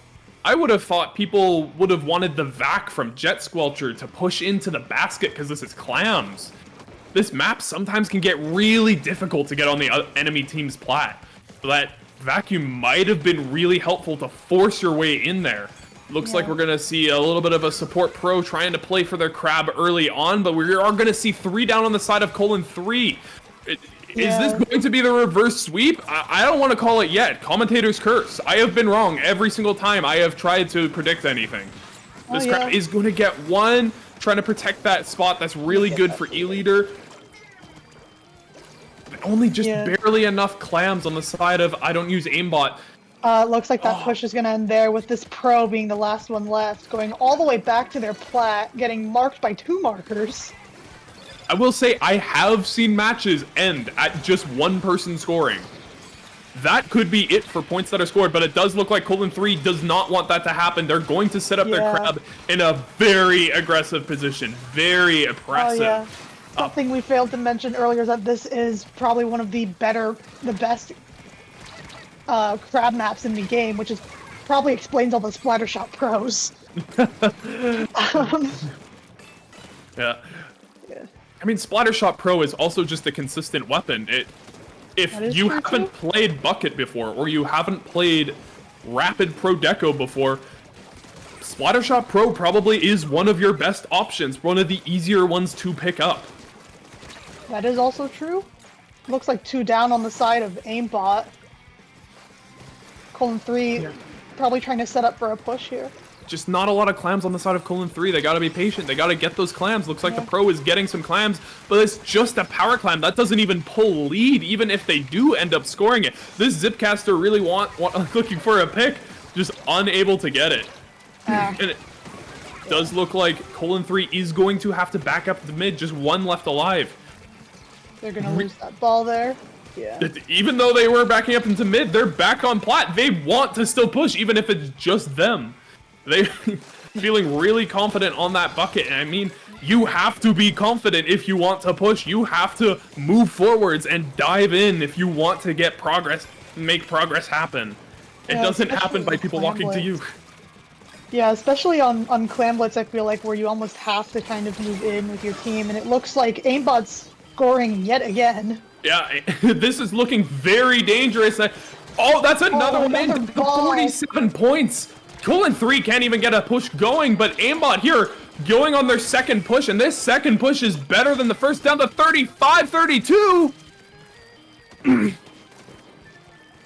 I would have thought people would have wanted the Vac from Jet Squelcher to push into the basket because this is clams. This map sometimes can get really difficult to get on the enemy team's plat. So that vacuum might have been really helpful to force your way in there. Looks like Yeah. we're going to see a little bit of a support pro trying to play for their crab early on, but we are going to see 3 down on the side of Colon 3. Is this going to be the reverse sweep? I don't want to call it yet. Commentator's curse. I have been wrong every single time I have tried to predict anything. This crab is going to get 1, trying to protect that spot. That's really good for E-Leader. Only just barely enough clams on the side of I don't use aimbot. Looks like that push is going to end there with this pro being the last one left, going all the way back to their plat, getting marked by 2 markers. I will say I have seen matches end at just 1 person scoring. That could be it for points that are scored, but it does look like Colon 3 does not want that to happen. They're going to set up their crab in a very aggressive position. Very oppressive. Oh, yeah. Something we failed to mention earlier is that this is probably one of the best crab maps in the game, which is probably explains all the Splattershot pros. Yeah. I mean, Splattershot Pro is also just a consistent weapon. If you haven't played Bucket before, or you haven't played Rapid Pro Deco before, Splattershot Pro probably is one of your best options, one of the easier ones to pick up. That is also true. Looks like 2 down on the side of aimbot. Colon 3 probably trying to set up for a push here. Just not a lot of clams on the side of Colon 3. They gotta be patient. They gotta get those clams. Looks like the pro is getting some clams, but it's just a power clam. That doesn't even pull lead, even if they do end up scoring it. This Zipcaster really looking for a pick, just unable to get it. And it does look like Colon 3 is going to have to back up the mid. Just 1 left alive. They're gonna lose that ball there. Yeah. Even though they were backing up into mid, they're back on plat. They want to still push, even if it's just them. They feeling really confident on that bucket. And I mean, you have to be confident if you want to push. You have to move forwards and dive in if you want to get progress, make progress happen. It doesn't happen by people walking to you. Yeah, especially on Clamblitz, I feel like, where you almost have to kind of move in with your team, and it looks like aimbot's scoring yet again. Yeah, this is looking very dangerous. Oh, that's another one in. 47 points. Colon 3 can't even get a push going, but aimbot here going on their second push, and this second push is better than the first, down to 35-32.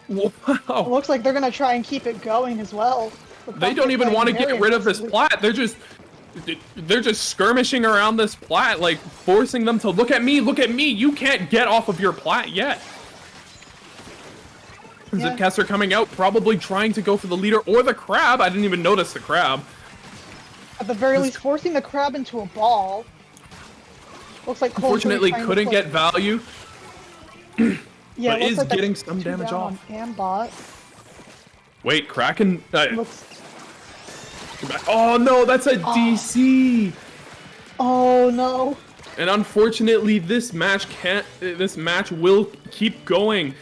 Wow. It looks like they're gonna try and keep it going as well. They don't even want to get rid of this plat. They're just skirmishing around this plat, like forcing them to look at me, you can't get off of your plat yet. Zipcaster coming out, probably trying to go for the leader or the crab. I didn't even notice the crab. At the very least, forcing the crab into a ball. Looks like unfortunately couldn't get value. Yeah, but is getting some damage off. Ambot. Wait, Kraken. Oh no, that's a DC. Oh no. And unfortunately, this match will keep going.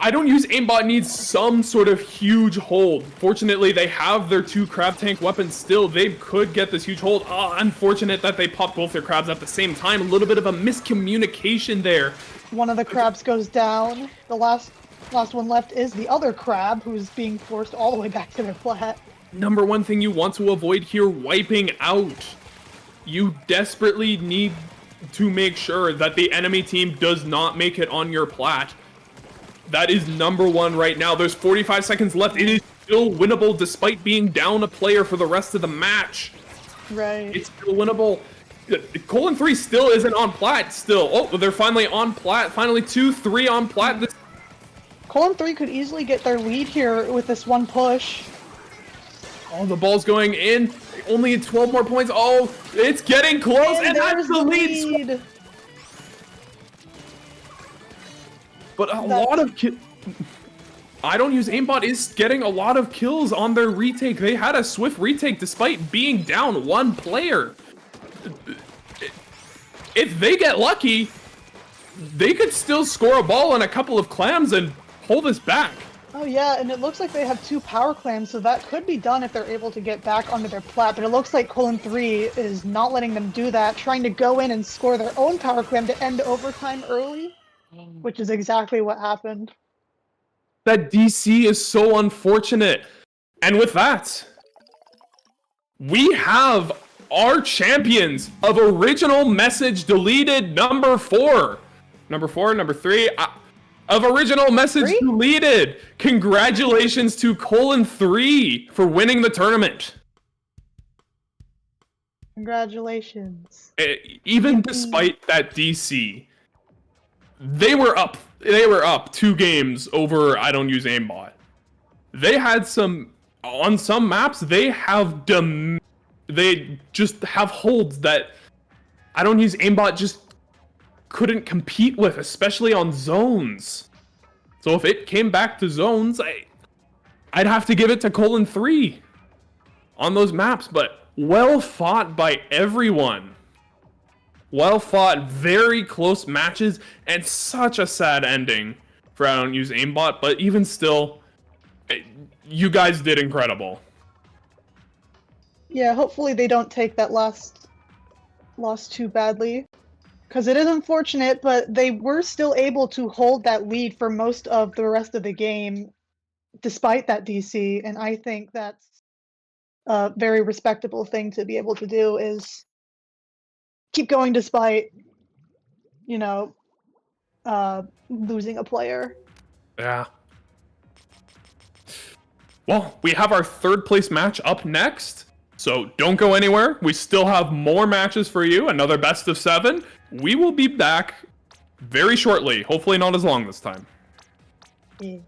I don't use aimbot needs some sort of huge hold. Fortunately, they have their 2 crab tank weapons still. They could get this huge hold. Unfortunate that they popped both their crabs at the same time. A little bit of a miscommunication there. One of the crabs goes down. The last one left is the other crab, who's being forced all the way back to their plat. Number one thing you want to avoid here, wiping out. You desperately need to make sure that the enemy team does not make it on your plat. That is number one right now. There's 45 seconds left. It is still winnable despite being down a player for the rest of the match. Right. It's still winnable. Colon 3 still isn't on plat still. Oh, they're finally on plat. Finally 2-3 on plat. Colon 3 could easily get their lead here with this one push. Oh, the ball's going in. Only 12 more points. Oh, it's getting close. And that's the lead. but a lot of I don't use aimbot is getting a lot of kills on their retake. They had a swift retake despite being down one player. If they get lucky, they could still score a ball and a couple of clams and pull this back. Oh yeah, and it looks like they have 2 power clams, so that could be done if they're able to get back onto their plat, but it looks like Colon 3 is not letting them do that, trying to go in and score their own power clam to end overtime early, which is exactly what happened. That DC is so unfortunate. And with that, we have our champions of original message deleted number 4. Number 4, number 3. Of original message 3? deleted. Congratulations to Colon 3 for winning the tournament. Congratulations. Even despite that DC, they were up. They were up 2 games over I don't use aimbot. They had on some maps, they just have holds that I don't use aimbot just couldn't compete with, especially on zones. So if it came back to zones, I'd have to give it to Colon 3 on those maps, but well fought by everyone. Well fought, very close matches, and such a sad ending for I don't use aimbot, but even still, you guys did incredible. Yeah, hopefully they don't take that loss too badly. Because it is unfortunate, but they were still able to hold that lead for most of the rest of the game, despite that DC, and I think that's a very respectable thing to be able to do, is keep going despite, losing a player. Yeah. Well, we have our 3rd place match up next, so don't go anywhere. We still have more matches for you, another best of 7. We will be back very shortly, hopefully not as long this time. Yeah.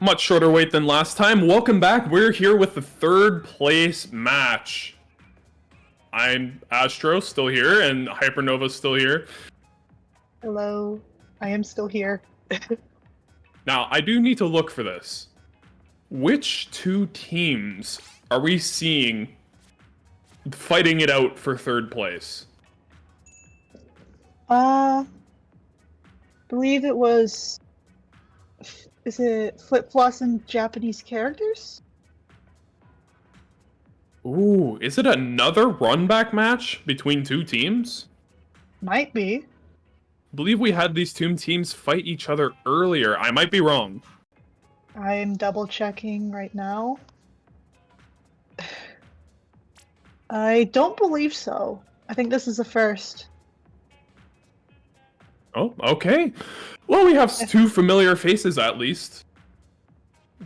Much shorter wait than last time. Welcome back. We're here with the 3rd place match. I'm Astro, still here, and Hypernova's still here. Hello. I am still here. Now, I do need to look for this. Which two teams are we seeing fighting it out for third place? Believe it was. Is it Flip Floss and Japanese characters? Ooh, is it another run-back match between two teams? Might be. I believe we had these two teams fight each other earlier. I might be wrong. I am double checking right now. I don't believe so. I think this is the first. Oh, okay. Well, we have two familiar faces at least.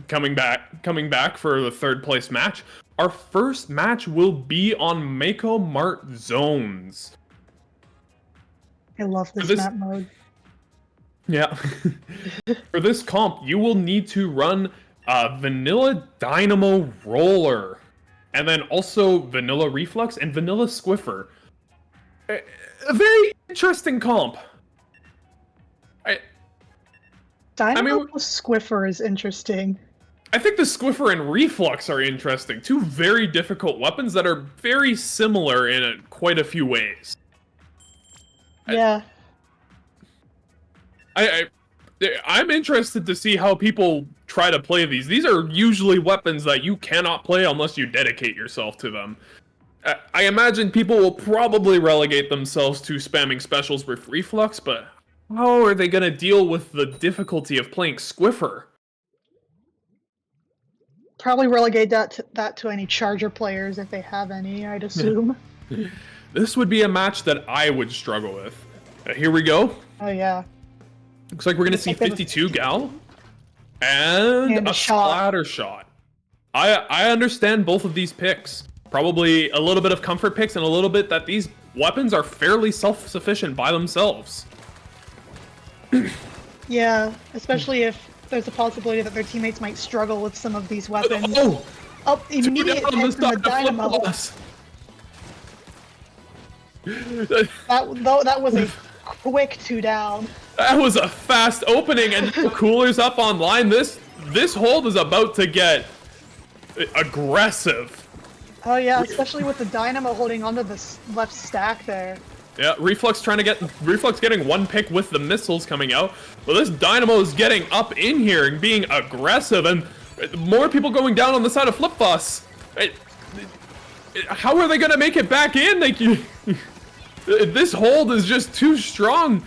Coming back for the third place match. Our first match will be on Mako Mart Zones. I love this This- map mode. Yeah. For this comp, you will need to run Vanilla Dynamo Roller, and then also Vanilla Reflux and Vanilla Squiffer. A very interesting comp. Dynamo Squiffer is interesting. I think the Squiffer and Reflux are interesting. Two very difficult weapons that are very similar in quite a few ways. Yeah. I'm interested to see how people try to play these. These are usually weapons that you cannot play unless you dedicate yourself to them. I imagine people will probably relegate themselves to spamming specials with Reflux, but how are they going to deal with the difficulty of playing Squiffer? Probably relegate that to any Charger players if they have any, I'd assume. This would be a match that I would struggle with. Here we go. Oh yeah. Looks like we're going to see 52 Gal and a splatter shot. I understand both of these picks. Probably a little bit of comfort picks and a little bit that these weapons are fairly self-sufficient by themselves. Yeah, especially if there's a possibility that their teammates might struggle with some of these weapons. Oh! Oh, immediate Two down on hit the from the side of Dynamo. Flip-Floss. That was a quick 2 down. That was a fast opening, and Cooler's up online. This hold is about to get aggressive. Oh yeah, especially with the Dynamo holding onto the left stack there. Yeah, Reflux getting one pick with the missiles coming out. But this Dynamo is getting up in here and being aggressive, and more people going down on the side of Flip-Floss. How are they gonna make it back in? This hold is just too strong.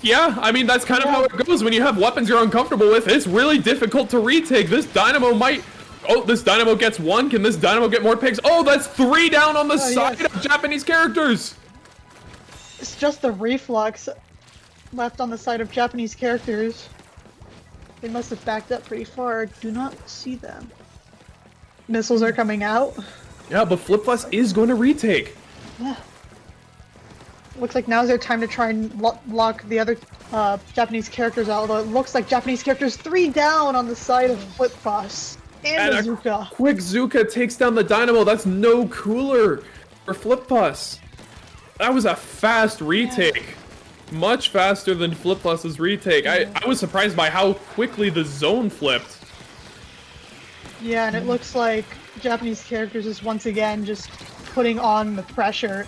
Yeah, I mean, that's kind of how it goes when you have weapons you're uncomfortable with. It's really difficult to retake. This Dynamo might... Oh, this Dynamo gets one. Can this Dynamo get more picks? Oh, that's 3 down on the side of Japanese characters. It's just the Reflux left on the side of Japanese characters. They must have backed up pretty far. Do not see them. Missiles are coming out. Yeah, but Flip-Floss is going to retake. Yeah. Looks like now's their time to try and lock the other Japanese characters out, although it looks like Japanese characters 3 down on the side of Flip-Floss. And a Zuka. quick Zuka takes down the Dynamo. That's no cooler for Flip-Floss. That was a fast retake. Much faster than Flip-Floss's retake. I was surprised by how quickly the zone flipped. Yeah, and it looks like Japanese characters is once again just putting on the pressure.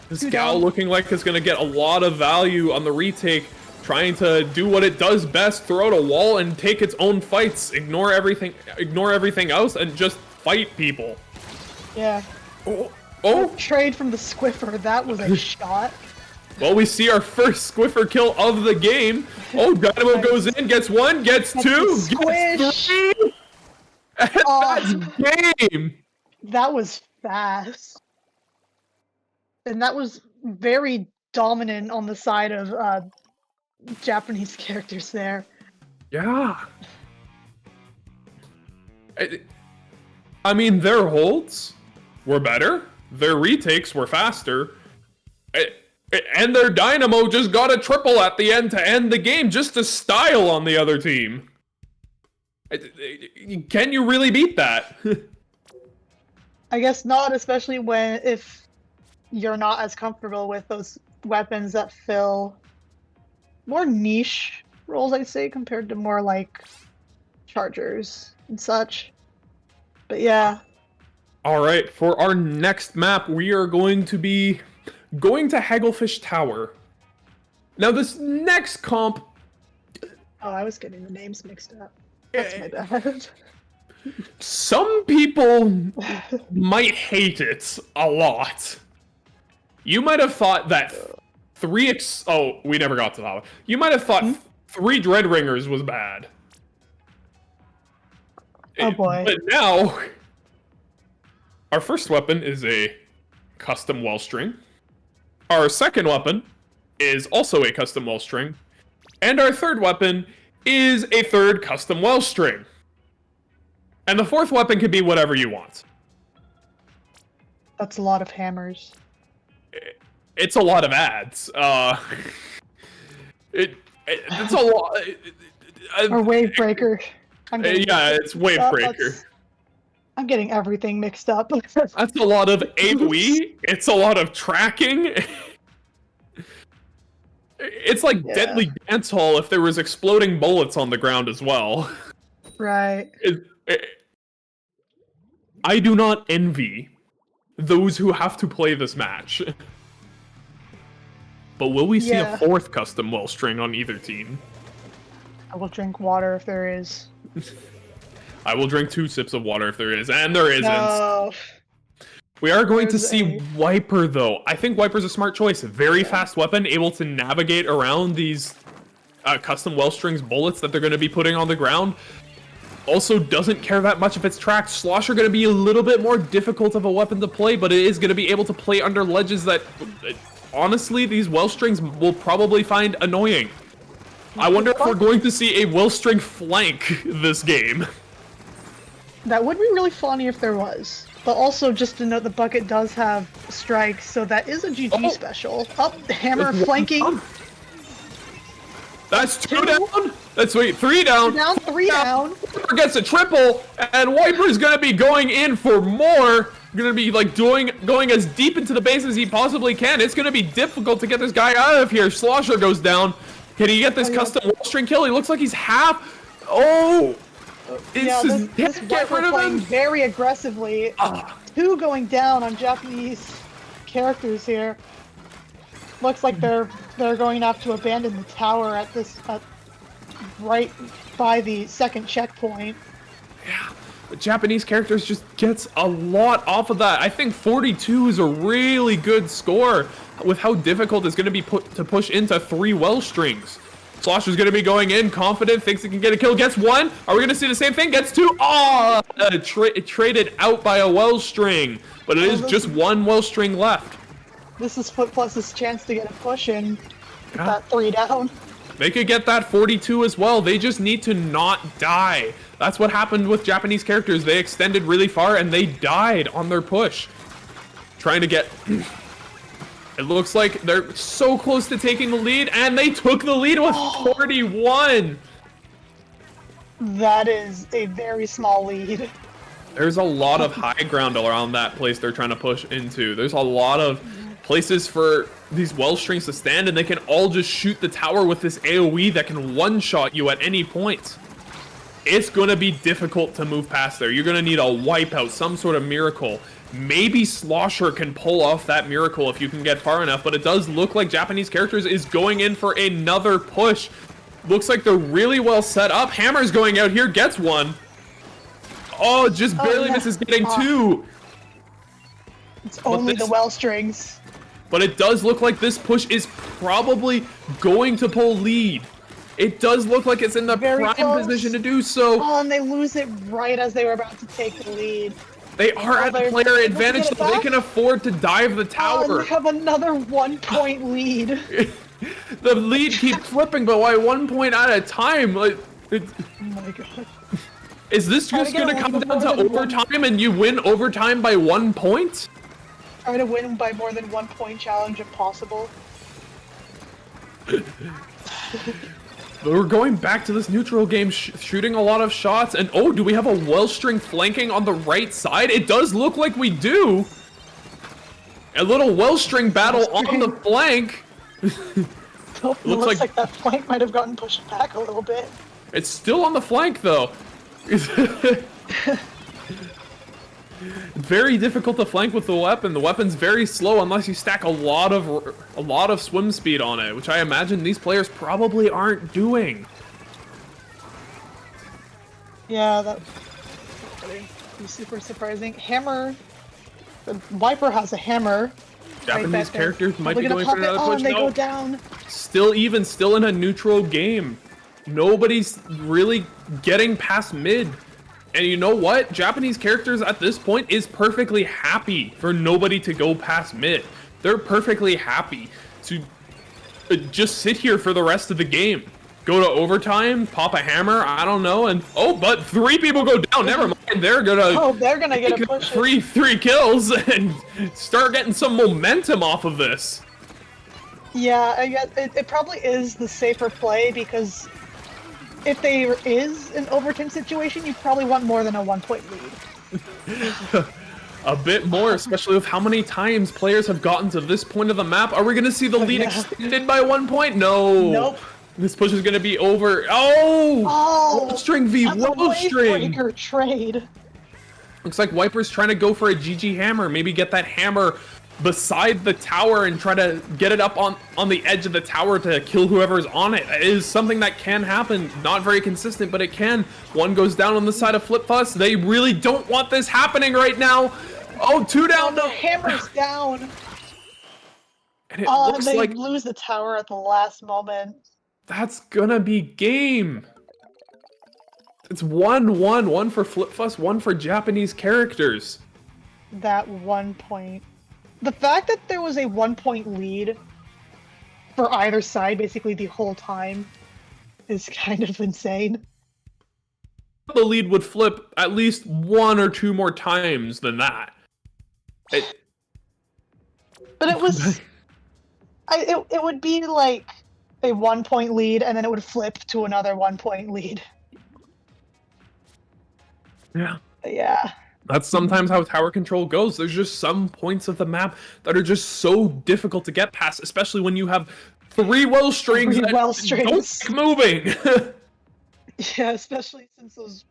This Gal looking like it's going to get a lot of value on the retake, trying to do what it does best, throw out a wall and take its own fights, ignore everything else, and just fight people. Yeah. Oh! Trade from the Squiffer, that was a shot. Well, we see our first Squiffer kill of the game. Oh, Dynamo goes in, gets 1, gets 2, gets 3! And that's game! That was fast. And that was very dominant on the side of Japanese characters there. Yeah. I mean, their holds were better, their retakes were faster, and their Dynamo just got a triple at the end to end the game, just to style on the other team. Can you really beat that? I guess not, especially if you're not as comfortable with those weapons that fill more niche roles, I'd say, compared to more like chargers and such. But yeah, All right, for our next map, we are going to be going to Hagglefish Tower. Now, this next comp, oh, I was getting the names mixed up. That's my bad. some people might hate it a lot. You might have thought that oh, we never got to that one. You might have thought 3 Dread Ringers was bad. Oh boy. But now, our first weapon is a custom Wellstring. Our second weapon is also a custom Wellstring. And our third weapon is a third custom Wellstring. And the fourth weapon can be whatever you want. That's a lot of hammers. It's a lot of ads. It's a lot. Or wave breaker. Yeah, it's wave breaker. I'm getting everything mixed up. That's a lot of AoE. It's a lot of tracking. It's like Deadly Dance Hall if there was exploding bullets on the ground as well. Right. I do not envy those who have to play this match. But will we see a fourth custom Wellstring on either team? I will drink water if there is. I will drink 2 sips of water if there is, and there isn't. No. We are going to see Wiper, though. I think Wiper's a smart choice. Very fast weapon, able to navigate around these custom Wellstring's bullets that they're going to be putting on the ground. Also doesn't care that much if it's tracked. Slosher going to be a little bit more difficult of a weapon to play, but it is going to be able to play under ledges that, honestly, these Wellstrings will probably find annoying. I wonder if we're going to see a Wellstring flank this game. That would be really funny if there was. But also, just to note, the bucket does have strikes, so that is a GG special. Up, hammer flanking. That's 2 down. That's 3 down. 2 down, 3 down. Wiper gets a triple, and Wiper's gonna be going in for more. Gonna be like going as deep into the base as he possibly can. It's gonna be difficult to get this guy out of here. Slosher goes down. Can he get this custom Wellstring kill? He looks like he's half. Oh. This Wiper playing very aggressively. 2 going down on Japanese characters here. Looks like they're going to have to abandon the tower at right by the second checkpoint. Yeah, the Japanese characters just gets a lot off of that. I think 42 is a really good score with how difficult it's going to be to push into 3 Wellstrings. Slosher's going to be going in, confident, thinks he can get a kill, gets 1. Are we going to see the same thing? Gets 2. Oh, traded out by a Wellstring, but it is just 1 Wellstring left. This is FutPlus's chance to get a push in. Get that 3 down. They could get that 42 as well. They just need to not die. That's what happened with Japanese characters. They extended really far and they died on their push. Trying to get... It looks like they're so close to taking the lead, and they took the lead with 41. That is a very small lead. There's a lot of high ground around that place they're trying to push into. There's a lot of places for these Wellstrings to stand, and they can all just shoot the tower with this AoE that can one-shot you at any point. It's going to be difficult to move past there. You're going to need a wipeout, some sort of miracle. Maybe Slosher can pull off that miracle if you can get far enough, but it does look like Japanese characters is going in for another push. Looks like they're really well set up. Hammer's going out here, gets 1. Oh, just barely misses getting 2. It's only the Wellstrings. But it does look like this push is probably going to pull lead. It does look like it's in the prime position to do so. Oh, and they lose it right as they were about to take the lead. They are at the player advantage, so they can afford to dive the tower. Oh, and they have another 1-point lead. The lead keeps flipping, but why 1 point at a time? Like, oh my god. Is this just going to come down to overtime and you win overtime by 1 point? Try to win by more than 1 point challenge if possible. We're going back to this neutral game, shooting a lot of shots, and oh, do we have a Wellstring flanking on the right side? It does look like we do. A little Wellstring battle on the flank. Nope, it looks like that flank might have gotten pushed back a little bit. It's still on the flank though. Very difficult to flank with the weapon. The weapon's very slow unless you stack a lot of swim speed on it, which I imagine these players probably aren't doing. Yeah, that would be super surprising. Hammer. The Viper has a hammer. Japanese characters might be Probably going for gonna another pop it. push. And they No. go down. Still in a neutral game. Nobody's really getting past mid. And you know what? Japanese characters at this point is perfectly happy for nobody to go past mid. They're perfectly happy to just sit here for the rest of the game. Go to overtime, pop a hammer, I don't know, and oh, but 3 people go down. Never mind. They're gonna get a push. three kills and start getting some momentum off of this. Yeah, I guess it probably is the safer play because if there is an overtime situation, you probably want more than a 1-point lead. A bit more, especially with how many times players have gotten to this point of the map. Are we gonna see the lead extended by 1 point? No. Nope. This push is gonna be over. Oh! Wowstring v Wowstring! Wavebreaker trade. Looks like Viper's trying to go for a GG hammer. Maybe get that hammer beside the tower and try to get it up on the edge of the tower to kill whoever's on it. It is something that can happen. Not very consistent, but it can. One goes down on the side of FlipFuss. They really don't want this happening right now. Oh, 2 down. The hammer's down. And it looks they like lose the tower at the last moment. that's gonna be game. It's 1-1. One for FlipFuss, one for Japanese characters. That 1 point. The fact that there was a 1-point lead for either side basically the whole time is kind of insane. The lead would flip at least 1 or 2 more times than that. But it was... it would be like a 1-point lead and then it would flip to another 1-point lead. Yeah. Yeah. That's sometimes how tower control goes. There's just some points of the map that are just so difficult to get past, especially when you have 3 well strings that don't keep moving. Yeah, especially since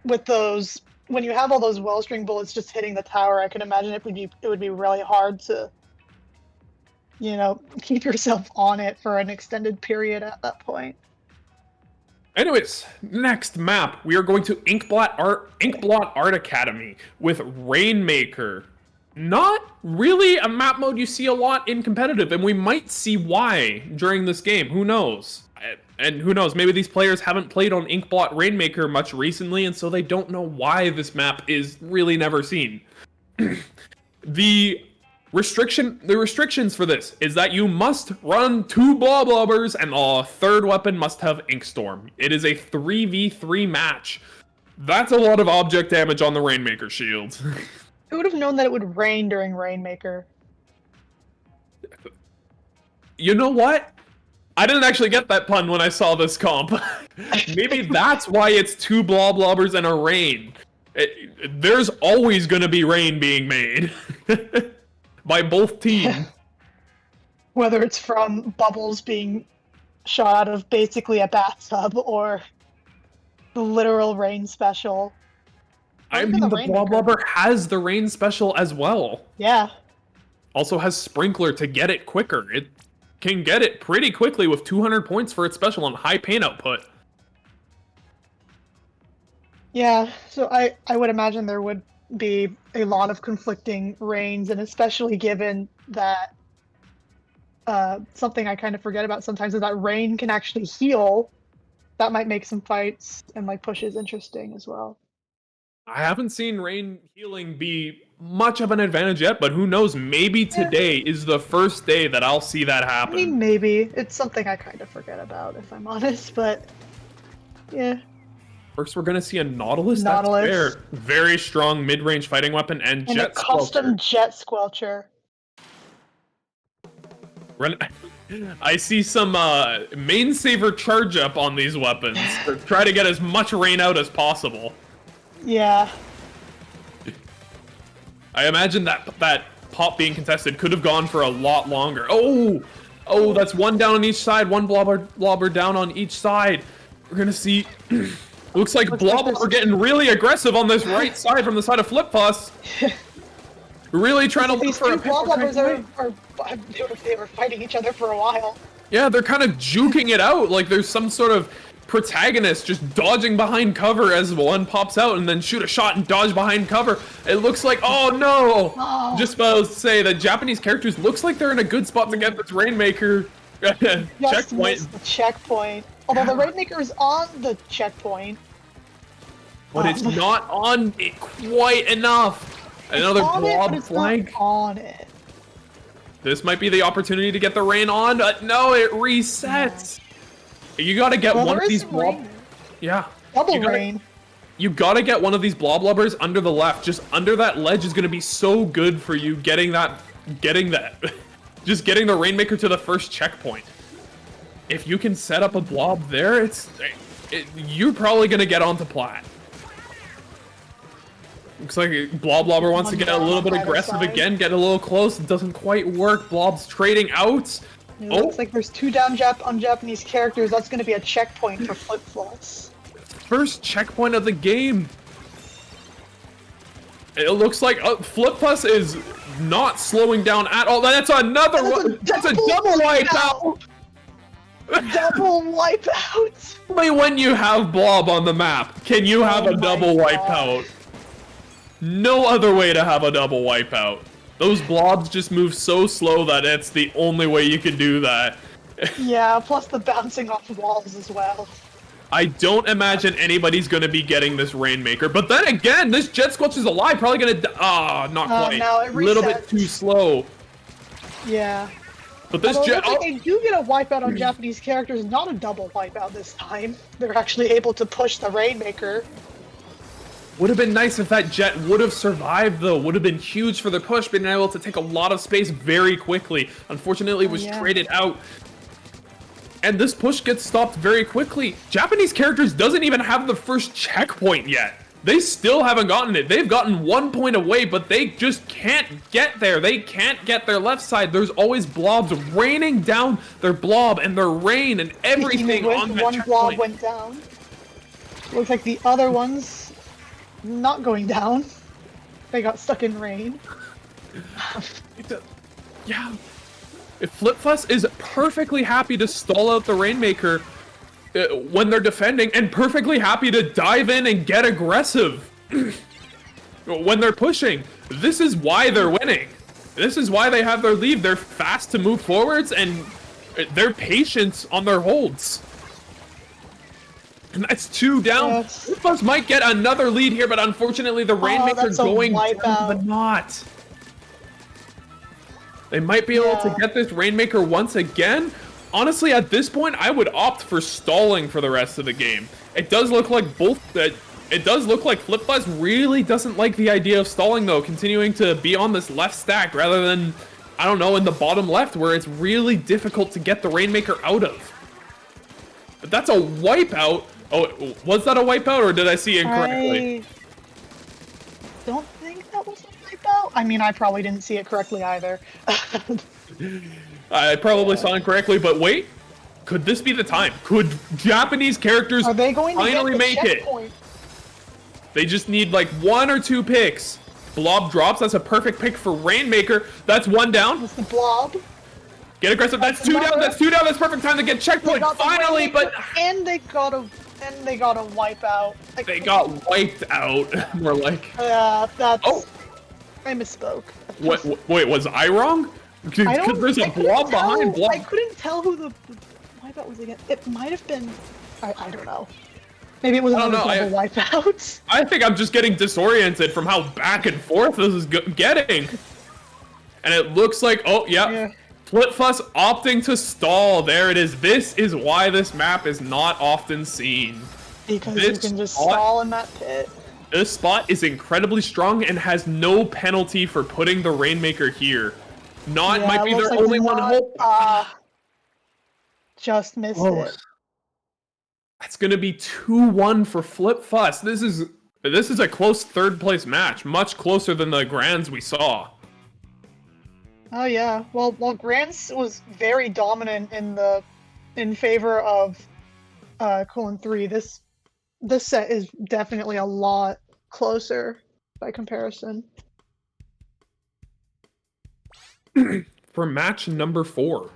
when you have all those wellstring bullets just hitting the tower, I can imagine it would be really hard to, keep yourself on it for an extended period at that point. Anyways, next map, we are going to Inkblot Art Academy with Rainmaker. Not really a map mode you see a lot in competitive, and we might see why during this game. Who knows? And who knows, maybe these players haven't played on Inkblot Rainmaker much recently, and so they don't know why this map is really never seen. The restrictions for this is that you must run 2 Bloblobbers and a third weapon must have Inkstorm. It is a 3v3 match. That's a lot of object damage on the Rainmaker shield. Who would have known that it would rain during Rainmaker? You know what? I didn't actually get that pun when I saw this comp. Maybe that's why it's 2 Bloblobbers and a rain. There's always gonna be rain being made. By both teams. Whether it's from bubbles being shot out of basically a bathtub or the literal rain special. I mean, the Bloblobber has the rain special as well. Yeah. Also has Sprinkler to get it quicker. It can get it pretty quickly with 200 points for its special on high pain output. Yeah, so I would imagine there would be a lot of conflicting rains, and especially given that something I kind of forget about sometimes is that rain can actually heal. That might make some fights and pushes interesting as well. I haven't seen rain healing be much of an advantage yet, but who knows, maybe today is the first day that I'll see that happen. I mean, maybe. It's something I kind of forget about, if I'm honest, but yeah. First, we're going to see a Nautilus. Nautilus. That's fair. Very strong mid-range fighting weapon and Jet a custom Jet Squelcher. I see some main saver charge up on these weapons to try to get as much rain out as possible. Yeah. I imagine that pop being contested could have gone for a lot longer. Oh! Oh, that's one down on each side. One blobber down on each side. We're gonna see. Looks like Blobber are getting really aggressive on this right side from the side of Flipfuss. Really trying to look These for a two pick. Blobbers they were fighting each other for a while. Yeah, they're kind of juking it out like there's some sort of protagonist just dodging behind cover as one pops out and then shoot a shot and dodge behind cover. It looks like, oh no! Oh. Just about to say that Japanese characters looks like they're in a good spot to get this Rainmaker Just checkpoint. missed the checkpoint. Although the Rainmaker is on the checkpoint. But it's not on it quite enough. Another On it, but blob it's flank. not on it. This might be the opportunity to get the rain on. No, it resets. You gotta get Well, one there of is these some blob. rain. Yeah. Double You gotta- rain. You gotta get one of these bloblubbers under the left. Just under that ledge is gonna be so good for you getting that. Just getting the Rainmaker to the first checkpoint. If you can set up a blob there, you're probably gonna get onto plat. Looks like Bloblobber wants to get a little bit aggressive again, get a little close. It doesn't quite work. Blob's trading out. It looks like there's two down on Japanese characters. That's going to be a checkpoint for Flipfuss. First checkpoint of the game. It looks like Flipfuss is not slowing down at all. That's another one. That's a double wipeout. Double wipeout. Only when you have Blob on the map can you have Oh a double my wipeout. No other way to have a double wipeout. Those blobs just move so slow that it's the only way you can do that. Yeah, plus the bouncing off walls as well. I don't imagine anybody's gonna be getting this Rainmaker, but then again, this Jet Squelch is alive, probably gonna not quite. No, it a little bit resets. too slow. Yeah. But this Although it Jet, looks like they do get a wipeout on Japanese characters, not a double wipeout this time. They're actually able to push the Rainmaker. would have been nice if that Jet would have survived though. Would have been huge for the push, being able to take a lot of space very quickly. Unfortunately, it was traded out. And this push gets stopped very quickly. Japanese characters doesn't even have the first checkpoint yet. They still haven't gotten it. They've gotten 1 point away, but they just can't get there. They can't get their left side. There's always blobs raining down their blob and their rain and everything on that One checkpoint. blob went down. Looks like the other one's not going down. They got stuck in rain. Yeah. If Flipfuss is perfectly happy to stall out the Rainmaker when they're defending, and perfectly happy to dive in and get aggressive when they're pushing, this is why they're winning. This is why they have their lead. They're fast to move forwards, and they're patient on their holds. And that's 2 down. Yes. Flipfuss might get another lead here, but unfortunately the Rainmaker that's a going down wipeout. to the knot. They might be able to get this Rainmaker once again. Honestly, at this point, I would opt for stalling for the rest of the game. It does look like Flipfuss really doesn't like the idea of stalling though, continuing to be on this left stack rather than, I don't know, in the bottom left where it's really difficult to get the Rainmaker out of. But that's a wipeout. Oh, was that a wipeout or did I see incorrectly? I don't think that was a wipeout. I mean, I probably didn't see it correctly either. I probably saw incorrectly, but wait. Could this be the time? Could Japanese characters Are they going to finally get the make it? checkpoint? They just need like 1 or 2 picks. Blob drops. That's a perfect pick for Rainmaker. That's 1 down. It's the blob. Get aggressive. That's 2 down. another. That's 2 down. That's perfect time to get They checkpoint. got the Finally, Rainmaker, but and they got a wipeout. Like, they got wiped out. More like. That's. Oh. I misspoke. What? Wait, was I wrong? I Because don't. there's a I couldn't blob tell- behind blob. I couldn't tell who the wipeout was again. It might have been. I don't know. Maybe it was I don't another know, double wipeout. I think I'm just getting disoriented from how back and forth this is getting. And it looks like, oh, yeah. Flipfuss opting to stall. There it is. This is why this map is not often seen. Because This you can just spot- stall in that pit. This spot is incredibly strong and has no penalty for putting the Rainmaker here. Not Yeah, might it be looks their like only one not- hope. Just missed Oh. it. That's gonna be 2-1 for Flipfuss. This is a close 3rd place match, much closer than the grands we saw. Oh yeah. Well, Grants was very dominant in favor of colon 3. This set is definitely a lot closer by comparison. For match number 4,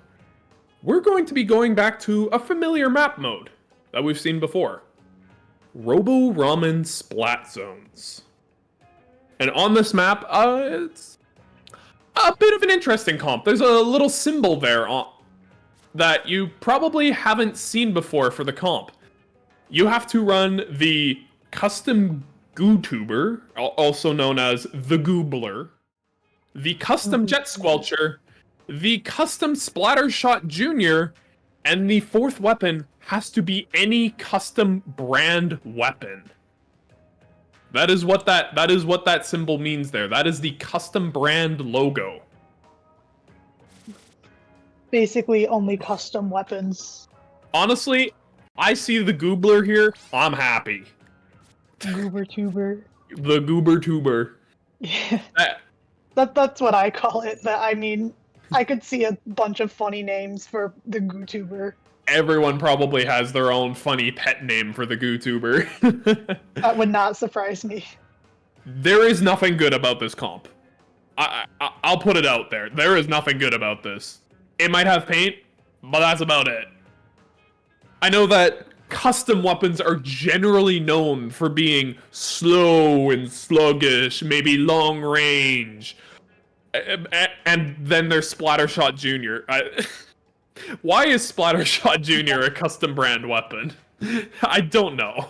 we're going to be going back to a familiar map mode that we've seen before. Robo Ramen Splat Zones. And on this map, it's a bit of an interesting comp. There's a little symbol there that you probably haven't seen before for the comp. You have to run the custom GooTuber, also known as the Goobler, the custom Jet Squelcher, the custom Splattershot Jr., and the fourth weapon has to be any custom brand weapon. That is what that symbol means there. That is the custom brand logo. Basically, only custom weapons. Honestly, I see the Goobler here. I'm happy. Goober tuber. The Goober Tuber. Yeah. That's what I call it. But I mean, I could see a bunch of funny names for the GooTuber. Everyone probably has their own funny pet name for the GooTuber. That would not surprise me. There is nothing good about this comp. I'll put it out there. There is nothing good about this. It might have paint, but that's about it. I know that custom weapons are generally known for being slow and sluggish, maybe long range. And then there's Splattershot Jr. Why is Splattershot Jr. a custom brand weapon? I don't know.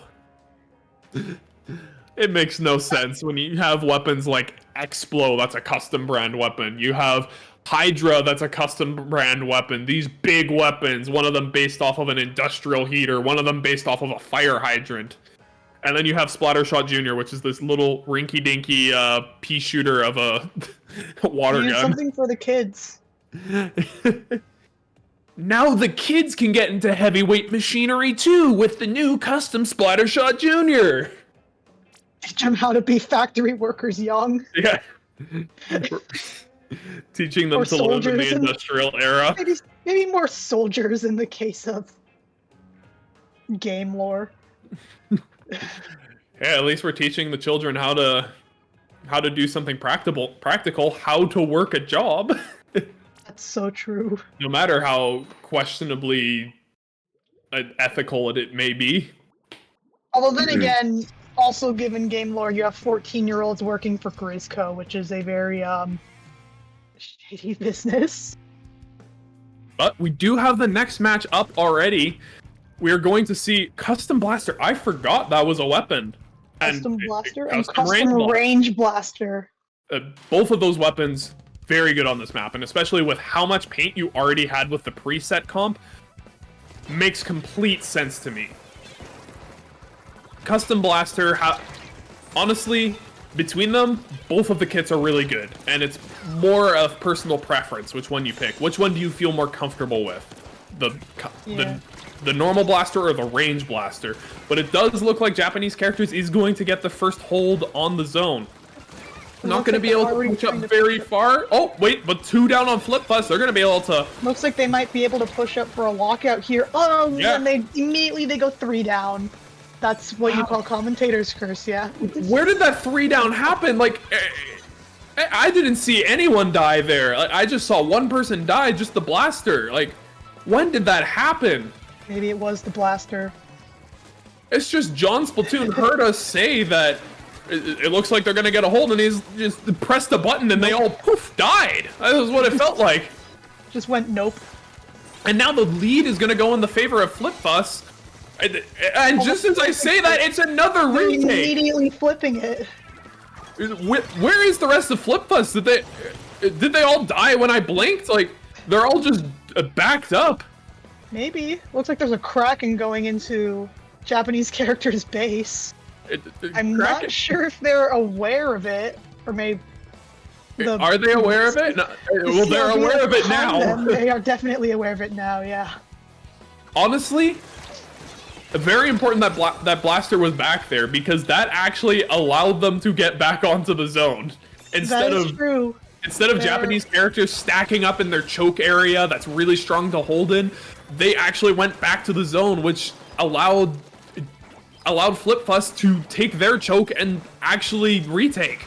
It makes no sense when you have weapons like Explo, that's a custom brand weapon. You have Hydra, that's a custom brand weapon. These big weapons, one of them based off of an industrial heater, one of them based off of a fire hydrant. And then you have Splattershot Jr., which is this little rinky-dinky pea shooter of a water gun. Something for the kids. Now the kids can get into heavyweight machinery too with the new custom Splattershot Jr. Teach them how to be factory workers young. Yeah. Teaching them Or to live in the soldiers industrial era. Maybe more soldiers in the case of game lore. Yeah, at least we're teaching the children how to do something practical, how to work a job. That's so true. No matter how questionably ethical it may be. Although then again, also given game lore, you have 14-year-olds working for Grisco, which is a very shady business. But we do have the next match up already. We are going to see Custom Blaster. I forgot that was a weapon. Custom Blaster and Custom Custom Range Blaster. Both of those weapons, very good on this map. And especially with how much paint you already had with the preset comp, makes complete sense to me. Custom Blaster, honestly, between them, both of the kits are really good. And it's more of personal preference, which one you pick. Which one do you feel more comfortable with? The normal blaster or the range blaster? But it does look like Japanese Characters is going to get the first hold on the zone. Not going to be able to push up very far. Oh, wait, but 2 down on Flip Fuss. They're going to be able to... Looks like they might be able to push up for a lockout here. Oh, yeah. And they immediately go 3 down. That's what you call commentator's curse, yeah. Where did that 3 down happen? Like, I didn't see anyone die there. I just saw one person die, just the blaster. Like, when did that happen? Maybe it was the blaster. It's just John Splatoon heard us say that it looks like they're gonna get a hold, and he's just pressed a button and they all poof died. That was what it felt like. Just went nope. And now the lead is gonna go in the favor of Flip Fuss. And just as I say that, it's another retake. Immediately flipping it. Where is the rest of Flip Fuss? Did they all die when I blinked? Like, they're all just backed up. Maybe. Looks like there's a Kraken going into Japanese Characters' base. I'm not sure if they're aware of it, or maybe... Are they aware of it? No, well, they're aware of it now. They are definitely aware of it now, yeah. Honestly, very important that Blaster was back there, because that actually allowed them to get back onto the zone. Instead that is true. Instead of Japanese characters stacking up in their choke area that's really strong to hold in, they actually went back to the zone, which allowed FlipFuss to take their choke and actually retake.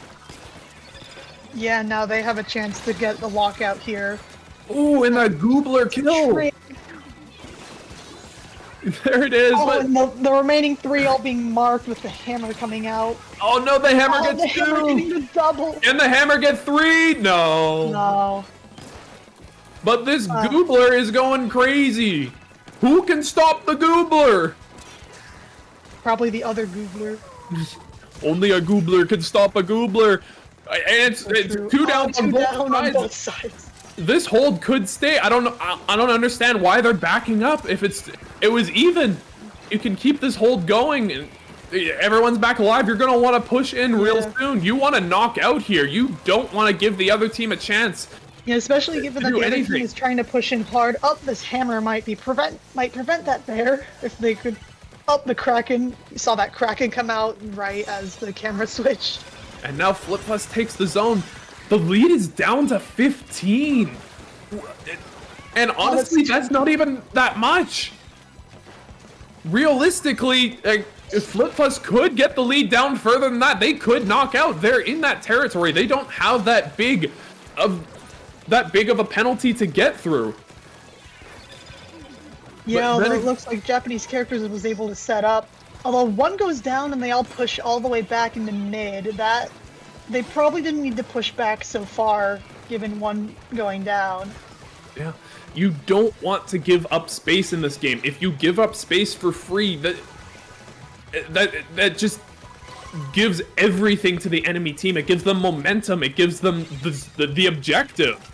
Yeah, now they have a chance to get the lockout here. Ooh, and that Goobler kill! There it is. Oh, But... and the remaining 3 all being marked with the hammer coming out. Oh no, the hammer Oh, gets the hammer 2! getting the double. And the hammer gets 3! No! No. But this Goobler is going crazy! Who can stop the Goobler? Probably the other Goobler. Only a Goobler can stop a Goobler! And it's True. 2 down, Two on, both down on sides. both sides. This hold could stay. I don't know. I don't understand why they're backing up. If it was even, you can keep this hold going. And everyone's back alive. You're gonna want to push in real soon. You want to knock out here. You don't want to give the other team a chance. Yeah, especially given that do the other anything. team is trying to push in hard. Up, this hammer might prevent that there if they could. Up the Kraken. You saw that Kraken come out right as the camera switched. And now FlipFuss takes the zone. The lead is down to 15. And honestly, that's not even that much. Realistically, if FlipFuss could get the lead down further than that, they could knock out. They're in that territory. They don't have that big of a penalty to get through. Yeah, But then although it looks like Japanese characters was able to set up. Although one goes down and they all push all the way back into mid, that they probably didn't need to push back so far, given one going down. Yeah, you don't want to give up space in this game. If you give up space for free, that just gives everything to the enemy team. It gives them momentum. It gives them the objective.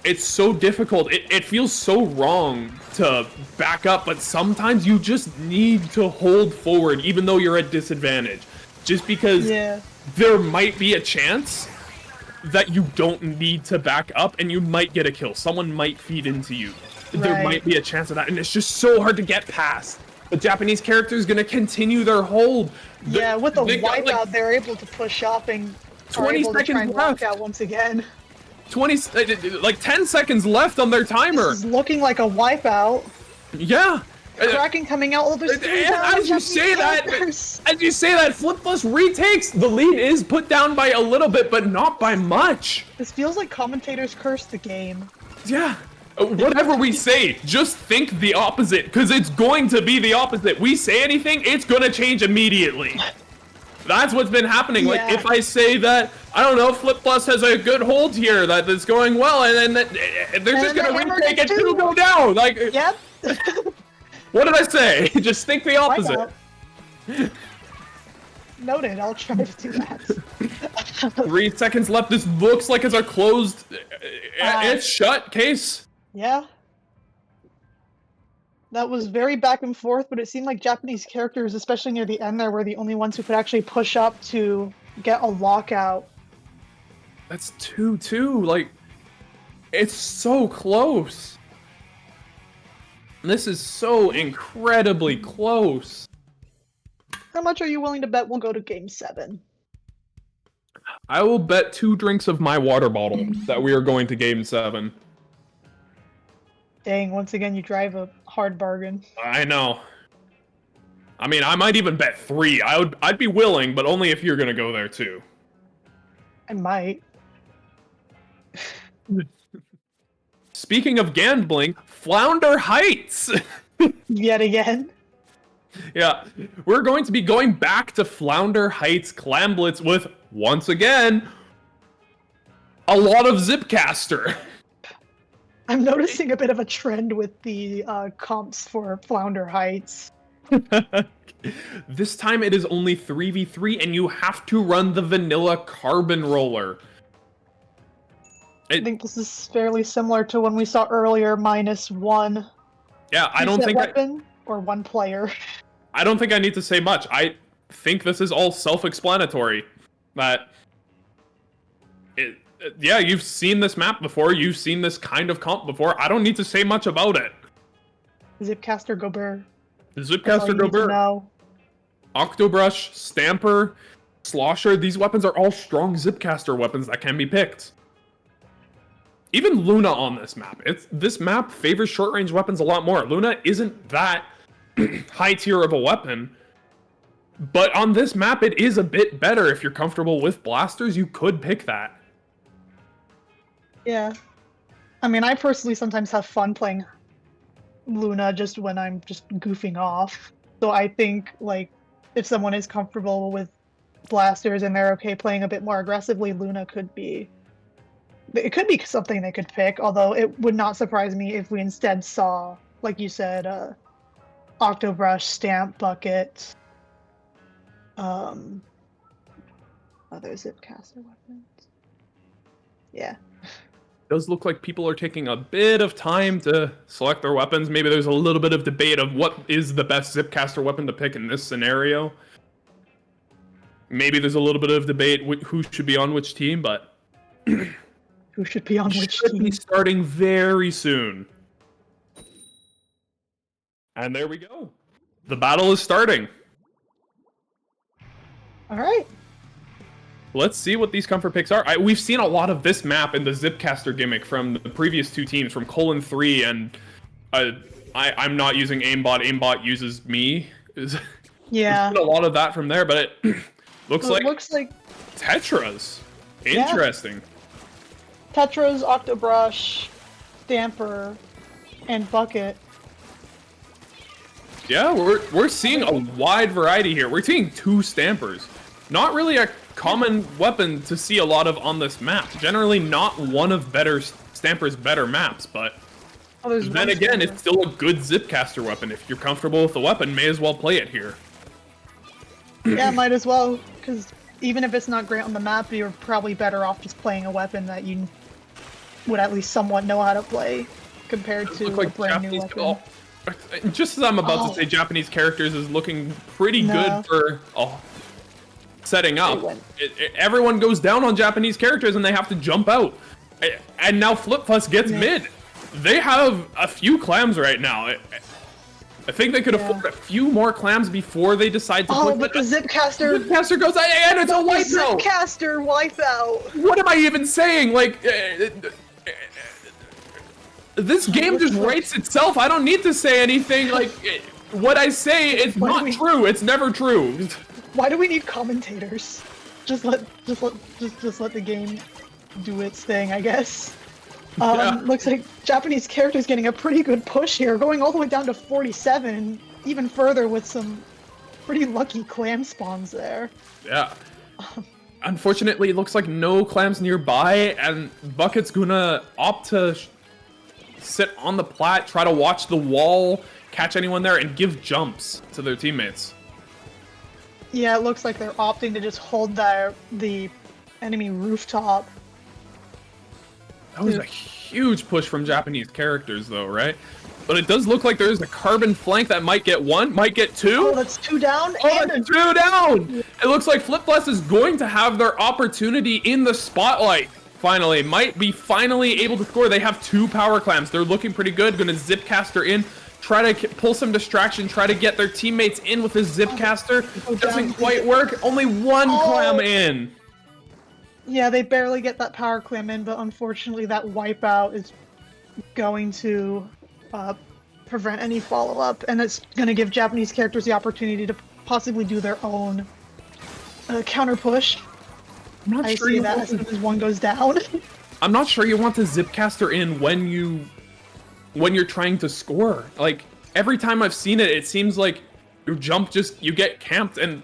It's so difficult. It feels so wrong to back up, but sometimes you just need to hold forward, even though you're at disadvantage. Just because there might be a chance that you don't need to back up and you might get a kill. Someone might feed into you. There might be a chance of that, and it's just so hard to get past. The Japanese character is going to continue their hold. Yeah, with the got, wipeout, they're able to push up and 20 able to try and seconds lock left. out once again. 10 seconds left on their timer. This is looking like a wipeout. Yeah. Kraken coming out. Well, there's 3 down As you Japanese say that, characters. FlipFuss retakes. The lead is put down by a little bit, but not by much. This feels like commentators cursed the game. Yeah. Whatever we say, just think the opposite, because it's going to be the opposite. We say anything, it's going to change immediately. That's what's been happening. Like, if I say that, I don't know, FlipFuss has a good hold here, that's going well, and then they're just going to retake it to go down. Like, Yep. what did I say? Just think the opposite. Wipeout. Noted, I'll try to do that. 3 seconds left. This looks like it's a closed, it's shut case. Yeah. That was very back and forth, but it seemed like Japanese characters, especially near the end there, were the only ones who could actually push up to get a lockout. That's 2-2. Like, it's so close. This is so incredibly close. How much are you willing to bet we'll go to Game 7? I will bet 2 drinks of my water bottle that we are going to Game 7. Dang, once again, you drive a hard bargain. I know. I mean, I might even bet 3. I'd be willing, but only if you're gonna go there too. I might. Speaking of gambling, Flounder Heights! Yet again. Yeah, we're going to be going back to Flounder Heights Clamblitz with, once again, a lot of Zipcaster. I'm noticing a bit of a trend with the comps for Flounder Heights. This time it is only 3v3 and you have to run the vanilla carbon roller. I think this is fairly similar to when we saw earlier, -1. Yeah, I don't think weapon or 1 player. I don't think I need to say much. I think this is all self-explanatory. That yeah, you've seen this map before. You've seen this kind of comp before. I don't need to say much about it. Zipcaster Gobert. Zipcaster Gobert, Octobrush, Stamper, Slosher. These weapons are all strong Zipcaster weapons that can be picked. even Luna on this map. This map favors short-range weapons a lot more. Luna isn't that high tier of a weapon, but on this map it is a bit better. If you're comfortable with blasters, you could pick that. Yeah. I mean, I personally sometimes have fun playing Luna just when I'm just goofing off. So I think, like, if someone is comfortable with blasters and they're okay playing a bit more aggressively, Luna could be... It could be something they could pick, although it would not surprise me if we instead saw, like you said, Octobrush, Stamp, Bucket, other Zipcaster weapons. Yeah. Does look like people are taking a bit of time to select their weapons. Maybe there's a little bit of debate of what is the best Zipcaster weapon to pick in this scenario. Maybe there's a little bit of debate who should be on which team, but Who should be on which should team? be starting very soon. And there we go. The battle is starting. All right. Let's see what these comfort picks are. We've seen a lot of this map in the Zipcaster gimmick from the previous two teams, from Colon 3 and I'm not using aimbot. Aimbot uses me. Yeah. We've seen a lot of that from there, but it looks Well, like it looks like Tetras. Yeah. Interesting. Tetras, Octobrush, Stamper, and Bucket. Yeah, we're seeing a wide variety here. We're seeing two Stampers. Not really a common weapon to see a lot of on this map. Generally not one of Stamper's better maps, but Oh, there's then one again, Stamper. it's still a good Zipcaster weapon. If you're comfortable with the weapon, may as well play it here. Yeah, might as well, because even if it's not great on the map, you're probably better off just playing a weapon that you would at least somewhat know how to play, compared to Look a like brand new Japanese. weapon. Oh, just as I'm about to Oh. say, Japanese characters is looking pretty No. good for setting up. They went. Everyone goes down on Japanese characters and they have to jump out. And now Flipfuss gets Yeah. mid. They have a few clams right now. I think they could Yeah. afford a few more clams before they decide to Oh, put but the Zipcaster, Zipcaster goes, and it's a the wipeout! Zipcaster wipeout. What am I even saying? Like, this game just writes itself. I don't need to say anything. Like, what I say, it's Why do not we- true. It's never true. Why do we need commentators? Just let the game do its thing, I guess. Yeah. Looks like Japanese characters getting a pretty good push here, going all the way down to 47, even further with some pretty lucky clam spawns there. Yeah. Unfortunately, it looks like no clams nearby, and Bucket's gonna opt to sit on the plat, try to watch the wall, catch anyone there, and give jumps to their teammates. Yeah, it looks like they're opting to just hold the enemy rooftop. That was a huge push from Japanese characters, though, right? But it does look like there's a carbon flank that might get one, might get two. Oh, that's 2 down, Oh, and it's two down! It looks like Flipfuss is going to have their opportunity in the spotlight. Finally, might be finally able to score. They have 2 power clams. They're looking pretty good. Gonna Zipcaster in, try to pull some distraction, try to get their teammates in with his Zipcaster. Oh, Doesn't down. quite work. Only one Oh. clam in. yeah, they barely get that power clam in, but unfortunately that wipeout is going to prevent any follow-up, and it's going to give Japanese characters the opportunity to possibly do their own counter push. I'm not I sure see you that want as soon as one goes down. I'm not sure you want to Zipcaster in when you're trying to score. Like, every time I've seen it, it seems like your jump you get camped, and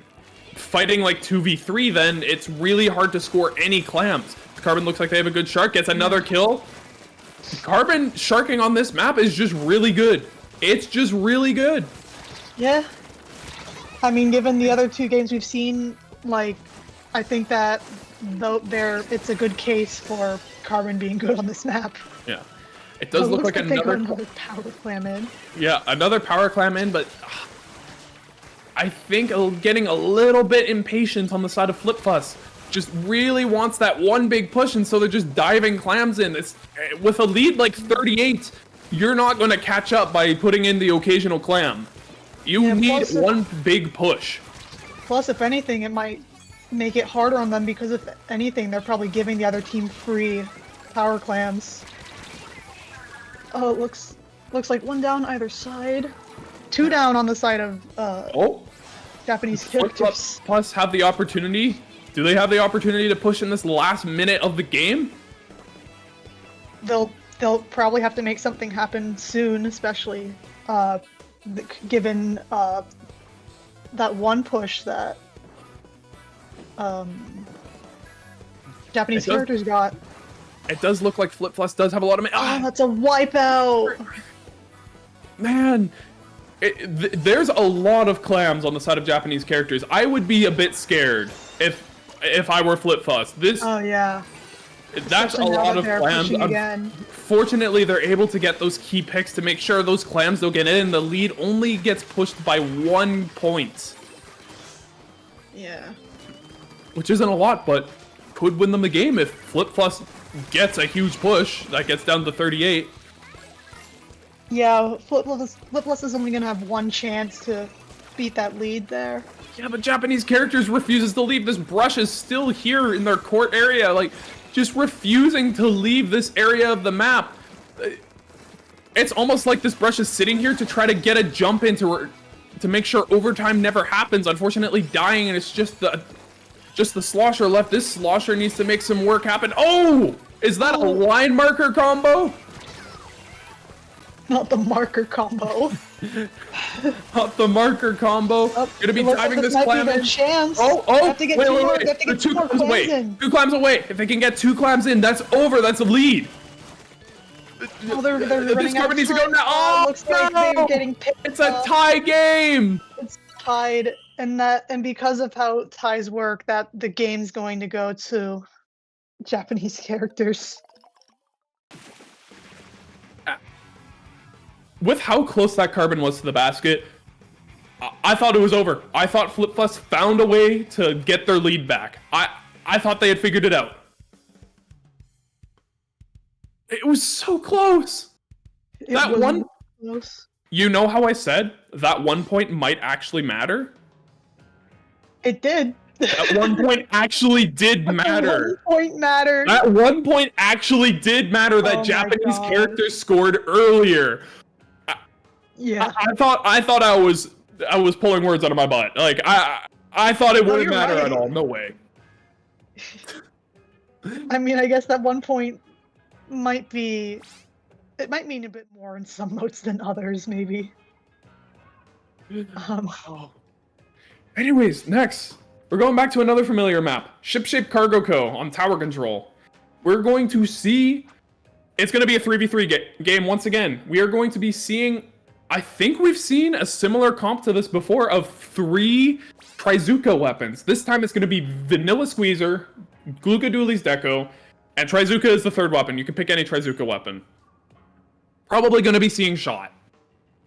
fighting like 2v3, then it's really hard to score any clams. Carbon looks like they have a good shark, gets another kill. Carbon sharking on this map is just really good. It's just really good. Yeah. I mean, given the other 2 games we've seen, like, I think that though it's a good case for Carbon being good on this map. Yeah. It does look like they got another another power clam in. Yeah, another power clam in, but I think getting a little bit impatient on the side of Flipfuss. Just really wants that one big push, and so they're just diving clams in. It's, with a lead like 38, you're not going to catch up by putting in the occasional clam. You Yeah, need plus one big push. Plus, if anything, it might make it harder on them because if anything, they're probably giving the other team free power clams. Oh, it looks like one down either side. Two down on the side of Oh, Japanese Flip characters. Plus have the opportunity. Do they have the opportunity to push in this last minute of the game? They'll probably have to make something happen soon, especially given that one push that Japanese It does- characters got. It does look like Flip Plus does have a lot of. Oh, that's a wipeout. Man, there's a lot of clams on the side of Japanese characters. I would be a bit scared if I were Flip Fuss. Oh yeah. That's a Especially now lot that of they're clams. pushing again. Fortunately, they're able to get those key picks to make sure those clams don't get in. The lead only gets pushed by 1 point, Yeah. which isn't a lot, but could win them the game if Flip Fuss gets a huge push that gets down to 38. Yeah, Flip Plus is only gonna have one chance to beat that lead there. Yeah, but Japanese characters refuses to leave. This brush is still here in their court area, like, just refusing to leave this area of the map. It's almost like this brush is sitting here to try to get a jump into to make sure overtime never happens. Unfortunately, dying, and it's just the slosher left. This slosher needs to make some work happen. Oh! Is that a line marker combo? Not the marker combo. Not the marker combo. Oh, Gonna be it looks like timing this might be clam their in. chance. Oh, They have to get wait, two wait, more. wait. They have to They're get two more clams away. clams in. 2 clams away. If they can get 2 clams in, that's over. That's a lead. Oh, they're This running out carbon of needs to go time. now. Oh, Looks like no! they're getting picked It's a up. tie game. It's tied, and because of how ties work, that the game's going to go to Japanese characters. With how close that carbon was to the basket, I thought it was over. I thought Flip Fuss found a way to get their lead back. I thought they had figured it out. It was so close. It That was one- close. You know how I said that 1 point might actually matter? It did. That 1 point actually did matter. 1 point mattered. That 1 point actually did matter that Oh my Japanese God. characters scored earlier. Yeah. I thought I was pulling words out of my butt. Like I thought it No, wouldn't you're matter right. at all. No way. I mean, I guess that 1 point might be. It might mean a bit more in some modes than others, maybe. Anyways, next we're going back to another familiar map, Shipshape Cargo Co. on tower control. We're going to see. It's going to be a 3v3 game once again. We are going to be seeing. I think we've seen a similar comp to this before of 3 Trizuka weapons. This time it's going to be Vanilla Squeezer, Glugadooli's Deco, and Trizuka is the 3rd weapon. You can pick any Trizuka weapon. Probably going to be seeing Shot.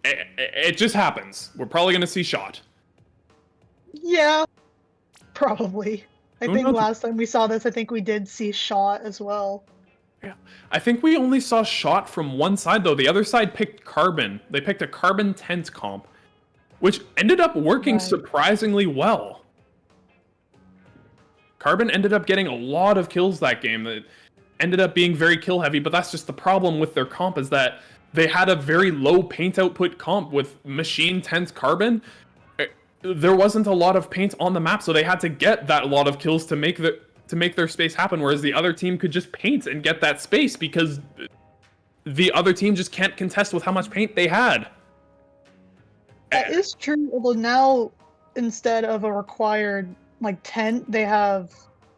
It just happens. We're probably going to see Shot. Yeah, probably. I Who think knows? last time we saw this, I think we did see Shot as well. Yeah. I think we only saw Shot from one side, though. The other side picked Carbon. They picked a Carbon Tent comp, which ended up working Right. surprisingly well. Carbon ended up getting a lot of kills that game. It ended up being very kill heavy, but that's just the problem with their comp is that they had a very low paint output comp with Machine Tent Carbon. There wasn't a lot of paint on the map, so they had to get that lot of kills to make their space happen, whereas the other team could just paint and get that space because the other team just can't contest with how much paint they had. That is true, although now instead of a required like tent, they have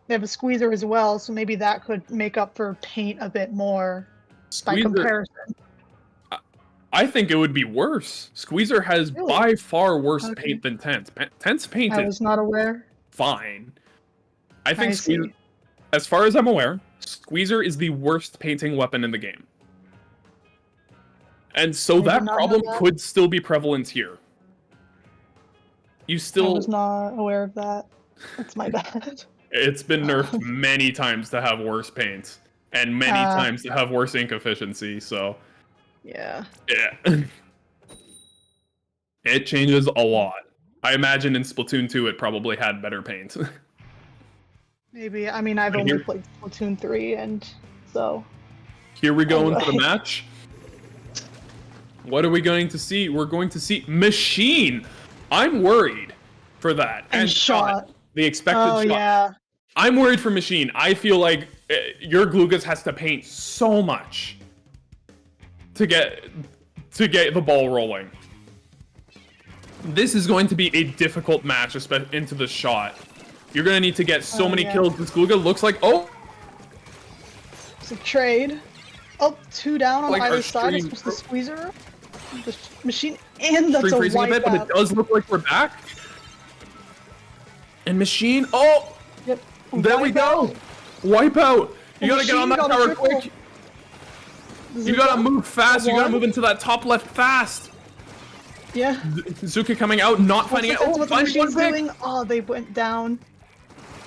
a squeezer as well, so maybe that could make up for paint a bit more by Squeezer, comparison. I think it would be worse. Squeezer has Really? by far worse Okay. paint than Tent's. Tent's paint I is was not aware. fine. I think I see. Squeezer, as far as I'm aware, Squeezer is the worst painting weapon in the game. And so I did that not know problem that. could still be prevalent here. You I still, was not aware of that. That's my bad. it's been nerfed many times to have worse paint, and many times to have worse ink efficiency, so Yeah. yeah. It changes a lot. I imagine in Splatoon 2 it probably had better paint. Maybe. I mean, I've Right only here. played Splatoon 3, and so Here we go Anyway. into the match. What are we going to see? We're going to see Machine. I'm worried for that. And Shot. The expected Oh shot. yeah. I'm worried for Machine. I feel like your Glugas has to paint so much to get the ball rolling. This is going to be a difficult match, especially into the shot. You're going to need to get so many kills. This Gluga looks like, oh! It's a trade. Oh, 2 down on Like either our side. It's stream- supposed to squeeze her. The Machine, and that's Stream a freezing a bit, but it wipeout. does look like we're back. And Machine, oh! Yep. There we go! Wipeout! You gotta get on that tower quick! You gotta move fast, you gotta move into that top left fast! Yeah. Zuka coming out, not finding it. That's Oh, what the finding one Machine's pick! doing. Oh, they went down.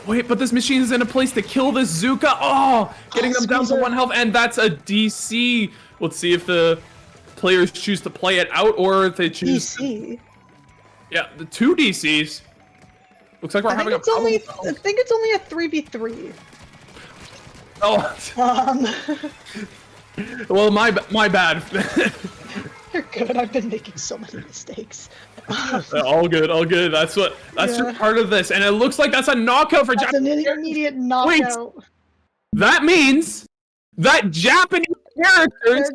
Wait, but this Machine's in a place to kill this Zuka! Oh! Getting them down to Squeezer. 1 health, and that's a DC! Let's see if the players choose to play it out, or if they choose... DC. Yeah, the 2 DCs. Looks like we're I think having a it's only. problem. I think it's only a 3v3. Oh, well, my bad. You're good. I've been making so many mistakes. all good. That's just part of this, and it looks like that's a knockout for That's an Japanese. immediate knockout. That means that Japanese characters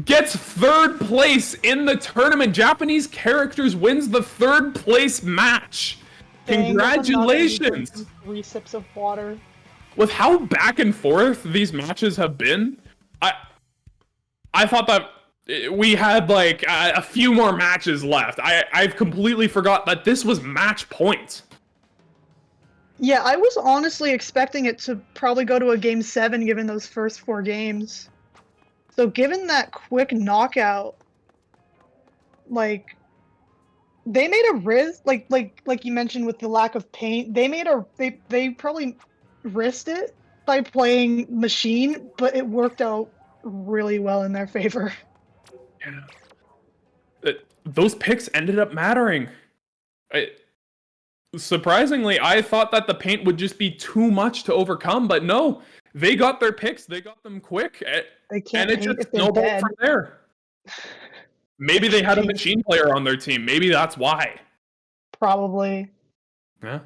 gets 3rd place in the tournament. Japanese characters wins the 3rd place match. Dang, that's another Congratulations! 3 sips of water. With how back and forth these matches have been, I thought that we had like a few more matches left. I've completely forgot that this was match point. Yeah, I was honestly expecting it to probably go to a game 7 given those first 4 games. So given that quick knockout, like they made a risk, like you mentioned with the lack of paint, they probably risked it by playing Machine, but it worked out really well in their favor. Yeah. Those picks ended up mattering. Surprisingly, I thought that the paint would just be too much to overcome, but no, they got their picks, they got them quick, They can't and it paint just if they're snowballed dead. from there. Maybe they had a Machine player on their team. Maybe that's why. Probably. Yeah.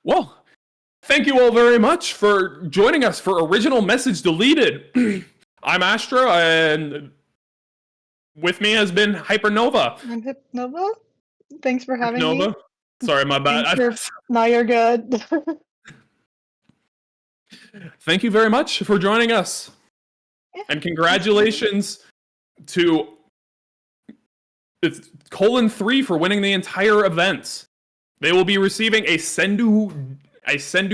Well, thank you all very much for joining us for Original Message Deleted. I'm Astra, and with me has been Hypernova. I'm Hypnova. Thanks for having me. Nova. Sorry, my bad. Now you're good. Thank you very much for joining us. And congratulations to it's Colon 3 for winning the entire event. They will be receiving a Sendu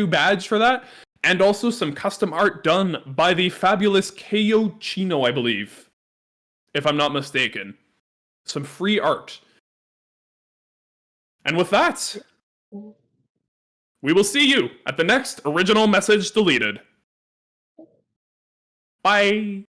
badge for that, and also some custom art done by the fabulous Keio Chino, I believe, if I'm not mistaken. Some free art. And with that, we will see you at the next Original Message Deleted. Bye.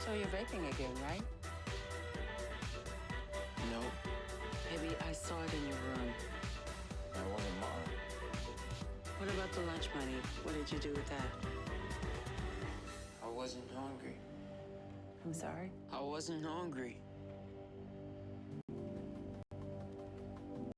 So you're vaping again, right? No, Maybe I saw it in your room. that wasn't mine. What about the lunch money? What did you do with that? I wasn't hungry. I'm sorry? I wasn't hungry.